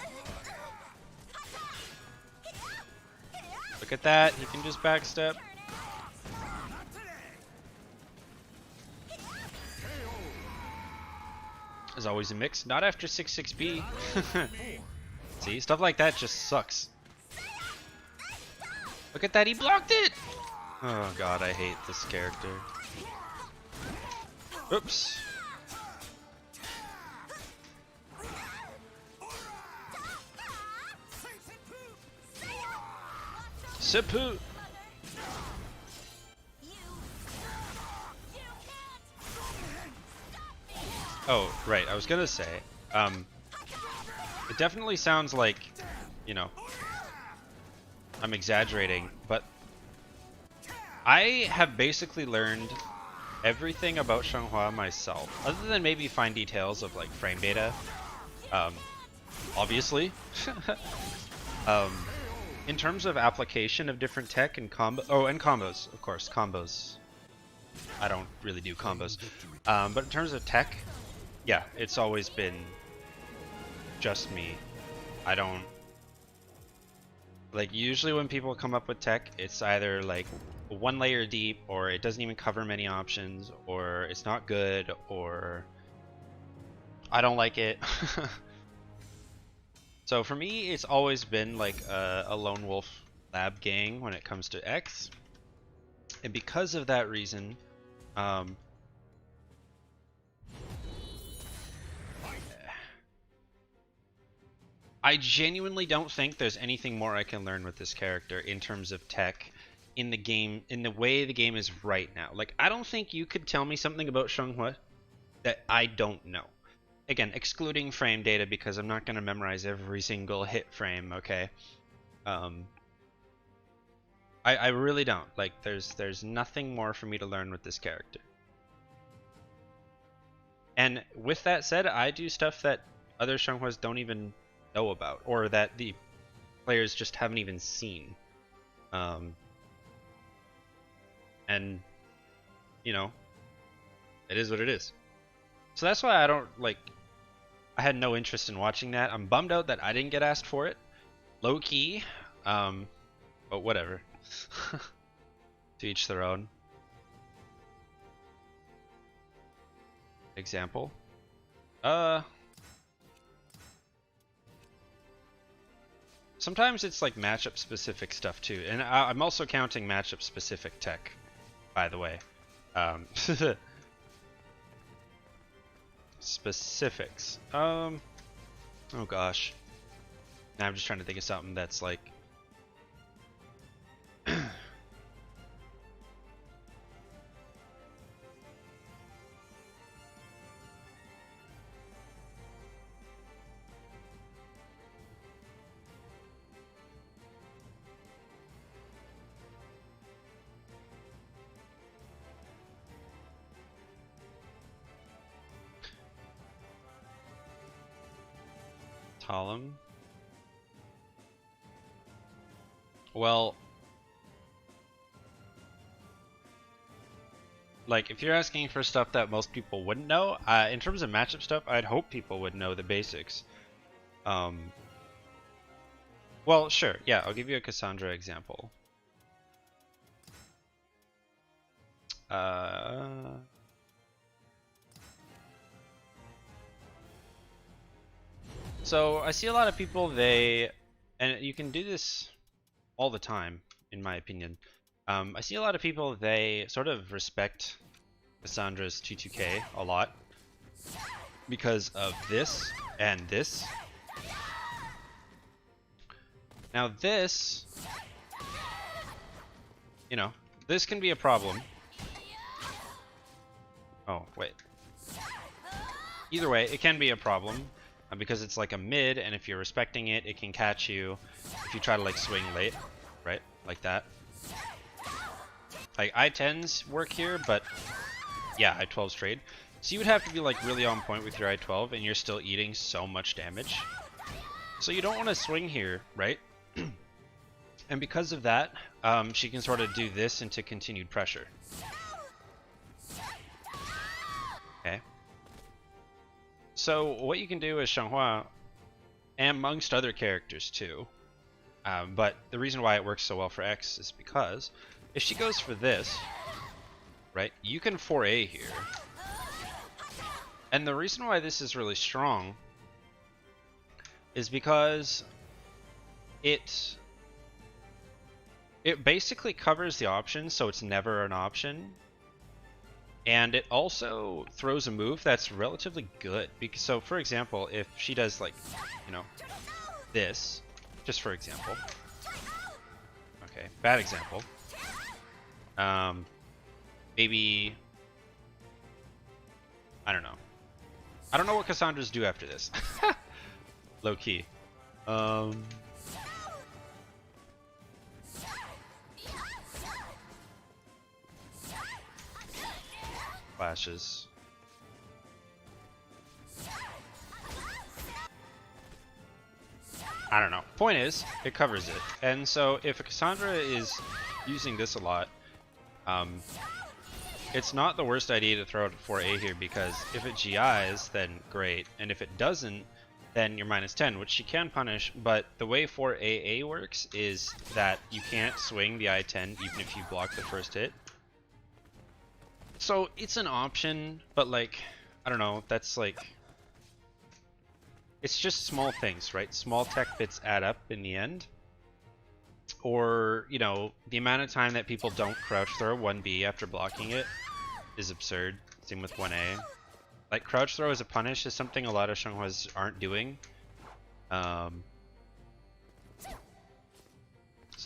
Look at that, he can just backstep. There's always a mix, not after 6-6B. See, stuff like that just sucks. Look at that, he blocked it! Oh god, I hate this character. Oops. Seppu! Oh, right. I was gonna say, it definitely sounds like, you know, I'm exaggerating, but I have basically learned everything about Xianghua myself, other than maybe fine details of like frame data. Um, obviously. um, in terms of application of different tech and and combos, of course, combos. I don't really do combos. But in terms of tech, yeah, it's always been just me. I don't like usually when people come up with tech, it's either like one layer deep, or it doesn't even cover many options, or it's not good, or I don't like it. So for me, it's always been like a lone wolf lab gang when it comes to X, and because of that reason, um, I genuinely don't think there's anything more I can learn with this character in terms of tech in the game, in the way the game is right now. Like, I don't think you could tell me something about Xianghua that I don't know. Again, excluding frame data because I'm not going to memorize every single hit frame, okay? I really don't. Like, there's nothing more for me to learn with this character. And with that said, I do stuff that other Xianghuas don't even know about, or that the players just haven't even seen. And, you know, it is what it is. So that's why I don't, like, I had no interest in watching that. I'm bummed out that I didn't get asked for it. Low key, but whatever. To each their own. Example. Sometimes it's like matchup specific stuff too, and I'm also counting matchup specific tech, by the way. Specifics. Oh gosh. Now I'm just trying to think of something that's like. Talum. Well, like if you're asking for stuff that most people wouldn't know, in terms of matchup stuff, I'd hope people would know the basics. Well, sure, yeah, I'll give you a Cassandra example. So I see a lot of people, and you can do this all the time, in my opinion. I see a lot of people, they sort of respect Cassandra's 22k a lot because of this and this. Now this, you know, this can be a problem. Oh, wait. Either way, it can be a problem because it's like a mid, and if you're respecting it, it can catch you if you try to like swing late, right? Like that. Like I-10s work here, but yeah, I-12s trade. So you would have to be like really on point with your I-12, and you're still eating so much damage. So you don't want to swing here, right? And because of that, she can sort of do this into continued pressure. Okay. So what you can do is Xianghua, and amongst other characters too, but the reason why it works so well for X is because if she goes for this, right, you can 4A here. And the reason why this is really strong is because it basically covers the option, so it's never an option. And it also throws a move that's relatively good. Because, so for example, if she does like, you know, this, just for example. Okay, bad example. Maybe, I don't know. I don't know what Cassandra's do after this. Low key. Flashes. I don't know. Point is, it covers it. And so if a Cassandra is using this a lot, it's not the worst idea to throw it at 4A here, because if it GIs, then great. And if it doesn't, then you're -10, which she can punish. But the way 4AA works is that you can't swing the I-10 even if you block the first hit. So it's an option, but like, I don't know, that's like... It's just small things, right? Small tech bits add up in the end. Or, you know, the amount of time that people don't crouch throw 1B after blocking it is absurd. Same with 1A. Like, crouch throw as a punish is something a lot of Shenghuas aren't doing. So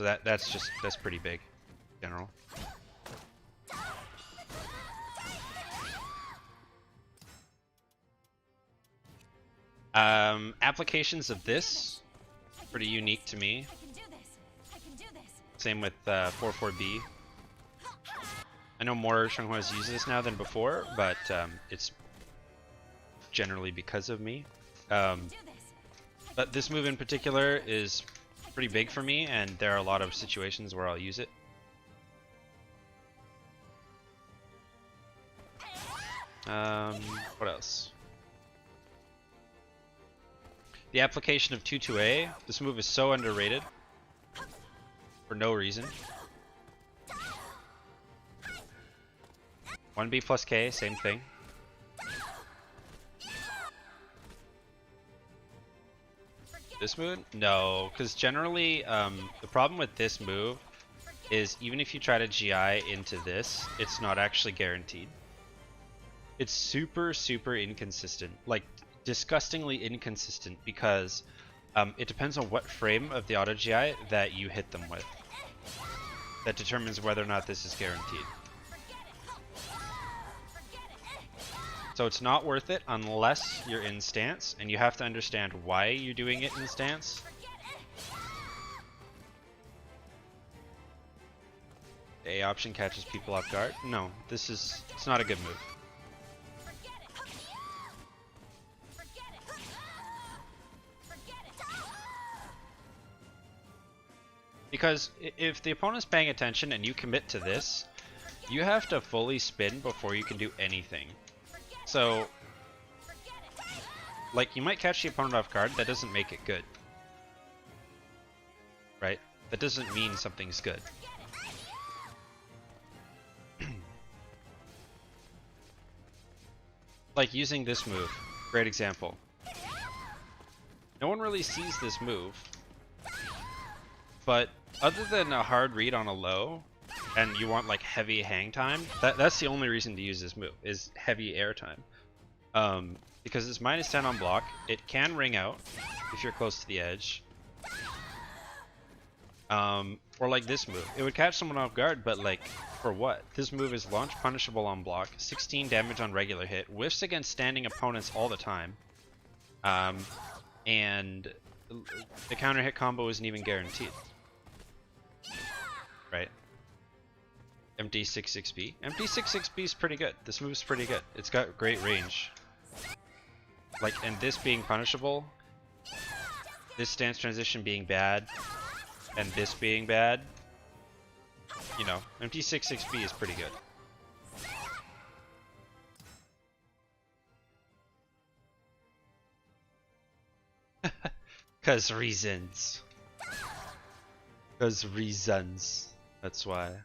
that's pretty big in general. Applications of this, pretty unique to me. Same with 4-4B. I know more Shenghuas use this now than before, but it's generally because of me. But this move in particular is pretty big for me, and there are a lot of situations where I'll use it. What else? The application of 2-2A. This move is so underrated for no reason. 1B plus K, same thing. This move? No, because generally the problem with this move is even if you try to GI into this, it's not actually guaranteed. It's super inconsistent, like disgustingly inconsistent, because it depends on what frame of the auto GI that you hit them with. That determines whether or not this is guaranteed. So it's not worth it unless you're in stance, and you have to understand why you're doing it in stance. The A option catches people off guard. No, it's not a good move. Because if the opponent's paying attention and you commit to this, you have to fully spin before you can do anything. So, like, you might catch the opponent off guard, that doesn't make it good. Right? That doesn't mean something's good. Like using this move, great example. No one really sees this move, but other than a hard read on a low, and you want like heavy hang time, that's the only reason to use this move, is heavy air time. Because it's -10 on block, it can ring out if you're close to the edge. Or like this move, it would catch someone off guard, but like, for what? This move is launch punishable on block, 16 damage on regular hit, whiffs against standing opponents all the time, and the counter hit combo isn't even guaranteed. Right? Empty 6-6B. Empty 6-6B is pretty good. This move's pretty good. It's got great range. Like, and this being punishable, this stance transition being bad, and this being bad, you know, empty 6-6B is pretty good. Cause reasons. Cause reasons. That's why.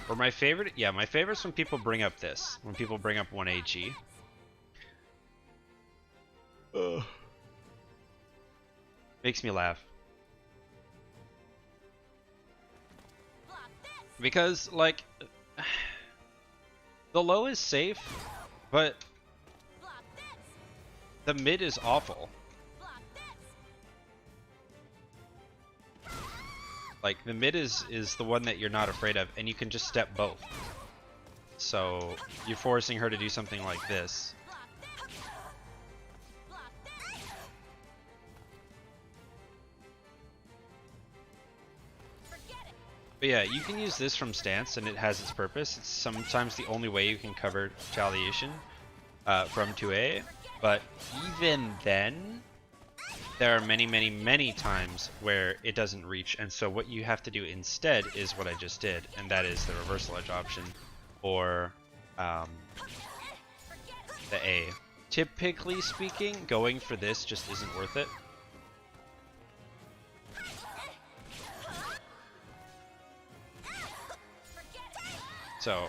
Or my favorite, yeah, my favorite's when people bring up this. When people bring up 1AG. Makes me laugh. Because, like, the low is safe, but the mid is awful. Like, the mid is the one that you're not afraid of, and you can just step both. So you're forcing her to do something like this. But yeah, you can use this from stance and it has its purpose. It's sometimes the only way you can cover retaliation from 2A. But even then, there are many, many, many times where it doesn't reach. And so what you have to do instead is what I just did. And that is the reversal edge option or the A. Typically speaking, going for this just isn't worth it. So,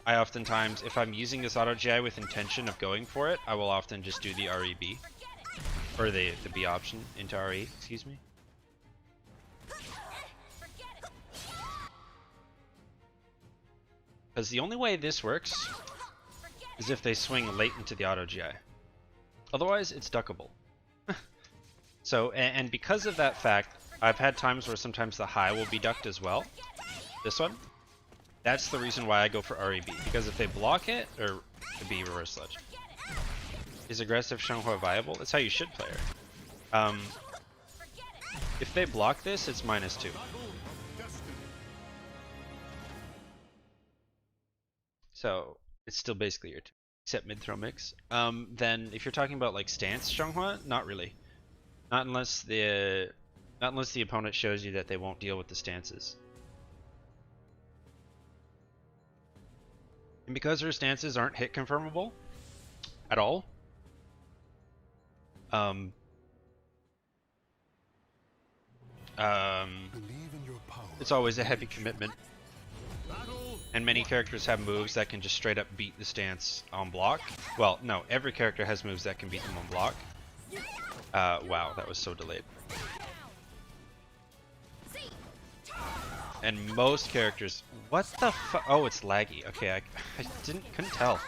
I oftentimes, if I'm using this auto GI with intention of going for it, I will often just do the REB. Or the B option into RE, excuse me. Because the only way this works is if they swing late into the auto GI. Otherwise, it's duckable. So, and because of that fact, I've had times where sometimes the high will be ducked as well. This one. That's the reason why I go for REB. Because if they block it, or the B reverse sledge. Is aggressive Xianghua viable? That's how you should play her. If they block this, it's -2. So it's still basically your turn, except mid throw mix. Then if you're talking about like stance Xianghua, not really. Not unless the opponent shows you that they won't deal with the stances. And because her stances aren't hit confirmable at all, it's always a heavy commitment. And many characters have moves that can just straight up beat the stance on block. Well, no, every character has moves that can beat them on block. Wow, that was so delayed. And most characters, what the fu- oh, it's laggy. Okay, I couldn't tell.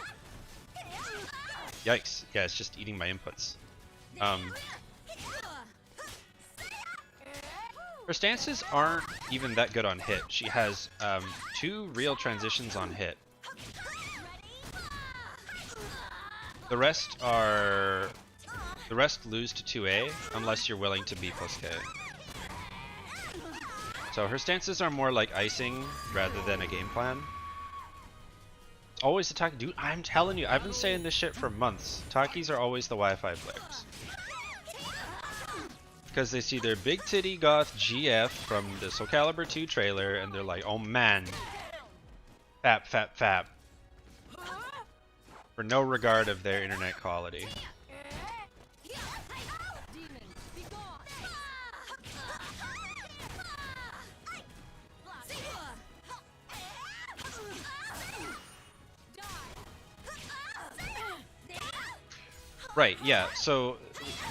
Yikes. Yeah, it's just eating my inputs. Her stances aren't even that good on hit. She has 2 real transitions on hit. The rest lose to 2A unless you're willing to B plus K. So her stances are more like icing rather than a game plan. Always attack, dude. I'm telling you, I've been saying this shit for months. Takis are always the Wi-Fi players. Because they see their big titty goth GF from the Soul Calibur 2 trailer and they're like, oh man. Fap, fap, fap. For no regard of their internet quality. Right, yeah, so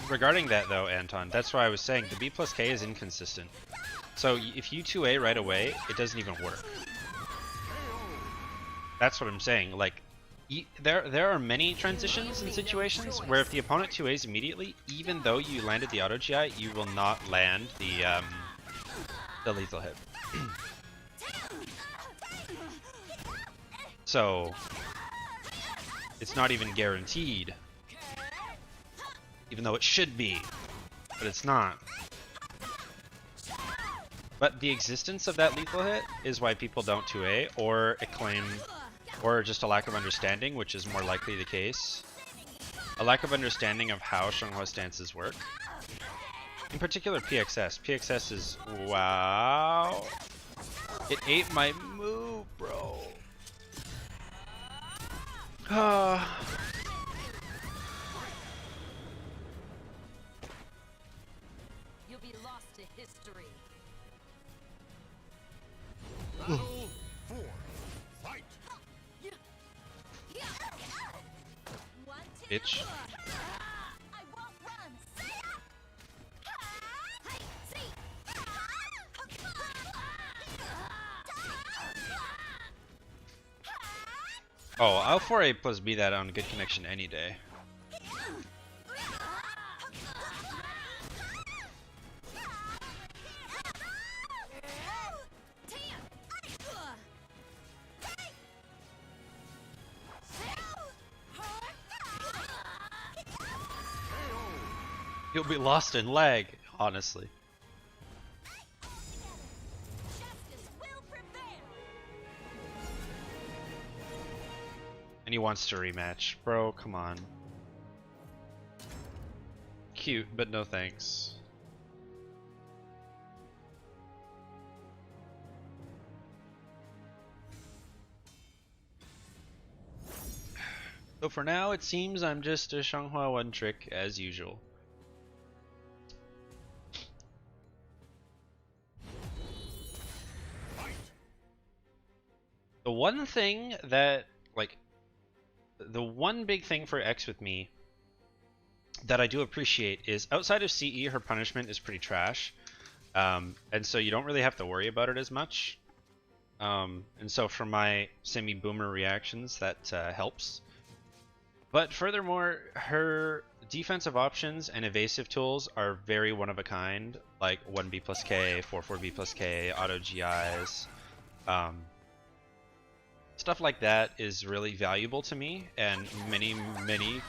regarding that though, Anton, that's why I was saying the B plus K is inconsistent. So if you 2A right away, it doesn't even work. That's what I'm saying, like, there are many transitions and situations where if the opponent 2As immediately, even though you landed the auto GI, you will not land the lethal hit. So, it's not even guaranteed. Even though it should be, but it's not. But the existence of that lethal hit is why people don't 2A, or a claim, or just a lack of understanding, which is more likely the case. A lack of understanding of how Xianghua stances work. In particular PXS. PXS is, wow. It ate my move, bro. Battle 4. Fight. Bitch. Oh, I'll 4A plus B that on good connection any day. You'll be lost in lag, honestly. Justice will prevail. And he wants to rematch. Bro, come on. Cute, but no thanks. So for now, it seems I'm just a Xianghua one trick as usual. The one thing that, like, the one big thing for X with me that I do appreciate is outside of CE, her punishment is pretty trash. And so you don't really have to worry about it as much. And so for my semi-boomer reactions, that helps. But furthermore, her defensive options and evasive tools are very one of a kind, like 1B plus K, 4-4B plus K, auto GIs. Stuff like that is really valuable to me, and many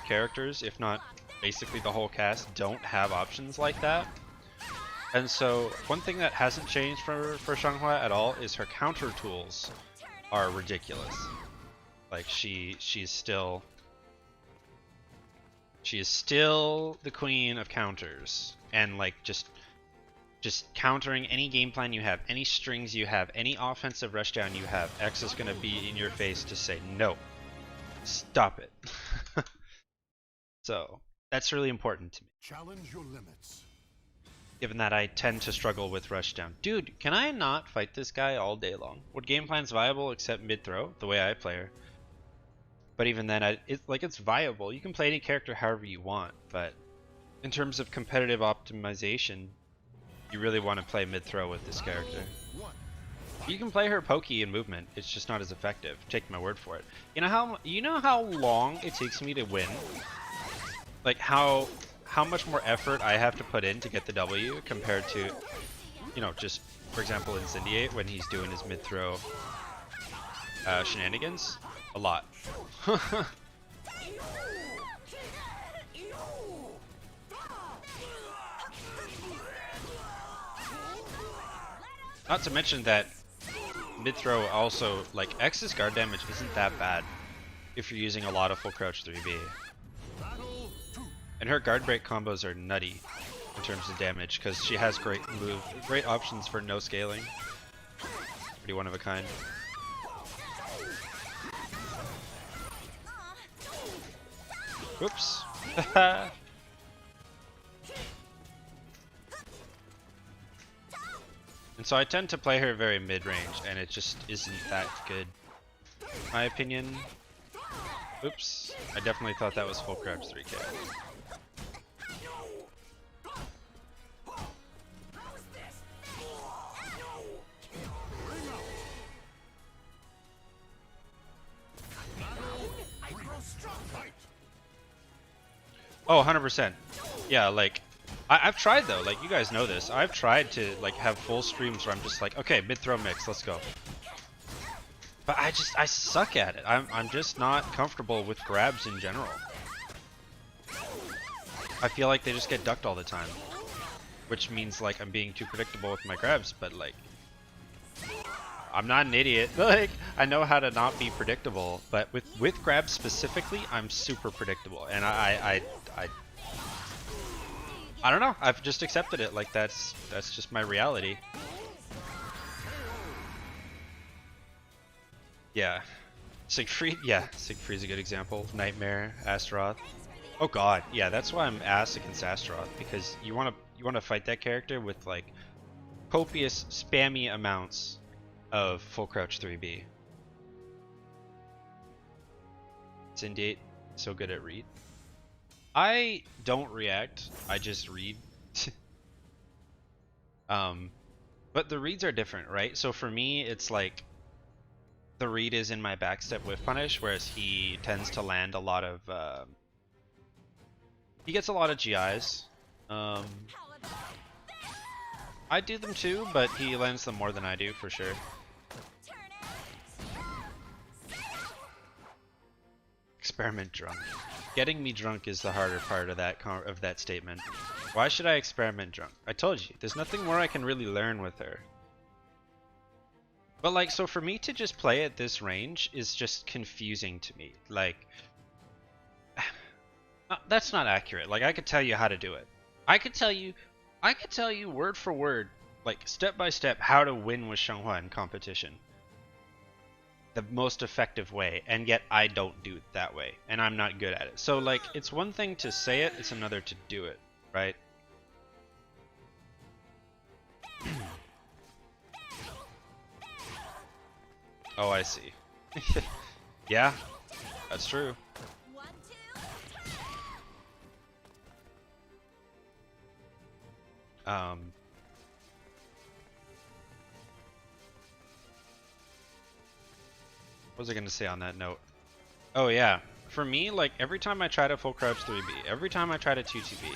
characters, if not basically the whole cast, don't have options like that. And so one thing that hasn't changed for Xianghua at all is her counter tools are ridiculous. Like she is still the queen of counters, and like just countering any game plan you have, any strings you have, any offensive rushdown you have, X is going to be in your face to say no, stop it. So that's really important to me. Challenge your limits. Given that I tend to struggle with rushdown. Dude, can I not fight this guy all day long? What game plan's viable except mid-throw, the way I play her? But even then, it's viable. You can play any character however you want, but in terms of competitive optimization, you really want to play mid-throw with this character. You can play her pokey in movement, it's just not as effective. Take my word for it. You know how long it takes me to win? Like how much more effort I have to put in to get the W compared to, you know, just for example Incendiate when he's doing his mid-throw shenanigans? A lot. Not to mention that mid-throw also, like, X's guard damage isn't that bad if you're using a lot of full crouch 3B. And her guard break combos are nutty in terms of damage because she has great options for no scaling. Pretty one of a kind. Whoops. And so I tend to play her very mid-range, and it just isn't that good, in my opinion. Oops. I definitely thought that was full crouch 3K. Oh, 100%. Yeah, like, I've tried though, like, you guys know this. I've tried to, like, have full streams where I'm just like, okay, mid-throw mix, let's go. But I suck at it. I'm just not comfortable with grabs in general. I feel like they just get ducked all the time. Which means, like, I'm being too predictable with my grabs, but, like, I'm not an idiot. Like, I know how to not be predictable, but with grabs specifically, I'm super predictable, and I don't know. I've just accepted it. Like that's just my reality. Yeah, Siegfried. Yeah, Siegfried's a good example. Nightmare, Astaroth. Oh god, yeah. That's why I'm ass against Astaroth, because you wanna fight that character with like copious spammy amounts of full crouch 3B. Incendiate, so good at read. I don't react, I just read. But the reads are different, right? So for me, it's like the read is in my backstep whiff punish, whereas he tends to land a lot of he gets a lot of GIs. I do them too, but he lands them more than I do for sure. Experiment drunk. Getting me drunk is the harder part of that statement. Why should I experiment drunk? I told you, there's nothing more I can really learn with her. But like, so for me to just play at this range is just confusing to me. Like, that's not accurate. Like, I could tell you how to do it. I could tell you word for word, like step by step, how to win with Shenghua in competition. The most effective way, and yet I don't do it that way, and I'm not good at it. So like, it's one thing to say it, it's another to do it, right? Oh, I see. Yeah, that's true. 1, 2. What was I gonna say on that note? Oh yeah, for me, like every time I try to full crouch 3B, every time I try to 2TB,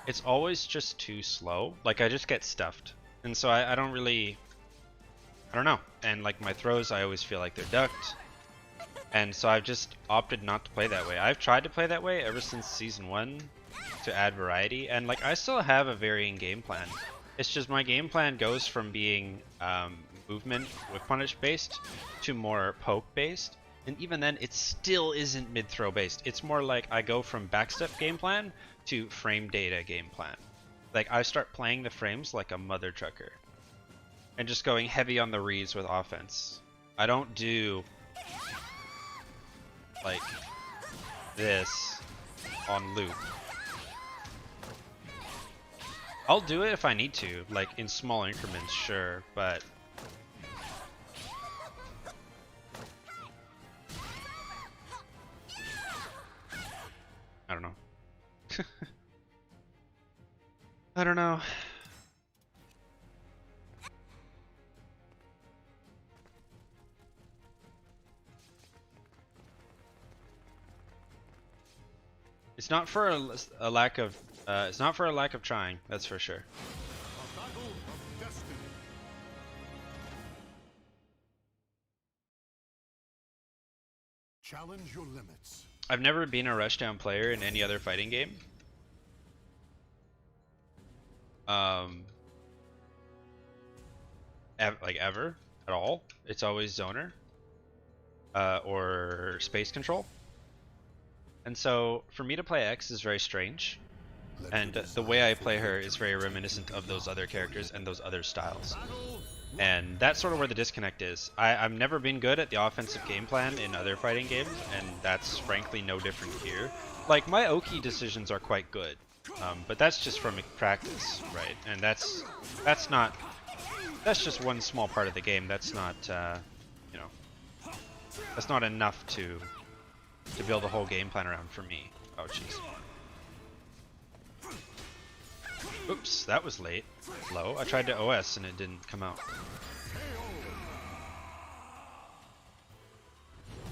it's always just too slow. Like I just get stuffed, and so I don't really, I don't know. And like my throws, I always feel like they're ducked, and so I've just opted not to play that way. I've tried to play that way ever since season 1 to add variety, and like I still have a varying game plan. It's just my game plan goes from being movement with punish based to more poke based, and even then it still isn't mid throw based. It's more like I go from backstep game plan to frame data game plan. Like I start playing the frames like a mother trucker and just going heavy on the reads with offense. I don't do like this on loop. I'll do it if I need to, like in small increments, sure, but I don't know. I don't know. It's not for a lack of it's not for a lack of trying, that's for sure. A battle of destiny. Challenge your limits. I've never been a rushdown player in any other fighting game. Like ever at all. It's always zoner or space control. And so for me to play X is very strange. And the way I play her is very reminiscent of those other characters and those other styles. And that's sort of where the disconnect is. I've never been good at the offensive game plan in other fighting games, and that's frankly no different here. Like, my Oki decisions are quite good, but that's just from practice, right? And that's just one small part of the game. That's not, you know, that's not enough to build a whole game plan around for me. Oh, jeez. Oops, that was late. Low. I tried to OS and it didn't come out.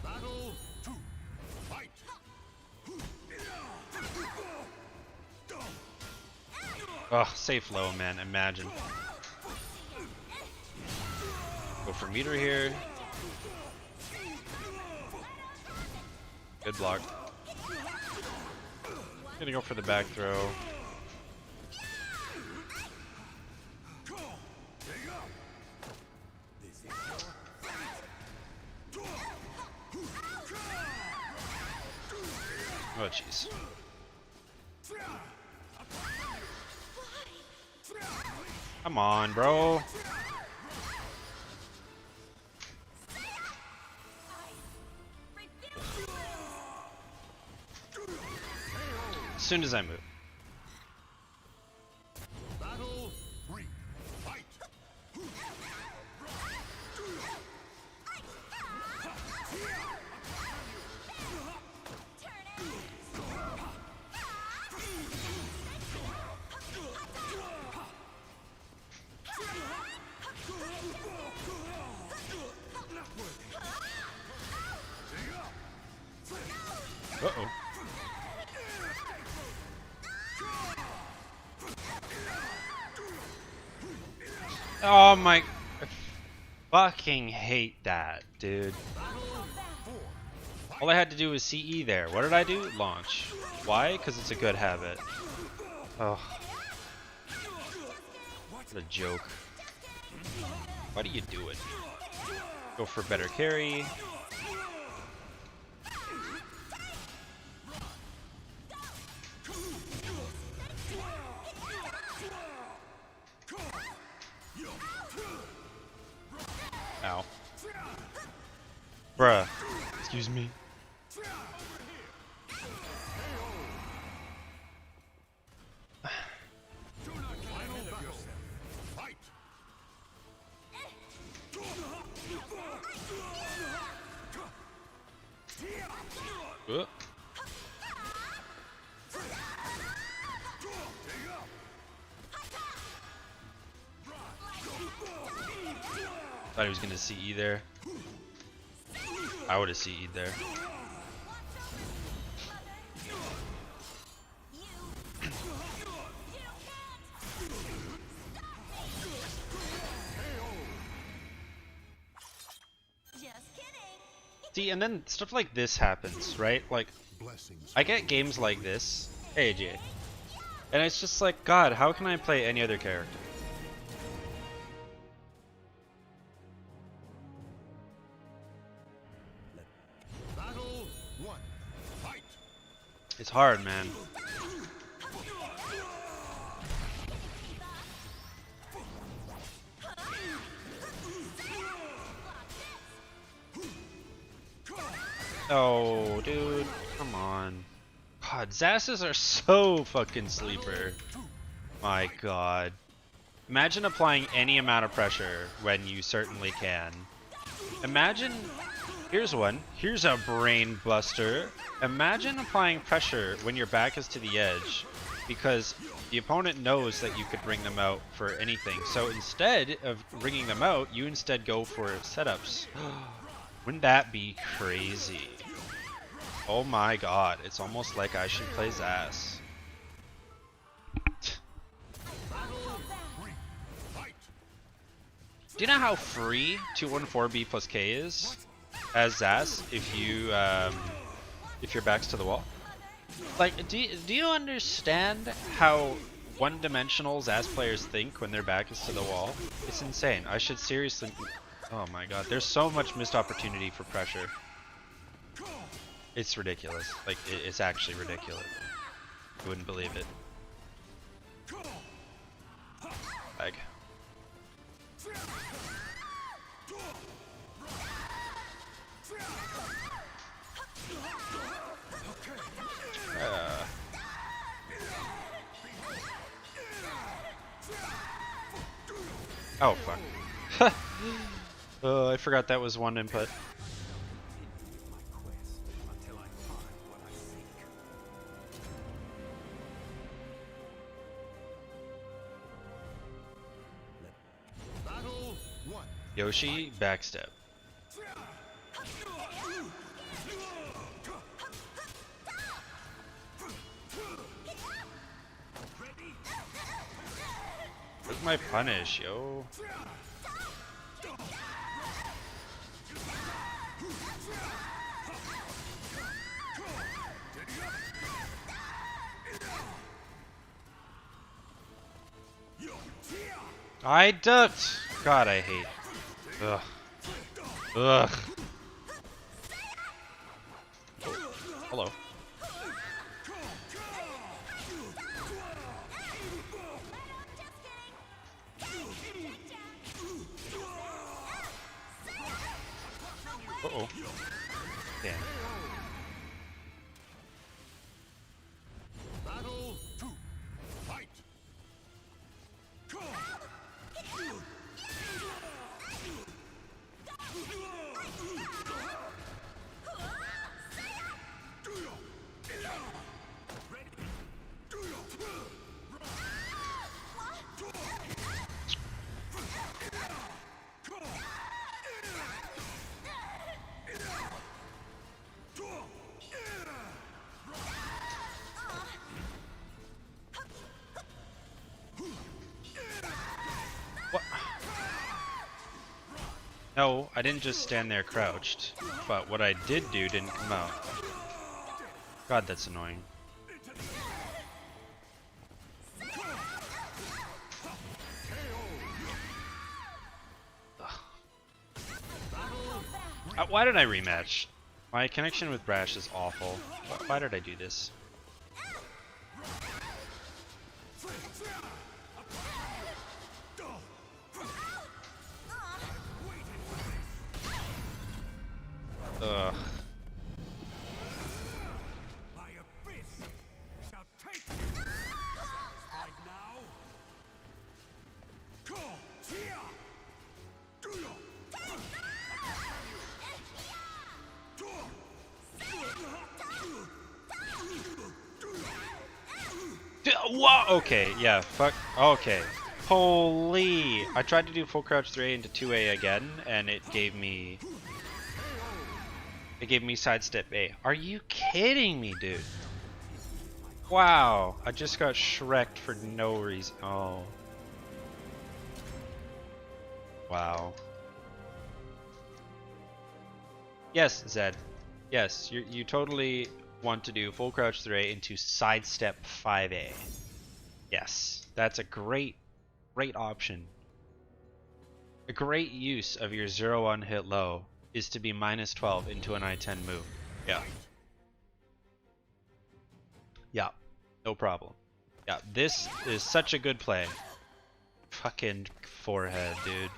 Battle 2. Fight. Oh, safe low, man. Imagine. Go for meter here. Good block. Gonna go for the back throw. Oh, jeez. Come on, bro. As soon as I move. Battle 3. Fight. Uh-oh. Oh my... I fucking hate that, dude. All I had to do was CE there. What did I do? Launch. Why? Because it's a good habit. Oh. What a joke. Why do you do it? Go for better carry. Ow. Bruh. Excuse me. Thought he was gonna CE there. I would have CE'd there. See, and then stuff like this happens, right? Like, I get games like this. Hey, AJ. And it's just like, God, how can I play any other character? Battle 1. Fight. It's hard, man. Oh, dude, come on. God, Zasses are so fucking sleeper. My God. Imagine applying any amount of pressure when you certainly can. Imagine, here's one, here's a brain buster. Imagine applying pressure when your back is to the edge because the opponent knows that you could bring them out for anything. So instead of bringing them out, you instead go for setups. Wouldn't that be crazy? Oh my God, it's almost like I should play Zas. Do you know how free 214B plus K is as Zas if your back's to the wall? Like, do you understand how one-dimensional Zas players think when their back is to the wall? It's insane. I should seriously. Oh my God, there's so much missed opportunity for pressure. It's ridiculous. Like, it's actually ridiculous. You wouldn't believe it. Like. Oh, fuck. Oh, I forgot that was one input. Yoshi, backstep. Where's my punish, yo? I ducked! God, I hate. Ugh. Ugh. Oh, hello. Uh-oh. Damn. Battle 2. Fight. What? No, I didn't just stand there crouched, but what I did do didn't come out. God, that's annoying. Why did I rematch? My connection with Brash is awful. Why did I do this? Ugh. My abyss shall take you. Satisfied now? Go, Tia! Do you? Whoa! Okay, yeah, fuck. Okay. Holy! I tried to do full crouch 3A into 2A again, and it gave me... It gave me sidestep A. Are you kidding me, dude? Wow, I just got Shrek'd for no reason. Oh. Wow. Yes, Zedd. Yes, you totally want to do full crouch 3A into sidestep 5A. Yes, that's a great option. A great use of your 0-1 hit low is to be -12 into an I-10 move. Yeah. Yeah, no problem. Yeah, this is such a good play. Fucking forehead, dude.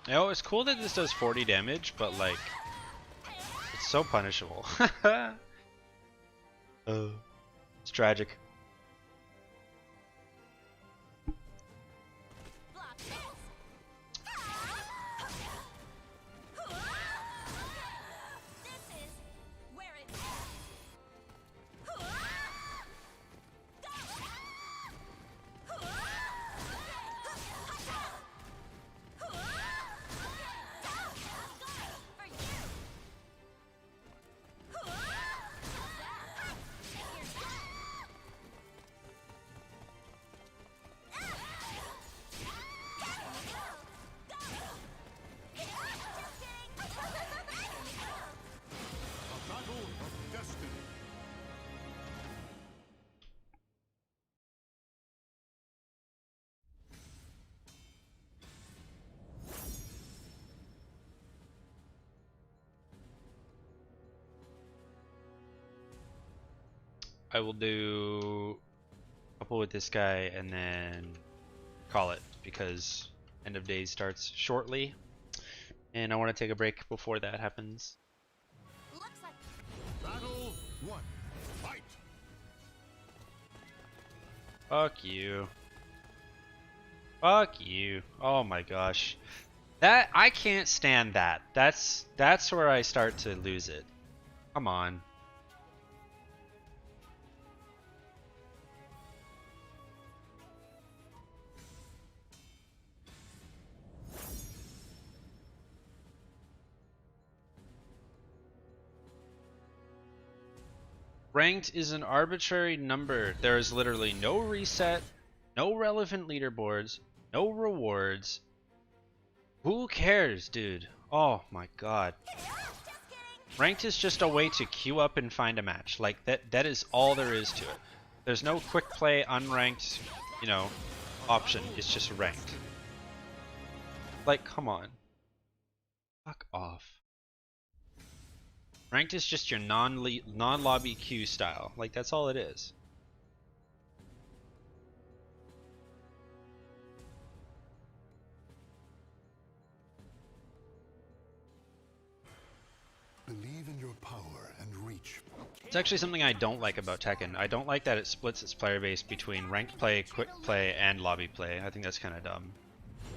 You know, it's cool that this does 40 damage, but like, it's so punishable. It's tragic. I will do a couple with this guy and then call it because end of days starts shortly and I want to take a break before that happens. Battle 1. Fight. Fuck you. Fuck you. Oh my gosh. That I can't stand that. That's where I start to lose it. Come on. Ranked is an arbitrary number. There is literally no reset, no relevant leaderboards, no rewards. Who cares, dude? Oh my god. Ranked is just a way to queue up and find a match. Like that is all there is to it. There's no quick play, unranked, you know, option. It's just ranked. Like, come on. Fuck off. Ranked is just your non-lobby queue style. Like, that's all it is. Believe in your power and reach. It's actually something I don't like about Tekken. I don't like that it splits its player base between ranked play, quick play, and lobby play. I think that's kind of dumb.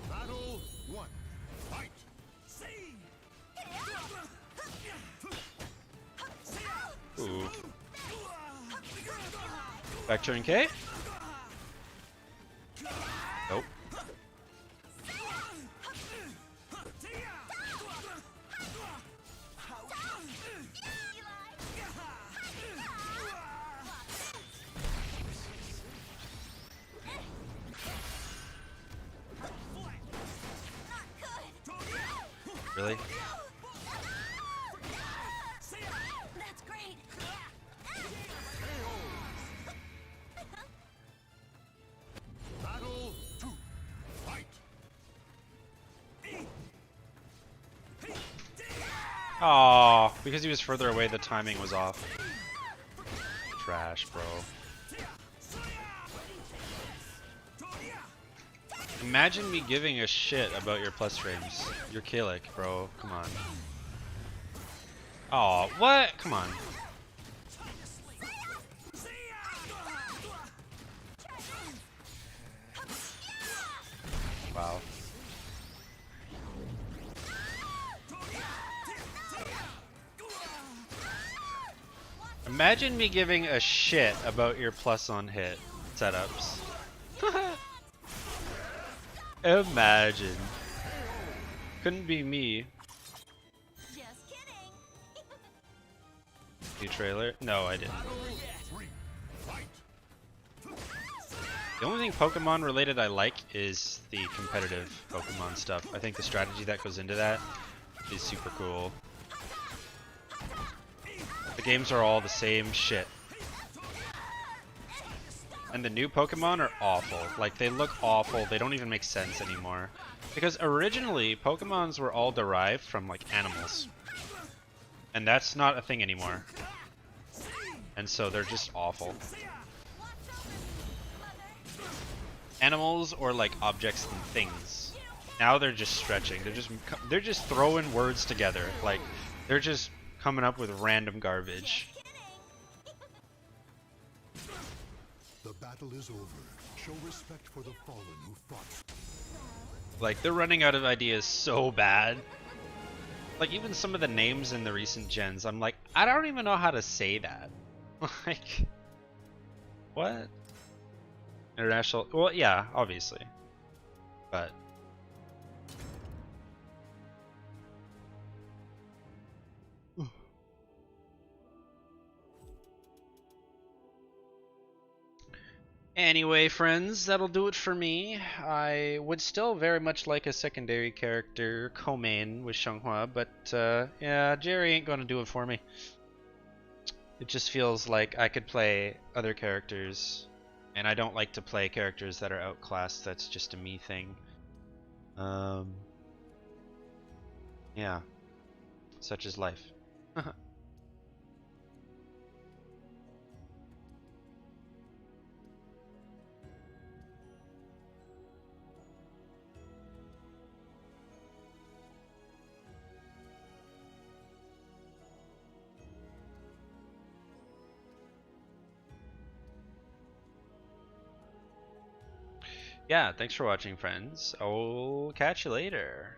Battle 1. Fight. Ooh. Back turn K? Nope. Really? That's great. Battle 2. Fight. Oh, because he was further away, the timing was off. Trash, bro. Imagine me giving a shit about your plus frames. You're Kalik, bro. Come on. Oh, what? Come on. Wow. Imagine me giving a shit about your plus on hit setups. Imagine. Couldn't be me. Just kidding. New trailer? No, I didn't. Battle 3. Fight. The only thing Pokemon related I like is the competitive Pokemon stuff. I think the strategy that goes into that is super cool. The games are all the same shit. And the new Pokemon are awful. Like, they look awful. They don't even make sense anymore. Because originally, Pokemons were all derived from, like, animals. And that's not a thing anymore. And so they're just awful. Animals or, like, objects and things. Now they're just stretching. They're just throwing words together. Like, they're just coming up with random garbage. The battle is over. Show respect for the fallen who fought. Like, they're running out of ideas so bad. Like, even some of the names in the recent gens, I'm like, I don't even know how to say that. Like, what? International, well, yeah, obviously. But anyway, friends, that'll do it for me. I would still very much like a secondary character, co-main with Xianghua, but yeah, Jerry ain't gonna do it for me. It just feels like I could play other characters, and I don't like to play characters that are outclassed. That's just a me thing. Yeah, such is life. Yeah, thanks for watching, friends. I'll catch you later.